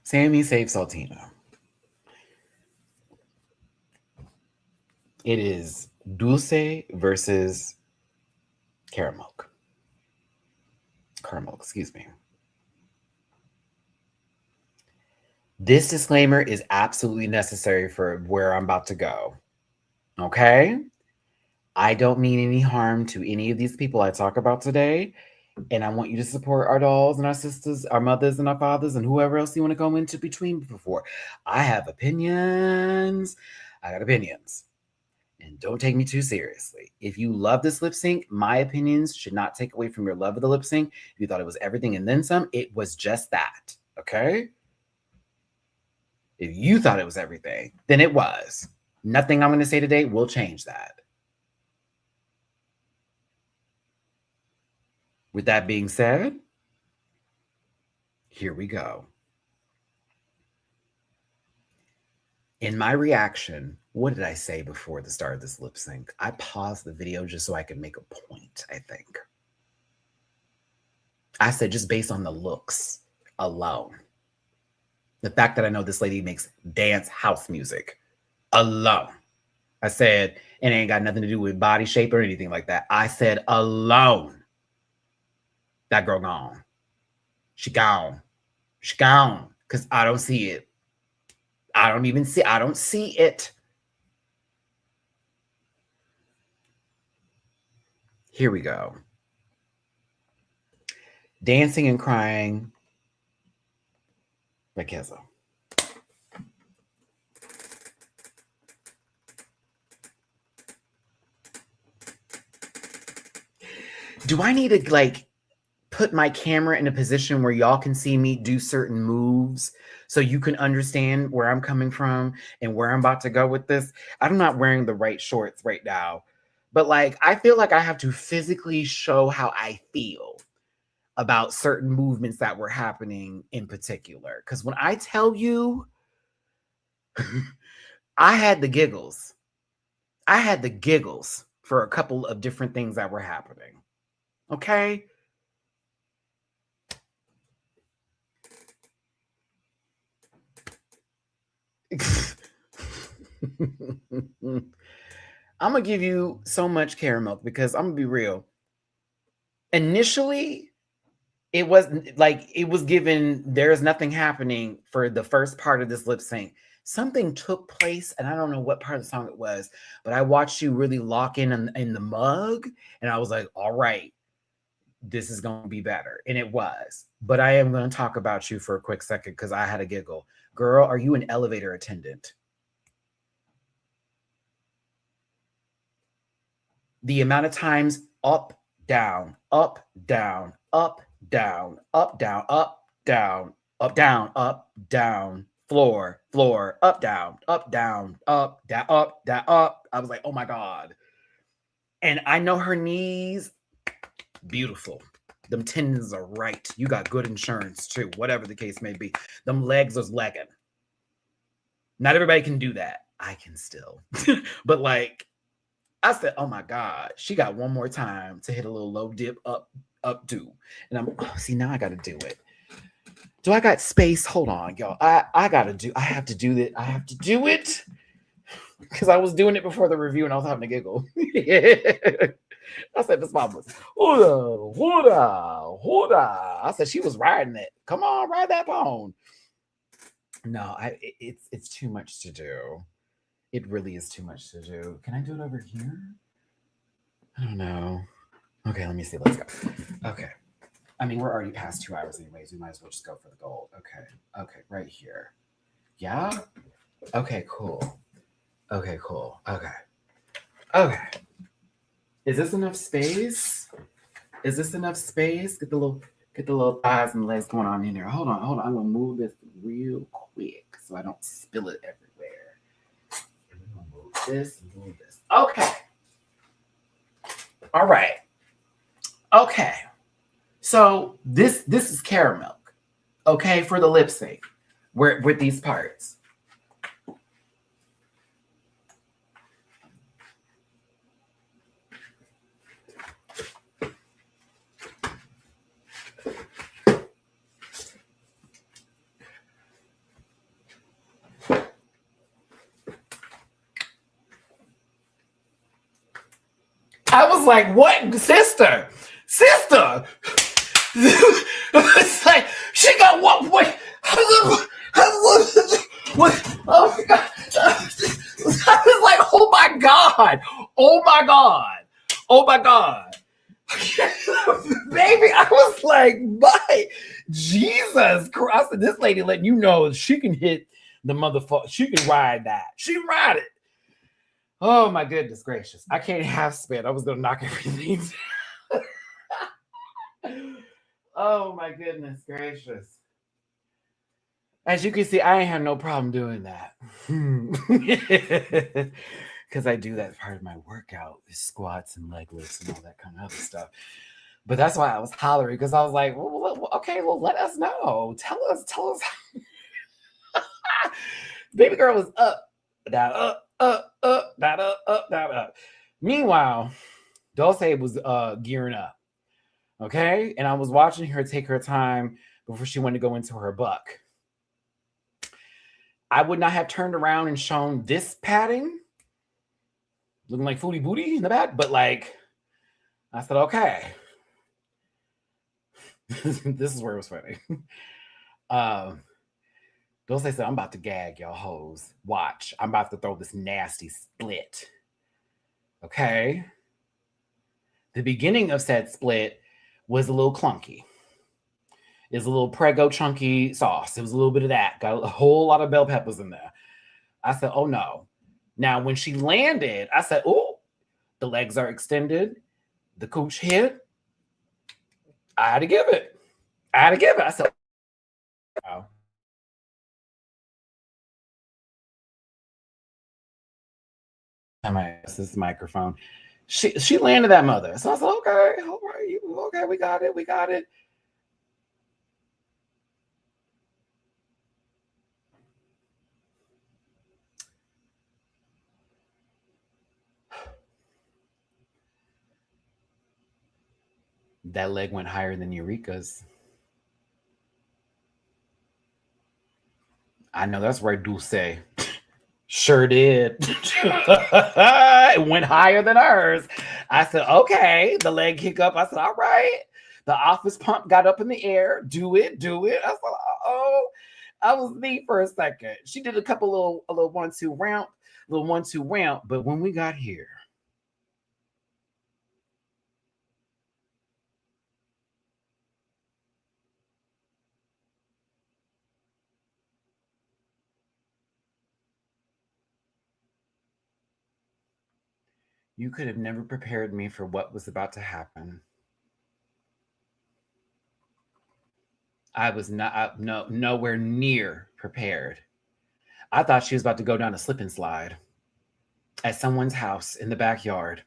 Sammy saves Saltina. It is Dulce versus Caramel. Caramel, excuse me. This disclaimer is absolutely necessary for where I'm about to go. Okay? I don't mean any harm to any of these people I talk about today. And I want you to support our dolls and our sisters, our mothers and our fathers, and whoever else you want to go into between before. I have opinions. I got opinions. And don't take me too seriously. If you love this lip sync, my opinions should not take away from your love of the lip sync. If you thought it was everything and then some, it was just that. Okay? If you thought it was everything, then it was. Nothing I'm going to say today will change that. With that being said, here we go. In my reaction, what did I say before the start of this lip sync? I paused the video just so I could make a point, I think. I said just based on the looks alone. The fact that I know this lady makes dance house music alone. I said it ain't got nothing to do with body shape or anything like that. I said alone. That girl gone. She gone. She gone. Because I don't see it. I don't see it. Here we go. Dancing and Crying by Keza. Do I need to put my camera in a position where y'all can see me do certain moves so you can understand where I'm coming from and where I'm about to go with this? I'm not wearing the right shorts right now, but I feel like I have to physically show how I feel about certain movements that were happening in particular. Because when I tell you, I had the giggles. I had the giggles for a couple of different things that were happening. Okay? I'm gonna give you so much caramel because I'm gonna be real. Initially, it was given there's nothing happening for the first part of this lip sync. Something took place, and I don't know what part of the song it was, but I watched you really lock in the mug, and I was like, all right, this is going to be better. And it was. But I am going to talk about you for a quick second because I had a giggle. Girl, are you an elevator attendant? The amount of times up, down, up, down, up, down, up, down, up, down, up, down, up, down, floor, floor, up, down, up, down, up, down, up, down, up. I was like, oh my God. And I know her knees, beautiful. Them tendons are right. You got good insurance too, whatever the case may be. Them legs is legging. Not everybody can do that. I can still. But like, I said, oh my God, she got one more time to hit a little low dip up do. And I'm see now I gotta do it. Do I got space? Hold on, y'all. I have to do that. I have to do it. Because I was doing it before the review and I was having a giggle. I said, Miss Mama's, hooda, hooda, hooda. I said, she was riding it. Come on, ride that bone. No, it's too much to do. It really is too much to do. Can I do it over here? I don't know. Okay, let me see. Let's go. Okay. I mean, we're already past 2 hours anyways. We might as well just go for the gold. Okay. Okay, right here. Yeah? Okay, cool. Okay, cool. Okay. Okay. Is this enough space? Is this enough space? Get the little thighs and legs going on in there. Hold on. I'm gonna move this real quick so I don't spill it everywhere. I'm gonna move this. Okay. All right. Okay. So this is caramel. Okay, for the lip sync. With these parts. I was like, what, sister? Sister! It's like, she got what? What? Oh my God. I was like, oh my God. Oh my God. Oh my God. Baby, I was like, my Jesus Christ. This lady letting you know she can hit the motherfucker. She can ride that. She can ride it. Oh my goodness gracious. I can't half spit. I was gonna knock everything down. Oh my goodness gracious. As you can see, I ain't have no problem doing that. Because I do that part of my workout, squats and leg lifts and all that kind of other stuff. But that's why I was hollering, because I was like, well, okay, well, let us know. Tell us. Baby girl was up, down, up. Meanwhile, Dulce was gearing up. Okay. And I was watching her take her time before she went to go into her buck. I would not have turned around and shown this padding looking like Foodie Booty in the back, but like, I said, okay. This is where it was funny. Dulce said, I'm about to gag y'all hoes. Watch. I'm about to throw this nasty split. Okay. The beginning of said split was a little clunky. It's a little Prego chunky sauce. It was a little bit of that. Got a whole lot of bell peppers in there. I said, oh no. Now, when she landed, I said, oh, the legs are extended. The cooch hit. I had to give it. I said, oh. This microphone. She landed that mother. So I said, okay, all right, okay, we got it. That leg went higher than Eureka's. I know that's right, Dulce. Sure did. It went higher than hers. I said, okay. The leg kick up. I said, all right. The office pump got up in the air. Do it, do it. I said, oh. I was me for a second. She did a little 1-2 ramp. But when we got here, you could have never prepared me for what was about to happen. I was nowhere near prepared. I thought she was about to go down a slip and slide at someone's house in the backyard.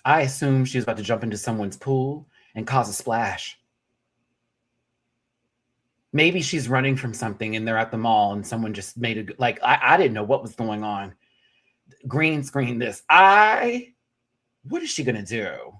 I assumed she was about to jump into someone's pool and cause a splash. Maybe she's running from something and they're at the mall and someone just made a, like, I didn't know what was going on. Green screen this. What is she going to do?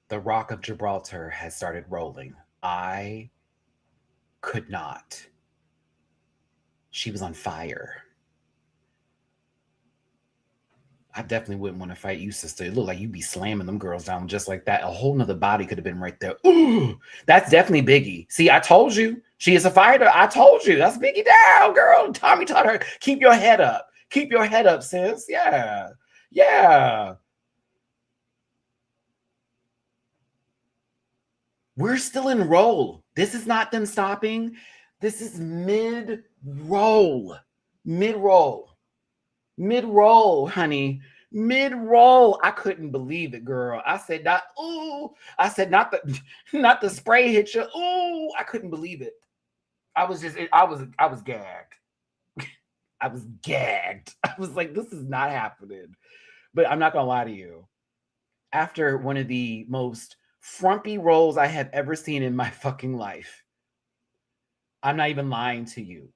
The Rock of Gibraltar has started rolling. I could not. She was on fire. I definitely wouldn't want to fight you, sister. It looked like you'd be slamming them girls down just like that. A whole nother body could have been right there. Ooh, that's definitely Biggie. See, I told you. She is a fighter. I told you. That's Biggie down, girl. Tommy taught her, keep your head up. Keep your head up, sis. Yeah. Yeah. We're still in roll. This is not them stopping. This is mid-roll. Mid-roll. Mid-roll, honey. Mid-roll. I couldn't believe it, girl. I said not ooh. I said not the spray hit you. Ooh, I couldn't believe it. I was gagged. I was gagged. I was like, this is not happening. But I'm not gonna lie to you. After one of the most frumpy rolls I have ever seen in my fucking life, I'm not even lying to you.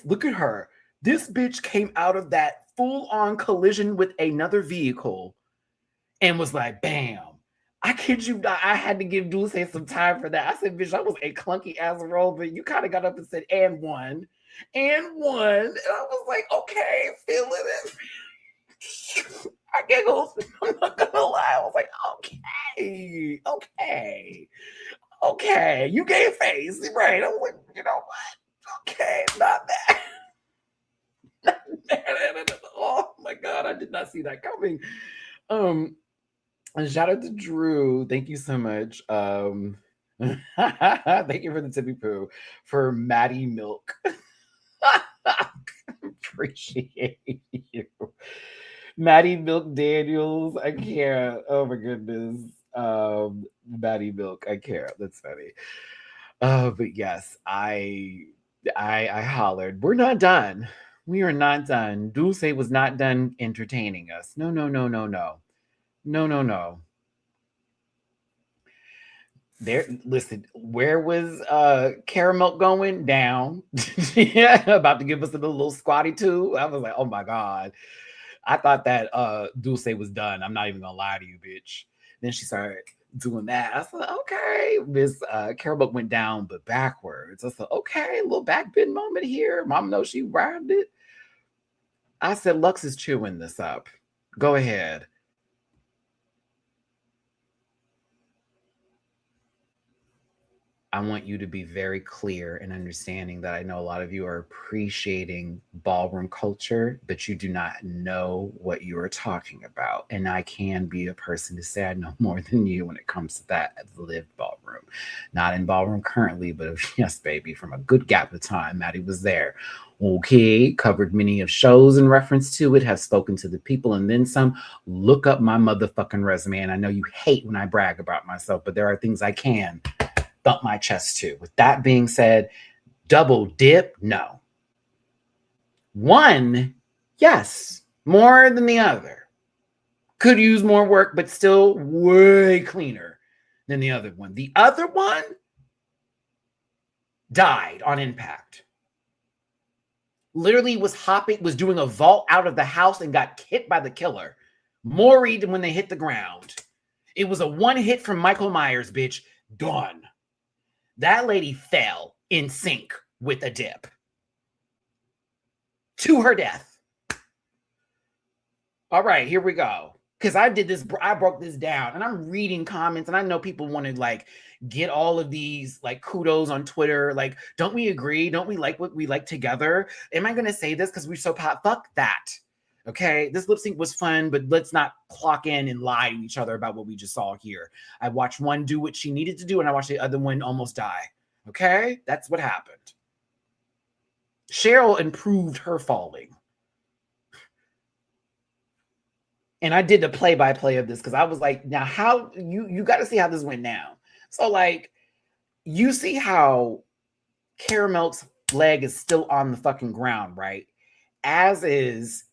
Look at her. This bitch came out of that full-on collision with another vehicle and was like, bam. I kid you not. I had to give Dulce some time for that. I said, bitch, that was a clunky ass roll, but you kind of got up and said, and one. And I was like, okay, feeling it. I giggled. I'm not gonna lie. I was like, okay. You gave face, right? I was like, you know what? Okay, not that. Oh my god, I did not see that coming. Shout out to Drew. Thank you so much. Thank you for the tippy poo for Matty Milk. Appreciate you. Matty Milk Daniels. I can't. Oh my goodness. Matty Milk. I can't. That's funny. But yes, I hollered. We're not done. We are not done. Dulce was not done entertaining us. No. There, listen, where was caramel going? Down. Yeah, about to give us a little squatty too. I was like, oh my god. I thought that Dulce was done. I'm not even gonna lie to you, bitch. Then she started doing that. I said, okay, Miss Caramel went down, but backwards. I said, okay, a little back bend moment here. Mom knows she rhymed it. I said, Lux is chewing this up. Go ahead. I want you to be very clear and understanding that I know a lot of you are appreciating ballroom culture, but you do not know what you are talking about. And I can be a person to say I know more than you when it comes to that lived ballroom. Not in ballroom currently, but yes, baby, from a good gap of time, Maddie was there. Okay, covered many of shows in reference to it, have spoken to the people and then some. Look up my motherfucking resume. And I know you hate when I brag about myself, but there are things I can thump my chest too. With that being said, double dip, no. One, yes, more than the other. Could use more work, but still way cleaner than the other one. The other one died on impact. Literally was doing a vault out of the house and got hit by the killer. Maury when they hit the ground. It was a one hit from Michael Myers, bitch. Done. That lady fell in sync with a dip. To her death. All right, here we go. Because I broke this down, and I'm reading comments, and I know people want to like get all of these like kudos on Twitter. Like, don't we agree? Don't we like what we like together? Am I going to say this because we're so pop? Fuck that. Okay, this lip sync was fun, but let's not clock in and lie to each other about what we just saw here. I watched one do what she needed to do, and I watched the other one almost die. Okay, that's what happened. Cheryl improved her falling. And I did the play-by-play of this because I was like, now how you got to see how this went down. So like, you see how Caramel's leg is still on the fucking ground, right? As is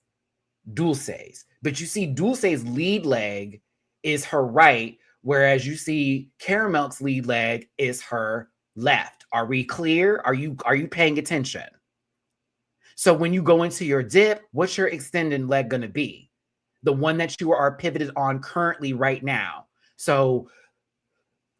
Dulce's. But you see Dulce's lead leg is her right, whereas you see Caramel's lead leg is her left. Are we clear? Are you paying attention? So when you go into your dip, what's your extended leg going to be? The one that you are pivoted on currently right now. So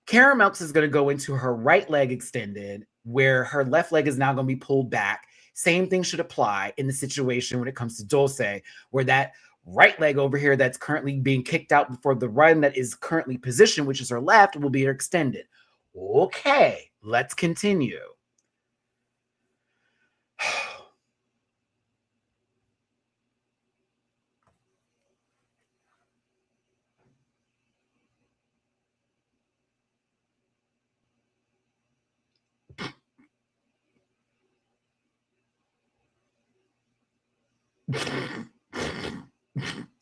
Caramel's is going to go into her right leg extended, where her left leg is now going to be pulled back. Same thing should apply in the situation when it comes to Dulce, where that right leg over here that's currently being kicked out for the run that is currently positioned, which is her left, will be extended. Okay, let's continue.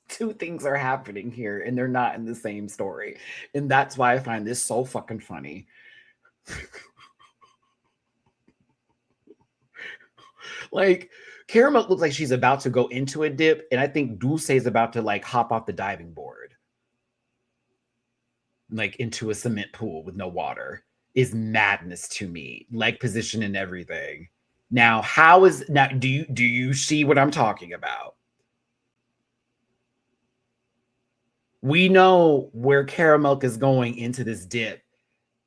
Two things are happening here and they're not in the same story. And that's why I find this so fucking funny. Like, Caramel looks like she's about to go into a dip, and I think Dulce is about to like hop off the diving board, like into a cement pool with no water. Is madness to me. Leg position and everything. Now, do you see what I'm talking about? We know where Caramel is going into this dip.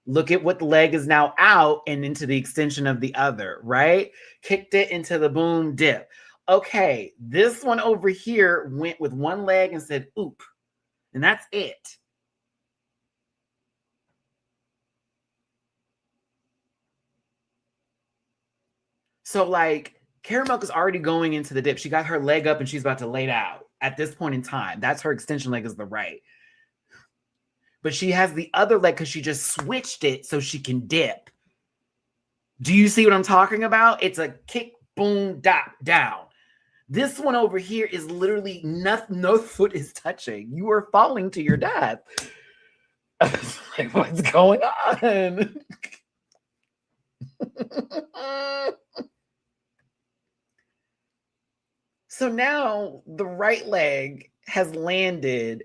Look at what the leg is now out and into the extension of the other, right? Kicked it into the boom dip. Okay, this one over here went with one leg and said, oop, and that's it. So like, Caramel is already going into the dip. She got her leg up and she's about to lay out at this point in time. That's her extension leg is the right. But she has the other leg because she just switched it so she can dip. Do you see what I'm talking about? It's a kick, boom, dop, down. This one over here is literally no foot is touching. You are falling to your death. Like, what's going on? So now the right leg has landed.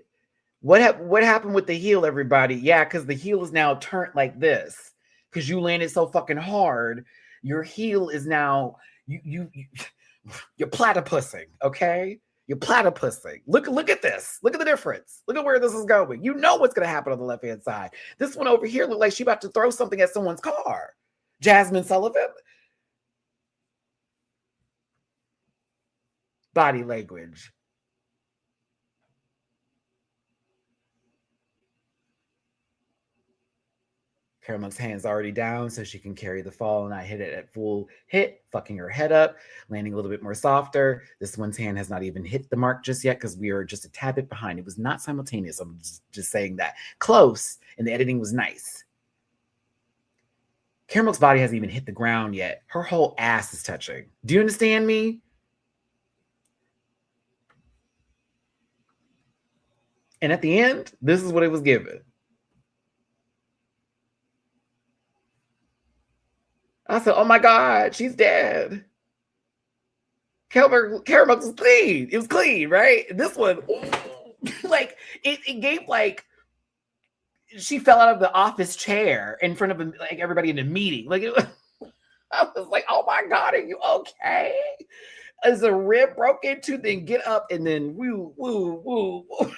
What happened with the heel, everybody? Yeah, because the heel is now turned like this. Because you landed so fucking hard, your heel is now you're platypussing, okay? You're platypussing. Look at this. Look at the difference. Look at where this is going. You know what's gonna happen on the left-hand side. This one over here looked like she about to throw something at someone's car. Jasmine Sullivan. Body language. Caramel's hand's already down so she can carry the fall and I hit it at full hit, fucking her head up, landing a little bit more softer. This one's hand has not even hit the mark just yet because we are just a tad bit behind. It was not simultaneous. I'm just saying that. Close, and the editing was nice. Caramel's body hasn't even hit the ground yet. Her whole ass is touching. Do you understand me? And at the end, this is what it was given. I said, oh my God, she's dead. Caramel was clean. It was clean, right? This one, like, it gave like, she fell out of the office chair in front of like everybody in the meeting. Like, I was like, oh my God, are you okay? Is a rib broke into? Then get up and then woo, woo, woo, woo.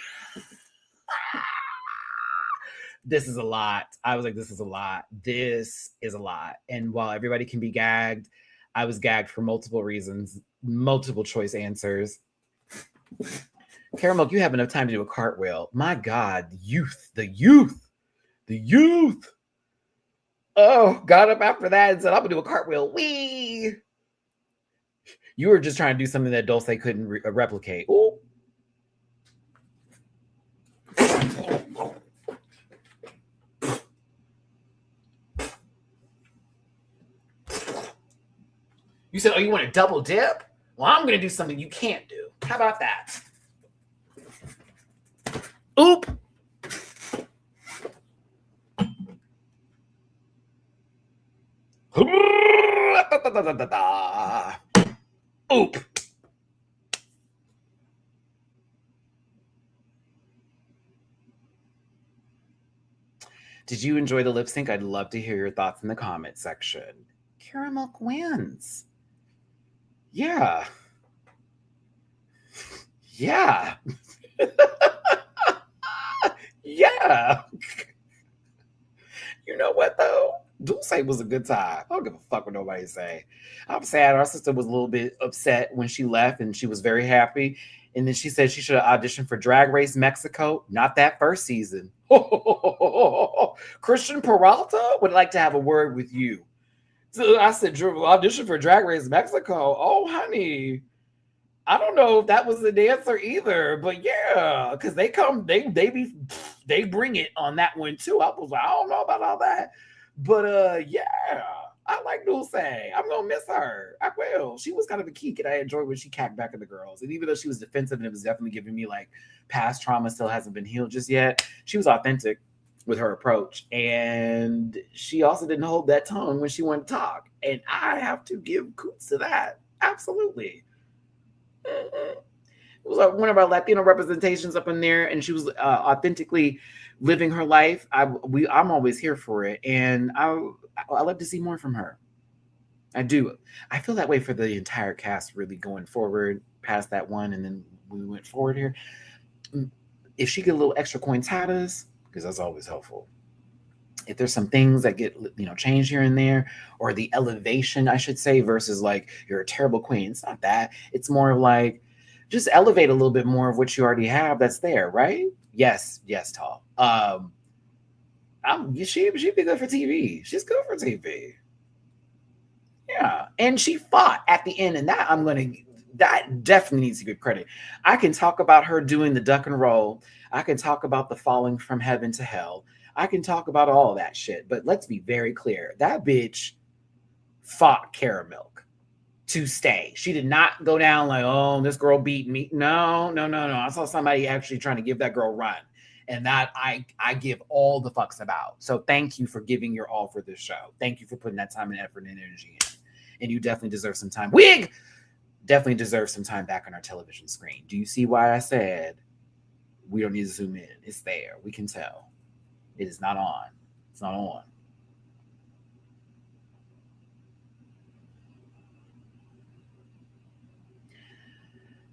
This is a lot. I was like, this is a lot. This is a lot. And while everybody can be gagged, I was gagged for multiple reasons, multiple choice answers. Caramel, you have enough time to do a cartwheel. My God, the youth. Oh, got up after that and said, I'm going to do a cartwheel. Wee. You were just trying to do something that Dulce couldn't replicate. Ooh. You said, oh, you want to double dip? Well, I'm going to do something you can't do. How about that? Oop. Oop. Did you enjoy the lip sync? I'd love to hear your thoughts in the comment section. Caramel wins. Yeah. Yeah. Yeah. You know what, though? Dulce was a good time. I don't give a fuck what nobody say. I'm sad. Our sister was a little bit upset when she left, and she was very happy. And then she said she should have auditioned for Drag Race Mexico. Not that first season. Christian Peralta would like to have a word with you. So I said, audition for Drag Race Mexico. Oh, honey. I don't know if that was the dancer either, but yeah, because they bring it on that one too. I was like, I don't know about all that, but yeah, I like Dulce. I'm gonna miss her. I will. She was kind of a geek, and I enjoyed when she cacked back at the girls. And even though she was defensive, and it was definitely giving me like past trauma still hasn't been healed just yet, she was authentic with her approach, and she also didn't hold that tongue when she wanted to talk. And I have to give kudos to that. Absolutely. It was like one of our Latino representations up in there, and she was authentically living her life. I'm always here for it, and I love to see more from her. I do. I feel that way for the entire cast, really going forward past that one, and then we went forward here. If she get a little extra cointadas, because that's always helpful. If there's some things that get changed here and there, or the elevation, I should say, versus like you're a terrible queen. It's not that. It's more of like just elevate a little bit more of what you already have that's there, right? Yes, Tall. She'd be good for TV. She's good for TV. Yeah, and she fought at the end, and that definitely needs to get credit. I can talk about her doing the duck and roll. I can talk about the falling from heaven to hell. I can talk about all that shit, but let's be very clear. That bitch fought Caramel to stay. She did not go down like, oh, this girl beat me. No. I saw somebody actually trying to give that girl run. And that I give all the fucks about. So thank you for giving your all for this show. Thank you for putting that time and effort and energy in. And you definitely deserve some time. Wig definitely deserves some time back on our television screen. Do you see why I said we don't need to zoom in? It's there. We can tell. It is not on. It's not on.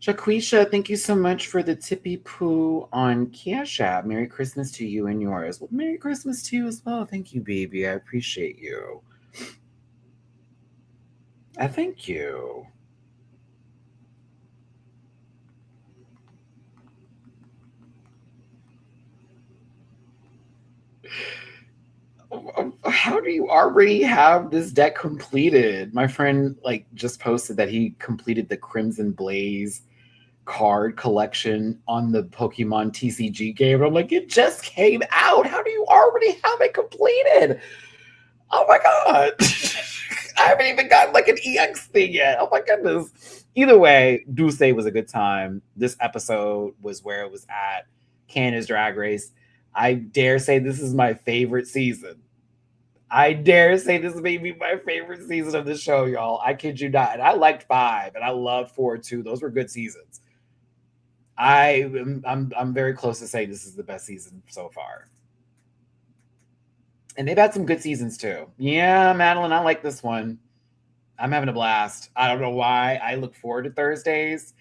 Shaquisha, thank you so much for the tippy poo on Cash App. Merry Christmas to you and yours. Well, Merry Christmas to you as well. Thank you, baby. I appreciate you. I thank you. How do you already have this deck completed? My friend just posted that he completed the Crimson Blaze card collection on the Pokemon TCG game. I'm like, it just came out. How do you already have it completed? Oh my God. I haven't even gotten an EX thing yet. Oh my goodness. Either way, Dulce was a good time. This episode was where it was at. Canada's Drag Race. I dare say this is my favorite season. I dare say this may be my favorite season of the show, y'all. I kid you not. And I liked 5 and I loved 4 too. Those were good seasons. I'm very close to saying this is the best season so far. And they've had some good seasons too. Yeah, Madeline, I like this one. I'm having a blast. I don't know why. I look forward to Thursdays.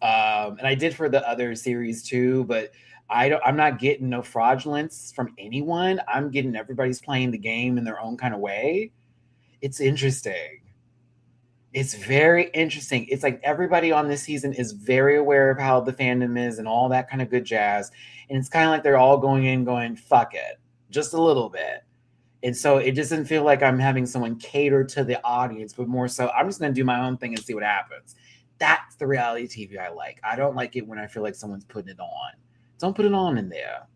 And I did for the other series too, but I'm not getting no fraudulence from anyone. I'm getting everybody's playing the game in their own kind of way. It's interesting. It's very interesting. It's like everybody on this season is very aware of how the fandom is and all that kind of good jazz. And it's kind of like they're all going in going, fuck it, just a little bit. And so it doesn't feel like I'm having someone cater to the audience, but more so I'm just going to do my own thing and see what happens. That's the reality TV I like. I don't like it when I feel like someone's putting it on. Don't put it on in there.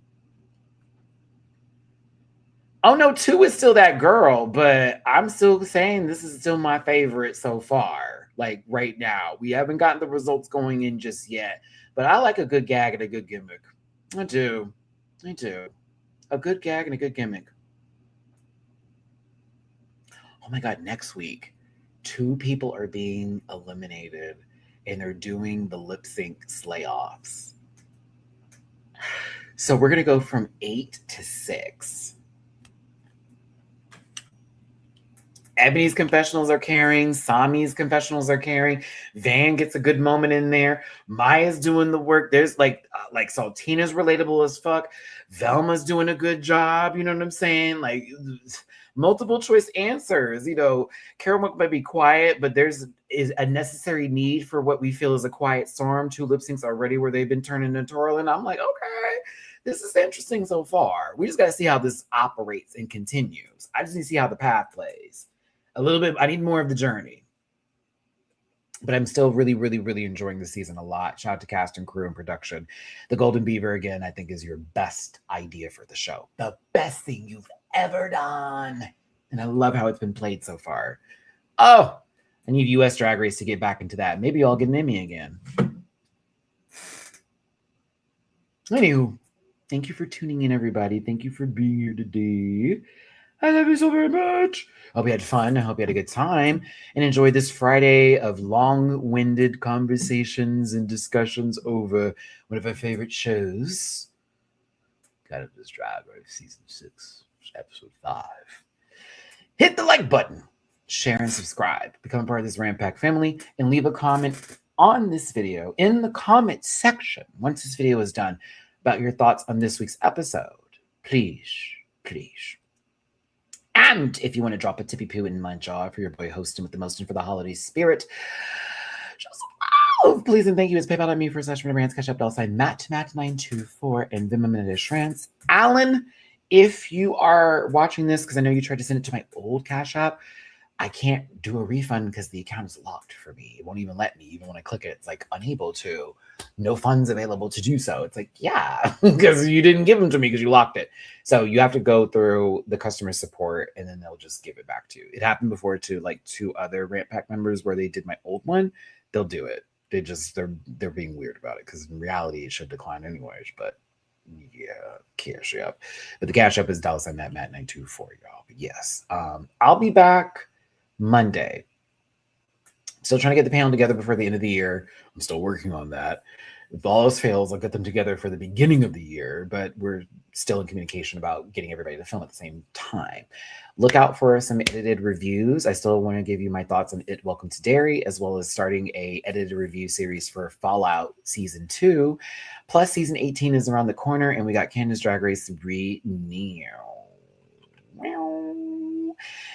Oh no, 2 is still that girl, but I'm still saying this is still my favorite so far. Like right now, we haven't gotten the results going in just yet, but I like a good gag and a good gimmick. I do. A good gag and a good gimmick. Oh my God, next week, 2 people are being eliminated and they're doing the lip sync slay-offs. So we're going to go from 8 to 6. Ebony's confessionals are carrying. Sami's confessionals are carrying. Van gets a good moment in there. Maya's doing the work. There's like Saltina's relatable as fuck. Velma's doing a good job. You know what I'm saying? Like multiple choice answers. You know, Carol might be quiet, but is a necessary need for what we feel is a quiet storm. 2 lip syncs already where they've been turning into Toral. And I'm like, okay, this is interesting so far. We just got to see how this operates and continues. I just need to see how the path plays. A little bit. I need more of the journey. But I'm still really, really, really enjoying the season a lot. Shout out to cast and crew and production. The Golden Beaver, again, I think is your best idea for the show. The best thing you've ever done. And I love how it's been played so far. Oh, I need US Drag Race to get back into that. Maybe I'll get an Emmy again. Anywho, thank you for tuning in, everybody. Thank you for being here today. I love you so very much. I hope you had fun. I hope you had a good time and enjoyed this Friday of long-winded conversations and discussions over one of our favorite shows. Kind of this Drag Race Season 6, Episode 5. Hit the like button, share and subscribe. Become a part of this Rant Pack family and leave a comment on this video in the comment section once this video is done about your thoughts on this week's episode. Please. And if you want to drop a tippy poo in my jar for your boy hosting with the most and for the holiday spirit, show some love, please and thank you. It's PayPal.me /Matty-Rants, Cash App $Matt924 and Venmo Matty-Rants. Alan, if you are watching this, because I know you tried to send it to my old Cash App, I can't do a refund because the account is locked for me. It won't even let me. Even when I click it, it's like unable to. No funds available to do so. It's like, yeah, because you didn't give them to me because you locked it. So you have to go through the customer support and then they'll just give it back to you. It happened before to like 2 other Rant Pack members where they did my old one. They'll do it. They're being weird about it because in reality it should decline anyways. But yeah, Cash App. But the Cash App is $Matt924, y'all. But yes, I'll be back Monday. Still trying to get the panel together before the end of the year. I'm still working on that. If all else fails, I'll get them together for the beginning of the year, but we're still in communication about getting everybody to film at the same time. Look out for some edited reviews. I still want to give you my thoughts on It Welcome to Derry, as well as starting a edited review series for Fallout Season 2. Plus, Season 18 is around the corner, and we got Candace Drag Race Renewed.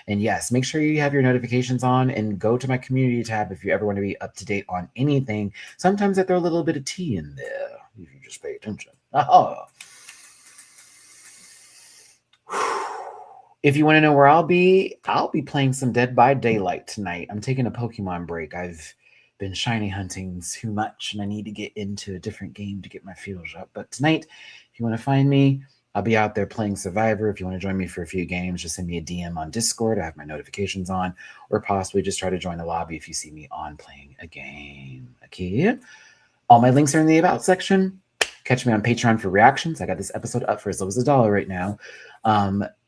And yes, make sure you have your notifications on and go to my community tab if you ever want to be up to date on anything. Sometimes I throw a little bit of tea in there if you just pay attention. If you want to know where I'll be playing some Dead by Daylight tonight. I'm taking a Pokemon break. I've been shiny hunting too much and I need to get into a different game to get my feels up. But tonight, if you want to find me, I'll be out there playing Survivor. If you want to join me for a few games, just send me a DM on Discord. I have my notifications on, or possibly just try to join the lobby if you see me on playing a game. Okay. All my links are in the About section. Catch me on Patreon for reactions. I got this episode up for as low as $1 right now.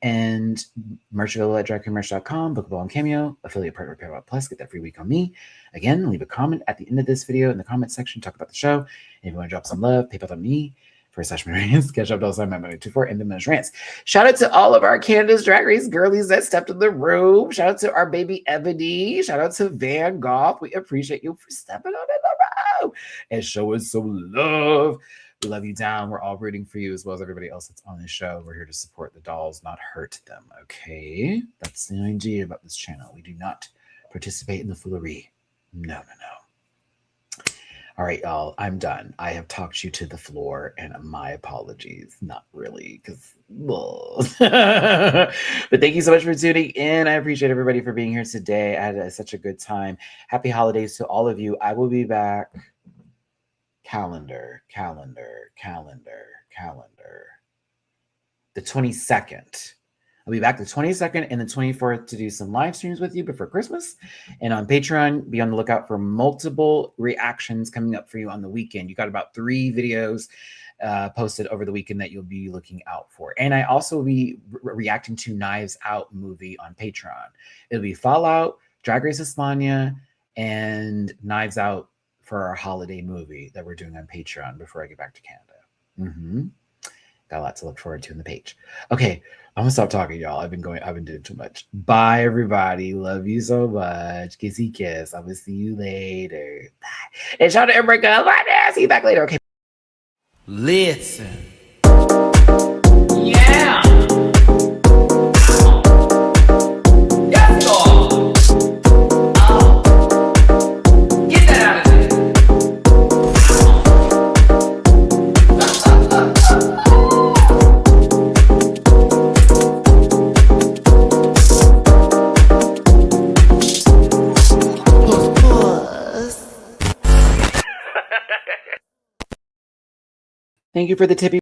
And merch available at dragqueenmerch.com, bookable on Cameo, affiliate partner with Paramount Plus. Get that free week on me. Again, leave a comment at the end of this video in the comment section. Talk about the show. And if you want to drop some love, PayPal.me /Matty-Rants, catch up $Matty-24 and the Matty-Rants. Shout out to all of our Canada's Drag Race girlies that stepped in the room. Shout out to our baby Ebony. Shout out to Van Gogh. We appreciate you for stepping on in the row and showing some love. We love you down. We're all rooting for you as well as everybody else that's on the show. We're here to support the dolls, not hurt them. Okay, that's the idea about this channel. We do not participate in the foolery. No. All right, y'all, I'm done. I have talked you to the floor, and my apologies. Not really, because... But thank you so much for tuning in. I appreciate everybody for being here today. I had such a good time. Happy holidays to all of you. I will be back. Calendar. The 22nd. I'll be back the 22nd and the 24th to do some live streams with you before Christmas. And on Patreon, be on the lookout for multiple reactions coming up for you on the weekend. You got about 3 videos posted over the weekend that you'll be looking out for. And I also will be reacting to Knives Out movie on Patreon. It'll be Fallout, Drag Race España, and Knives Out for our holiday movie that we're doing on Patreon before I get back to Canada. Got a lot to look forward to in the page. Okay, I'm gonna stop talking, y'all. I've been doing too much. Bye, everybody. Love you so much. Kissy kiss. I will see you later. Bye. And shout out to Emrica. Bye. See you back later. Okay. Listen. Yeah. Thank you for the tippy.